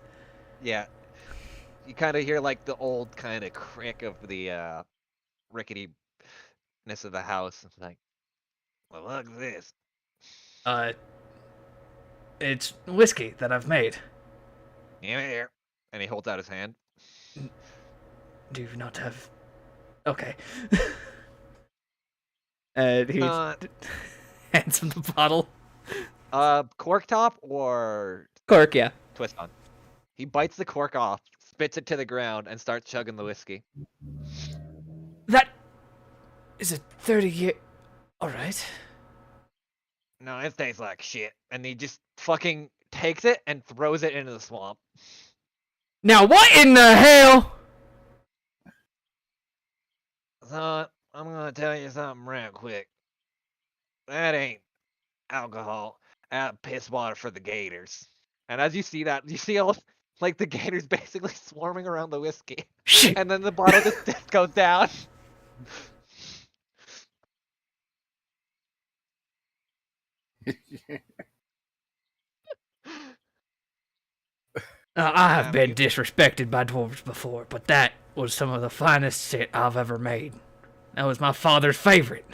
Yeah. You kind of hear like the old kind of crick of the rickety of the house. It's like, well, look at this.
It's whiskey that I've made.
Here. And he holds out his hand.
Do you not have? Okay. And he
Uh,
hands him the bottle.
cork top or
Cork, yeah.
twist on. He bites the cork off, spits it to the ground, and starts chugging the whiskey.
That is a 30-year. All right.
No, it tastes like shit. And he just fucking takes it and throws it into the swamp.
Now, what in the hell?
So, I'm gonna tell you something real quick. That ain't alcohol. Piss water for the gators. And as you see that, you see all like the gators basically swarming around the whiskey.
Shit.
And then the bottle just goes down.
I have been disrespected by dwarves before, but that was some of the finest shit I've ever made. That was my father's favorite.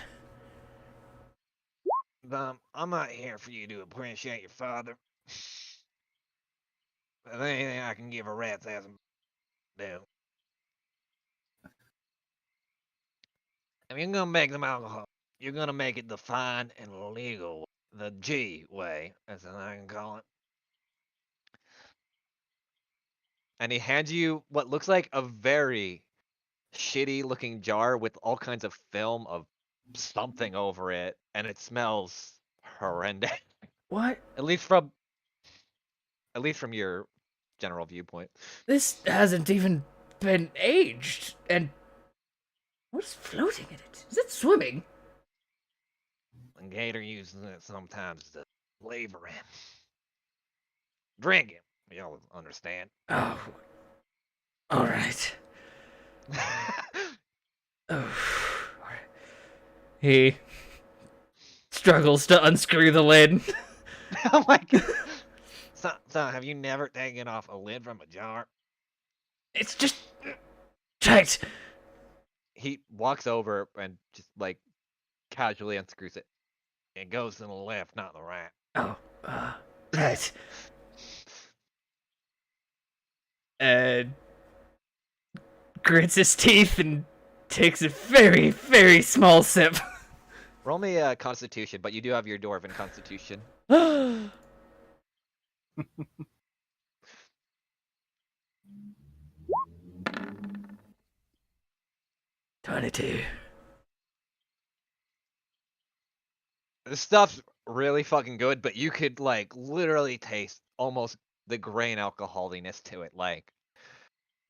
I'm not here for you to appreciate your father. If there's anything I can give a rat's ass do. If you're gonna make them alcohol, you're gonna make it the fine and legal, the G way, as I can call it. And he hands you what looks like a very shitty looking jar with all kinds of film of something over it, and it smells horrendous.
What?
At least from your general viewpoint.
This hasn't even been aged. And what is floating in it? Is it swimming?
And Gator uses it sometimes to flavor it. Drink it. You'll understand.
Oh. All right. Oh. He struggles to unscrew the lid.
Oh my god. So, have you never taken off a lid from a jar?
It's just tight.
He walks over and just like casually unscrews it. It goes to the left, not the right.
Oh, right. And grits his teeth and takes a very, very small sip.
Roll me a Constitution, but you do have your Dwarven Constitution.
22.
This stuff's really fucking good, but you could like literally taste almost the grain alcoholiness to it. Like,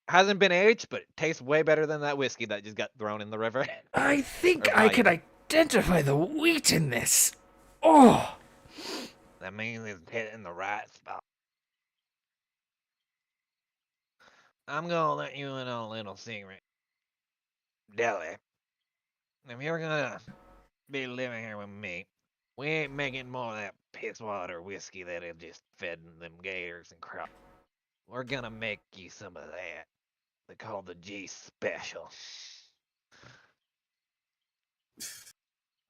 hasn't been aged, but it tastes way better than that whiskey that just got thrown in the river.
I think
Or
I can
volume.
identify the wheat in this. Oh,
That means it's hitting the right spot. I'm gonna let you in on a little secret. Deli, if you're gonna be living here with me, we ain't making more of that piss water whiskey that it just fed them gators and crap. We're gonna make you some of that. They call the G special.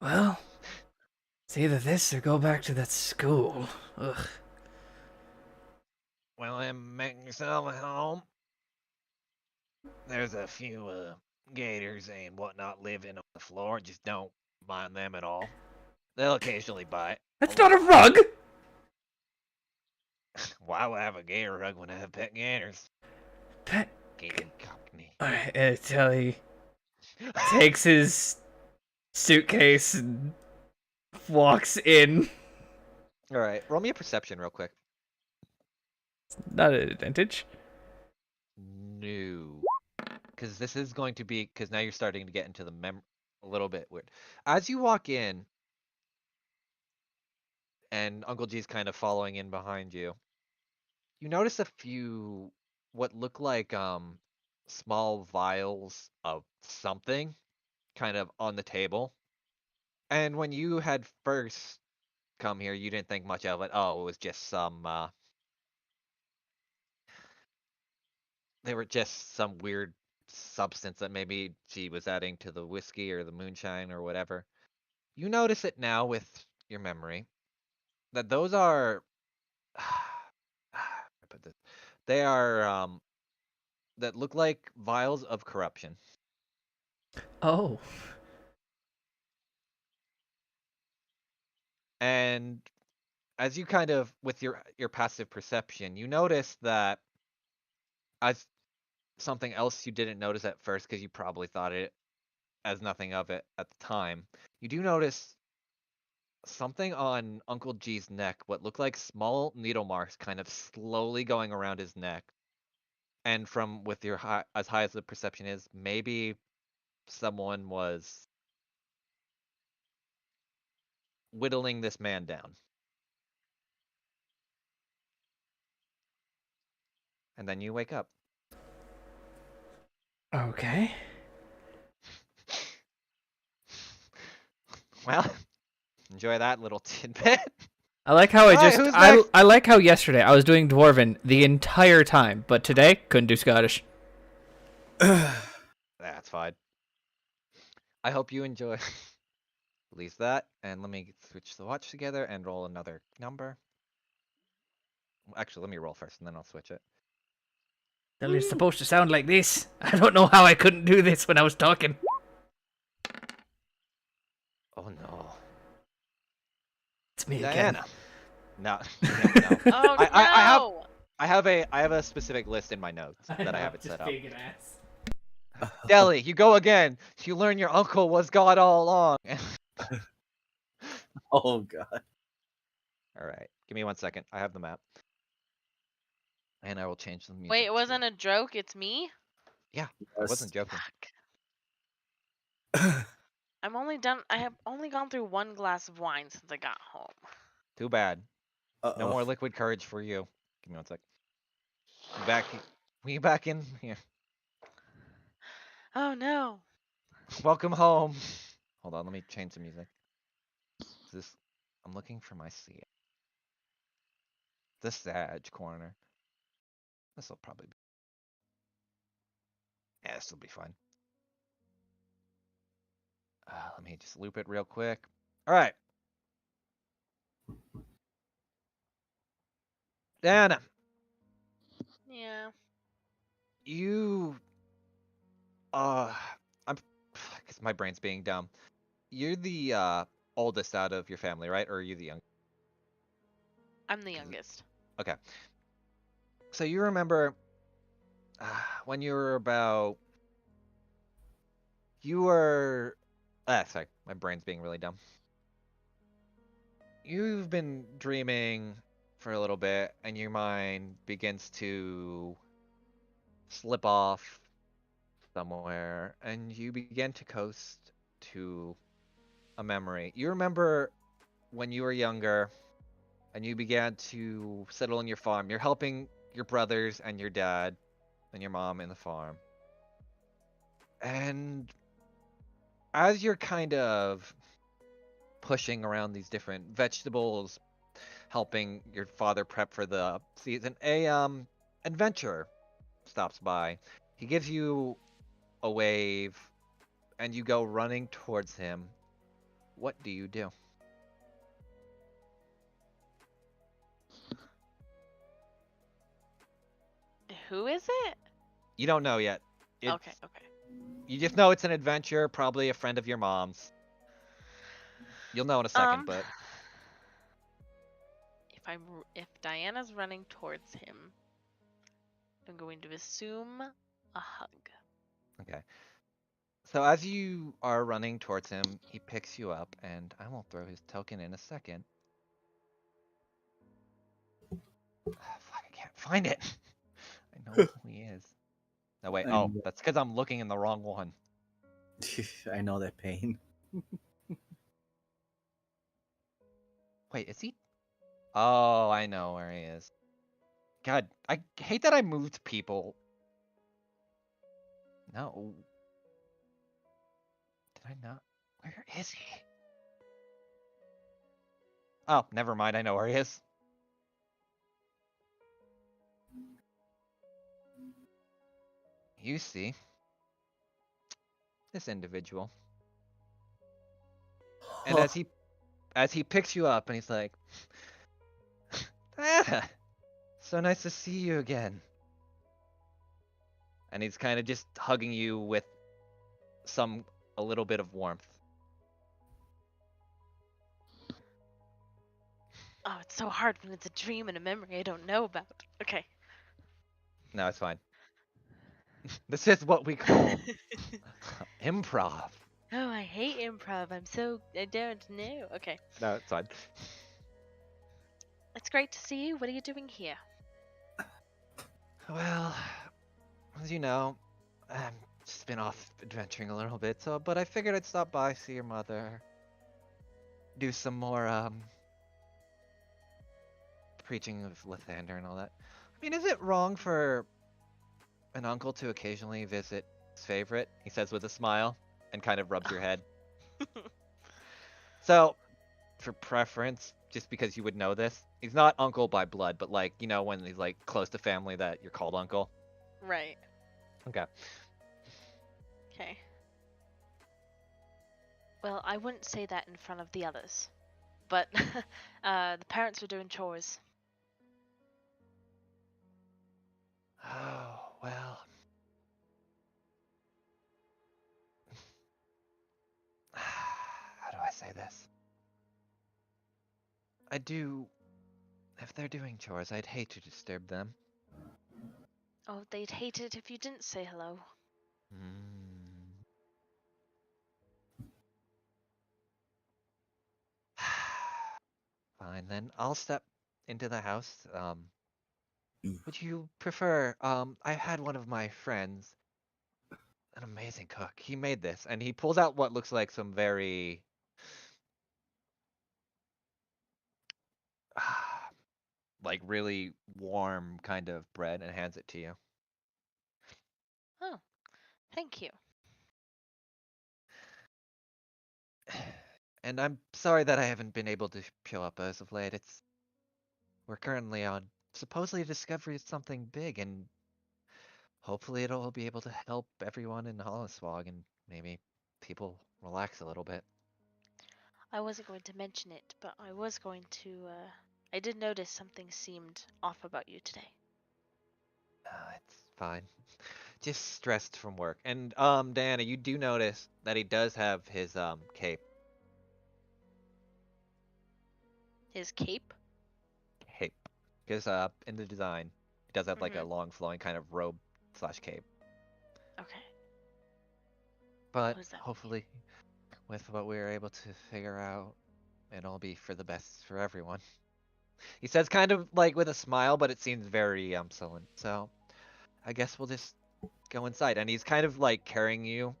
well, it's either this or go back to that school. Ugh.
Well, then make yourself at home. There's a few gators and whatnot living on the floor. Just don't mind them at all. They'll occasionally bite.
That's not a rug.
Why would I have a gator rug when I have pet gators?
Pet.
Gator cockney.
Alright, until he takes his suitcase and walks in.
All right, roll me a perception real quick.
Not an advantage.
No, because this is going to be because now you're starting to get into the a little bit weird. As you walk in, and Uncle G's kind of following in behind you, you notice a few what look like small vials of something kind of on the table. And when you had first come here, you didn't think much of it. Oh, it was just some they were just some weird substance that maybe she was adding to the whiskey or the moonshine or whatever. You notice it now with your memory that those are I put this, they are that look like vials of corruption.
Oh.
And as you kind of with your passive perception, you notice that as something else you didn't notice at first because you probably thought it as nothing of it at the time. You do notice something on Uncle G's neck, what looked like small needle marks kind of slowly going around his neck. And from with your as high as the perception is, maybe someone was whittling this man down. And then you wake up.
Okay.
Well, enjoy that little tidbit.
I like how
Alright, who's next?
I like how yesterday I was doing Dwarven the entire time, but today couldn't do Scottish.
That's fine. I hope you enjoy. Release that, and let me switch the watch together and roll another number. Actually, let me roll first, and then I'll switch it.
Well, it's supposed to sound like this. I don't know how I couldn't do this when I was talking.
Oh no,
It's me again.
Diana. No, no.
Oh
I have a specific list in my notes that I have it set up.
Being an ass.
Deli, you go again. You learn your uncle was God all along.
Oh god.
All right, give me 1 second. I have the map, and I will change the music.
Wait, it
to-
wasn't a joke. It's me.
I wasn't joking.
Fuck. I'm only done. I have only gone through one glass of wine since I got home.
Too bad. No
Uh-oh.
more liquid courage for you. Give me 1 sec. We back in here.
Oh no.
Welcome home. Hold on, let me change the music. I'm looking for my seat. The Sag corner. This will probably be. Yeah, this will be fun. Let me just loop it real quick. All right. Dana,
Yeah.
you. Because my brain's being dumb. You're the oldest out of your family, right? Or are you the young?
I'm the youngest.
Okay. So you remember when you were about. You were. Sorry, my brain's being really dumb. You've been dreaming for a little bit, and your mind begins to slip off somewhere, and you begin to coast to a memory. You remember when you were younger, and you began to settle in your farm. You're helping your brothers and your dad and your mom in the farm. And as you're kind of pushing around these different vegetables, helping your father prep for the season, a adventurer stops by. He gives you a wave, and you go running towards him. What do you do?
Who is it?
You don't know yet.
Okay. Okay.
You just know it's an adventurer, probably a friend of your mom's. You'll know in a second, but
If Diana's running towards him, I'm going to assume a hug.
okay. So as you are running towards him, he picks you up, and I will throw his token in a second. Fuck, I can't find it. I know who he is. No, wait.
I
Oh,
know.
that's because I'm looking in the wrong one.
I know that pain.
Wait, is he? Oh, I know where he is. God, I hate that I moved people. No. Did I not? Where is he? Oh, never mind. I know where he is. You see, this individual. And as he picks you up and he's like, ah, so nice to see you again. And he's kind of just hugging you with a little bit of warmth.
Oh, it's so hard when it's a dream and a memory I don't know about. Okay.
No, it's fine. This is what we call improv.
Oh, I hate improv. I don't know. Okay.
No, it's fine.
It's great to see you. What are you doing here?
Well, as you know, I've just been off adventuring a little bit, but I figured I'd stop by, see your mother, do some more preaching of Lathander and all that. I mean, is it wrong for an uncle to occasionally visit his favorite? He says with a smile and kind of rubs your head. So, for preference, just because you would know this, he's not uncle by blood, but like, you know, when he's like close to family that you're called uncle.
Right.
Okay.
Okay. Well, I wouldn't say that in front of the others, but the parents were doing chores.
Oh, well. How do I say this? If they're doing chores, I'd hate to disturb them.
Oh, they'd hate it if you didn't say hello.
Mm. Fine, then I'll step into the house. Would you prefer, I had one of my friends, an amazing cook. He made this, and he pulls out what looks like some very, like really warm kind of bread and hands it to you.
Oh, thank you.
And I'm sorry that I haven't been able to show up as of late. We're currently on supposedly a discovery of something big, and hopefully it'll be able to help everyone in Holliswog and maybe people relax a little bit.
I wasn't going to mention it, but I was going to, I did notice something seemed off about you today.
It's fine. Just stressed from work. And Diana, you do notice that he does have his cape.
His cape?
Cape. Because in the design, he does have like a
Mhm.
long flowing kind of robe / cape.
Okay.
But
does that mean?
hopefully with what we were able to figure out, it'll be for the best for everyone. He says kind of like with a smile, but it seems very sullen. So I guess we'll just go inside. And he's kind of like carrying you.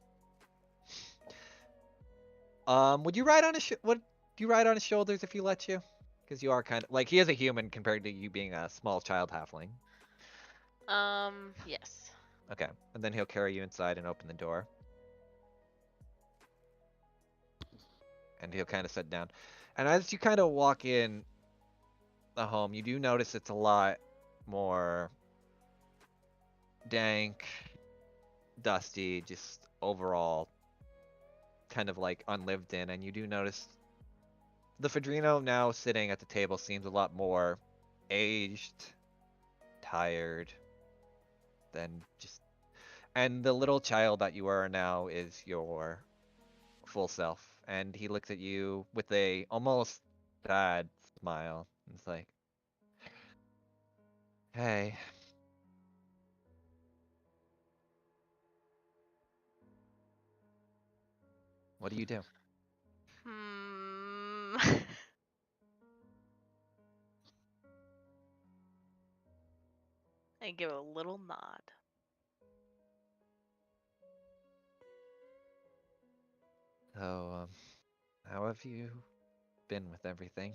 Would you ride on his would you ride on his shoulders if he lets you? Because you are kind of like he is a human compared to you being a small child halfling.
Yes.
Okay, and then he'll carry you inside and open the door. And he'll kind of sit down. And as you kind of walk in the home, you do notice it's a lot more dank, dusty, just overall kind of like unlived in. And you do notice the Fedrino now sitting at the table seems a lot more aged, tired than just. And the little child that you are now is your full self. And he looks at you with a almost sad smile. And it's like, hey. What do you do?
Hmm. I give a little nod.
So, how have you been with everything?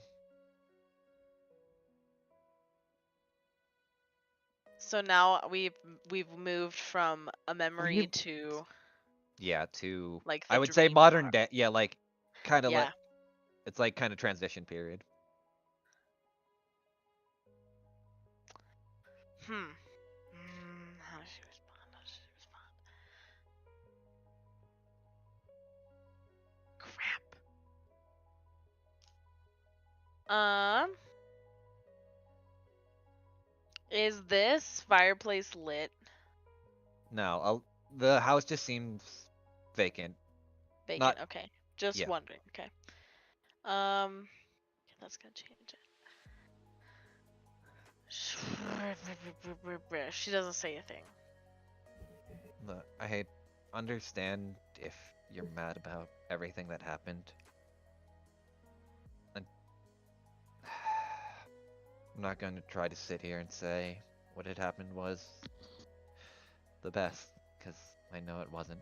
So now we've moved from a memory
You've-
to
Yeah, to
like the
I would say
dream
modern
part.
day. Yeah, like kind of
Yeah.
like it's like kind of transition period.
How does she respond? How does she respond? Um, is this fireplace lit?
No, the house just seems vacant.
Vacant.
Not
Okay. Just
yeah.
wondering. Okay. Um, that's gonna change it. She doesn't say a thing.
Look, understand if you're mad about everything that happened. And I'm not going to try to sit here and say what had happened was the best, because I know it wasn't.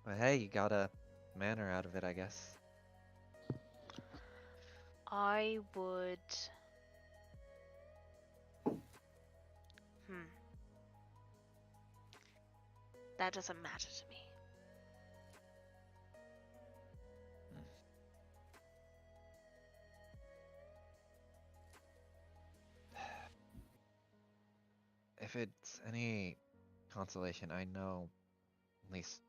But hey, you got a manner out of it, I guess.
I would. Hmm. That doesn't matter to me.
If it's any consolation, I know at least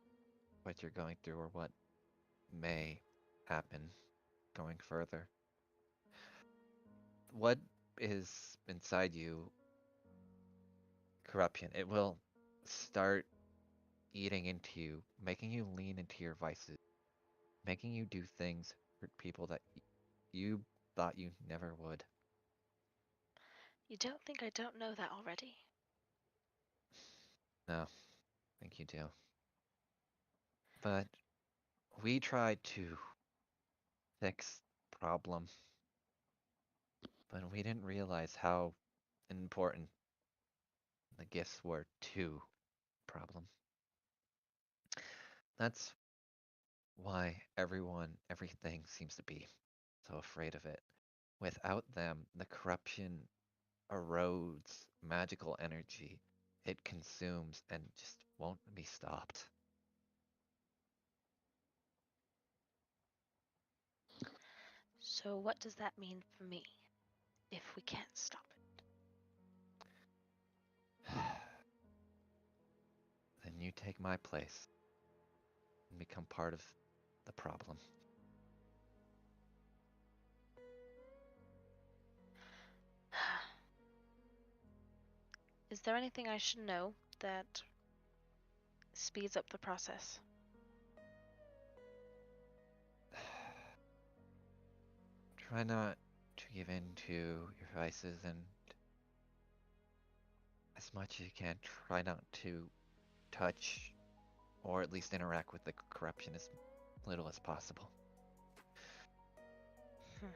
what you're going through or what may happen going further. What is inside you, corruption, it will start eating into you, making you lean into your vices, making you do things for people that you thought you never would.
You don't think I don't know that already?
No, I think you do. But we tried to fix the problem, but we didn't realize how important the gifts were to problem. That's why everything seems to be so afraid of it. Without them, the corruption erodes magical energy. It consumes and just won't be stopped.
So what does that mean for me? If we can't stop it?
Then you take my place and become part of the problem.
Is there anything I should know that speeds up the process?
Try not to give in to your vices, and as much as you can, try not to touch or at least interact with the corruption as little as possible.
Hmm.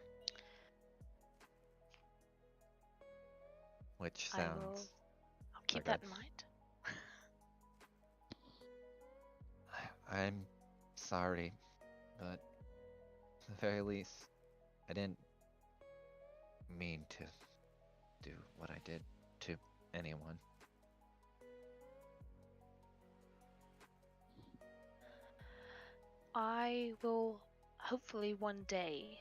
Which
I will.
sounds.
I'll keep
Okay.
that in mind.
I'm sorry, but at the very least, I didn't mean to do what I did to anyone.
I will hopefully one day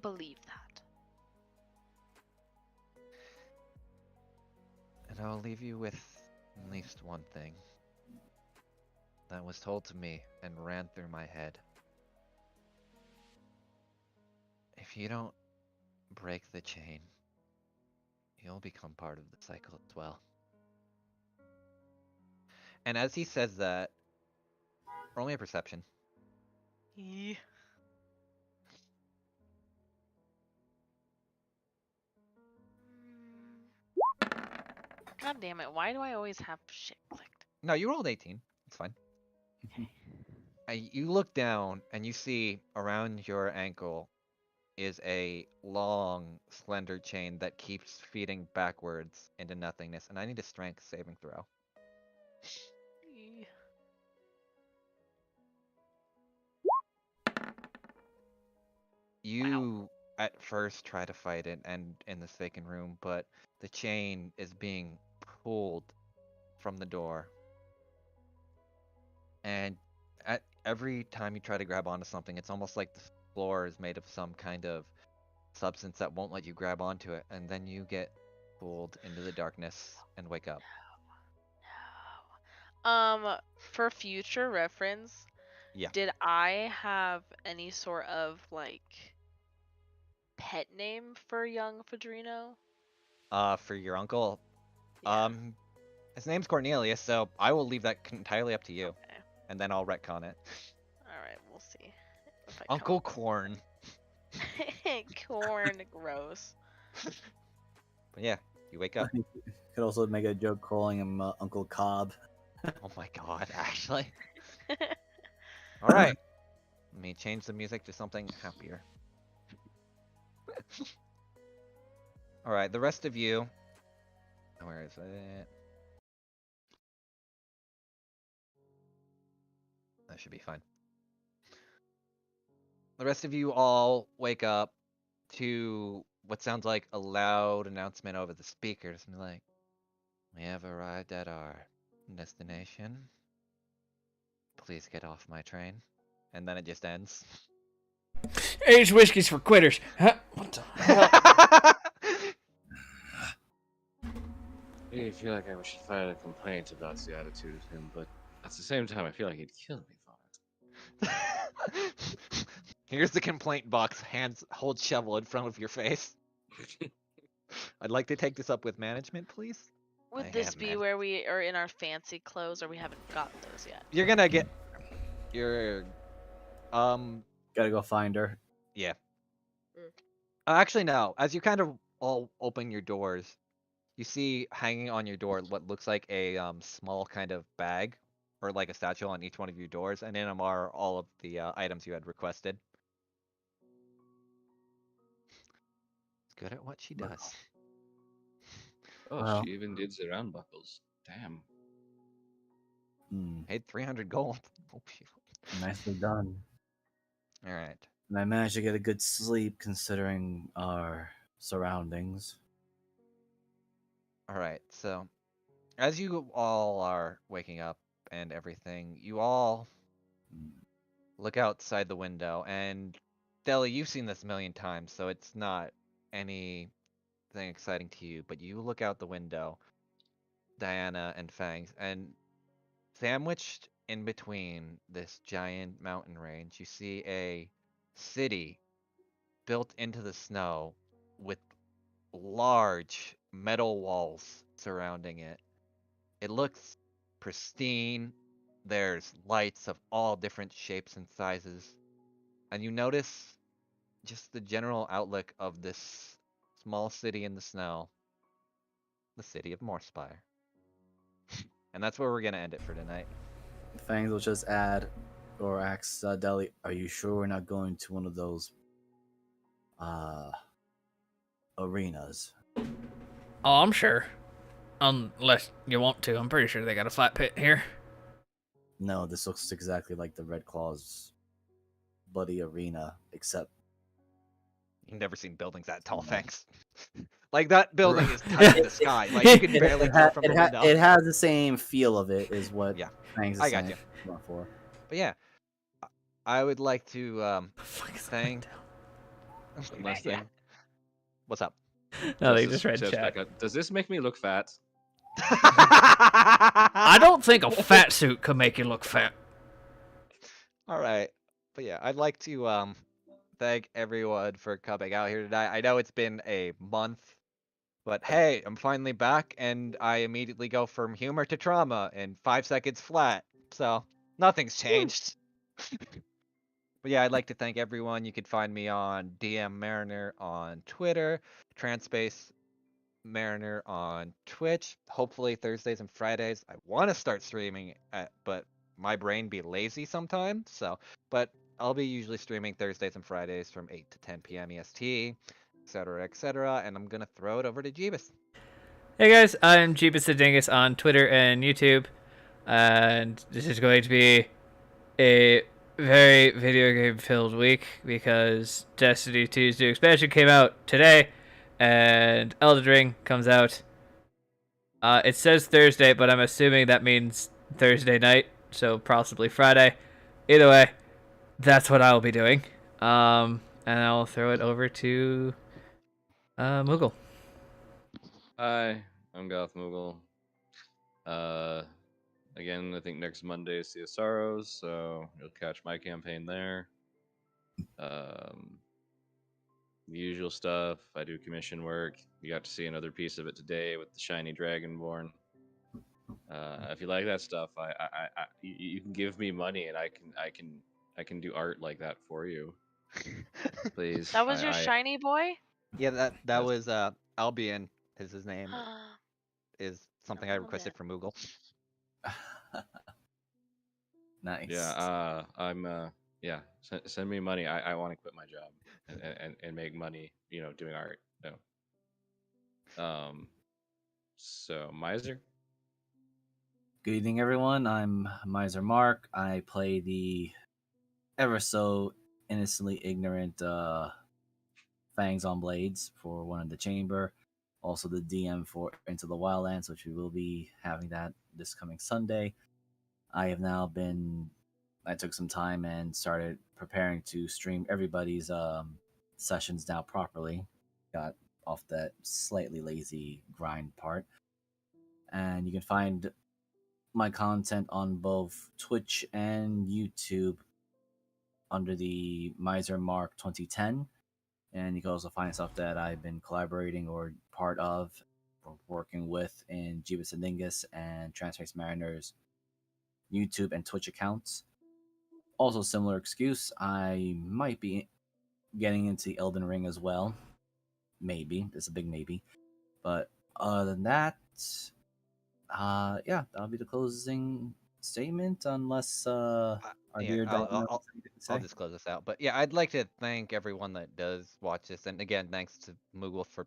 believe that.
And I'll leave you with at least one thing that was told to me and ran through my head. If you don't break the chain, you'll become part of the cycle as well. And as he says that, roll me a perception.
Yeah. God damn it, why do I always have shit clicked?
No, you rolled 18. It's fine.
Okay.
You look down and you see around your ankle is a long, slender chain that keeps feeding backwards into nothingness. And I need a strength saving throw.
Yeah.
You at first try to fight it and in this vacant room, but the chain is being pulled from the door. And at every time you try to grab onto something, it's almost like the floor is made of some kind of substance that won't let you grab onto it, and then you get pulled into the darkness and wake up.
For future reference,
Yeah.
did I have any sort of like pet name for young Fedrino?
For your uncle,
Yeah.
his name's Cornelius, so I will leave that entirely up to you,
Okay.
and then I'll retcon it.
All right. We'll see if I
Uncle Corn.
Corn, gross.
But yeah, you wake up.
Could also make a joke calling him Uncle Cobb.
Oh my god, Ashley. All right. Let me change the music to something happier. All right, the rest of you. Where is it? That should be fine. The rest of you all wake up to what sounds like a loud announcement over the speakers, and like, "We have arrived at our destination. Please get off my train." And then it just ends.
Age whiskeys for quitters. Huh? What the hell?
I feel like I should file a complaint about the attitude of him, but at the same time, I feel like he'd kill me for it.
Here's the complaint box. Hands hold shovel in front of your face. I'd like to take this up with management, please.
Would
I
this
have
be where we are in our fancy clothes, or we haven't got those yet?
You're gonna get your
Gotta go find her.
yeah. Actually no. As you kind of all open your doors, you see hanging on your door what looks like a small kind of bag or like a satchel on each one of your doors, and in them are all of the items you had requested. It's good at what she does.
Oh,
Well.
she even did the round buckles. Damn.
Paid 300 gold. Oh, shit.
Nicely done.
All right.
And I managed to get a good sleep considering our surroundings.
All right. So, as you all are waking up and everything, you all look outside the window, and Deli, you've seen this a million times, so it's not anything exciting to you. But you look out the window, Diana and Fangs, and sandwiched in between this giant mountain range, you see a city built into the snow with large metal walls surrounding it. It looks pristine. There's lights of all different shapes and sizes. And you notice just the general outlook of this small city in the snow, the city of Morspire. And that's where we're going to end it for tonight.
Fangs will just add or ask Deli, are you sure we're not going to one of those arenas?
Oh, I'm sure. Unless you want to. I'm pretty sure they got a flat pit here.
No, this looks exactly like the Red Claw's bloody arena, except
You've never seen buildings that tall, Fangs. Like, that building is touching the sky. Like, you can barely tell from the window.
it has the same feel of it, is what
Yeah,
Fangs is
I got
saying.
you.
For.
But yeah, I would like to
The fuck is that
thank...
One last thing.
What's up?
No, they
Justice
just read
steps
chat.
back up. Does this make me look fat?
I don't think a fat suit could make you look fat.
All right. But yeah, I'd like to thank everyone for coming out here tonight. I know it's been a month, but hey, I'm finally back, and I immediately go from humor to trauma in 5 seconds flat. So nothing's changed. But yeah, I'd like to thank everyone. You can find me on DM Mariner on Twitter, Transpace Mariner on Twitch. Hopefully Thursdays and Fridays. I want to start streaming, but my brain be lazy sometimes. But I'll be usually streaming Thursdays and Fridays from 8 to 10 p.m. EST, etc., etc. And I'm gonna throw it over to Jeebus.
Hey guys, I'm Jeebus the Dingus on Twitter and YouTube, and this is going to be a very video game filled week because Destiny 2's new expansion came out today, and Elden Ring comes out. It says Thursday, but I'm assuming that means Thursday night, so possibly Friday. Either way, that's what I'll be doing. And I'll throw it over to Moogle.
Hi, I'm Goth Moogle. Again, I think next Monday is CSROs, so you'll catch my campaign there. The usual stuff. I do commission work. You got to see another piece of it today with the shiny Dragonborn. If you like that stuff, you can give me money and I can do art like that for you. Please.
That was your shiny boy?
Yeah, that
That's-
was Albion is his name. Is something I
love
requested
it.
from Moogle.
Nice.
Yeah, yeah. Send me money. I want to quit my job and make money. Doing art. So Miser.
Good evening, everyone. I'm Miser Mark. I play the ever so innocently ignorant Fangs on Blades for One in the Chamber. Also, the DM for Into the Wildlands, which we will be having that this coming Sunday. I took some time and started preparing to stream everybody's sessions now properly. Got off that slightly lazy grind part. And you can find my content on both Twitch and YouTube under the Miser Mark 2010. And you can also find stuff that I've been collaborating or part of or working with in Jeebus and Dingus and Transpace Mariners YouTube and Twitch accounts. Also, similar excuse, I might be getting into Elden Ring as well. Maybe. It's a big maybe. But other than that, yeah, that'll be the closing statement, unless our
Yeah,
dear Diana has
I'll
anything to say.
just close this out. But yeah, I'd like to thank everyone that does watch this, and again, thanks to Moogle for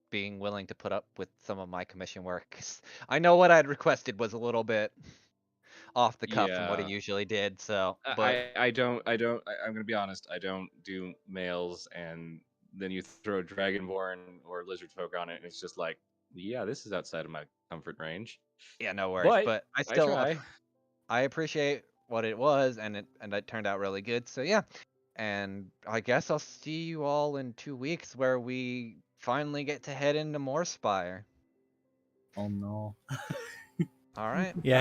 being willing to put up with some of my commission work. 'Cause I know what I'd requested was a little bit off the cuff from what he
Yeah.
usually did. So, but
I'm gonna be honest. I don't do males, and then you throw Dragonborn or Lizard Folk on it, and it's just like, yeah, this is outside of my comfort range.
yeah, no worries. But I
I
still
try.
I appreciate what it was, and it turned out really good. So yeah, and I guess I'll see you all in 2 weeks where we finally get to head into Moorspire.
Oh no.
All right.
Yeah,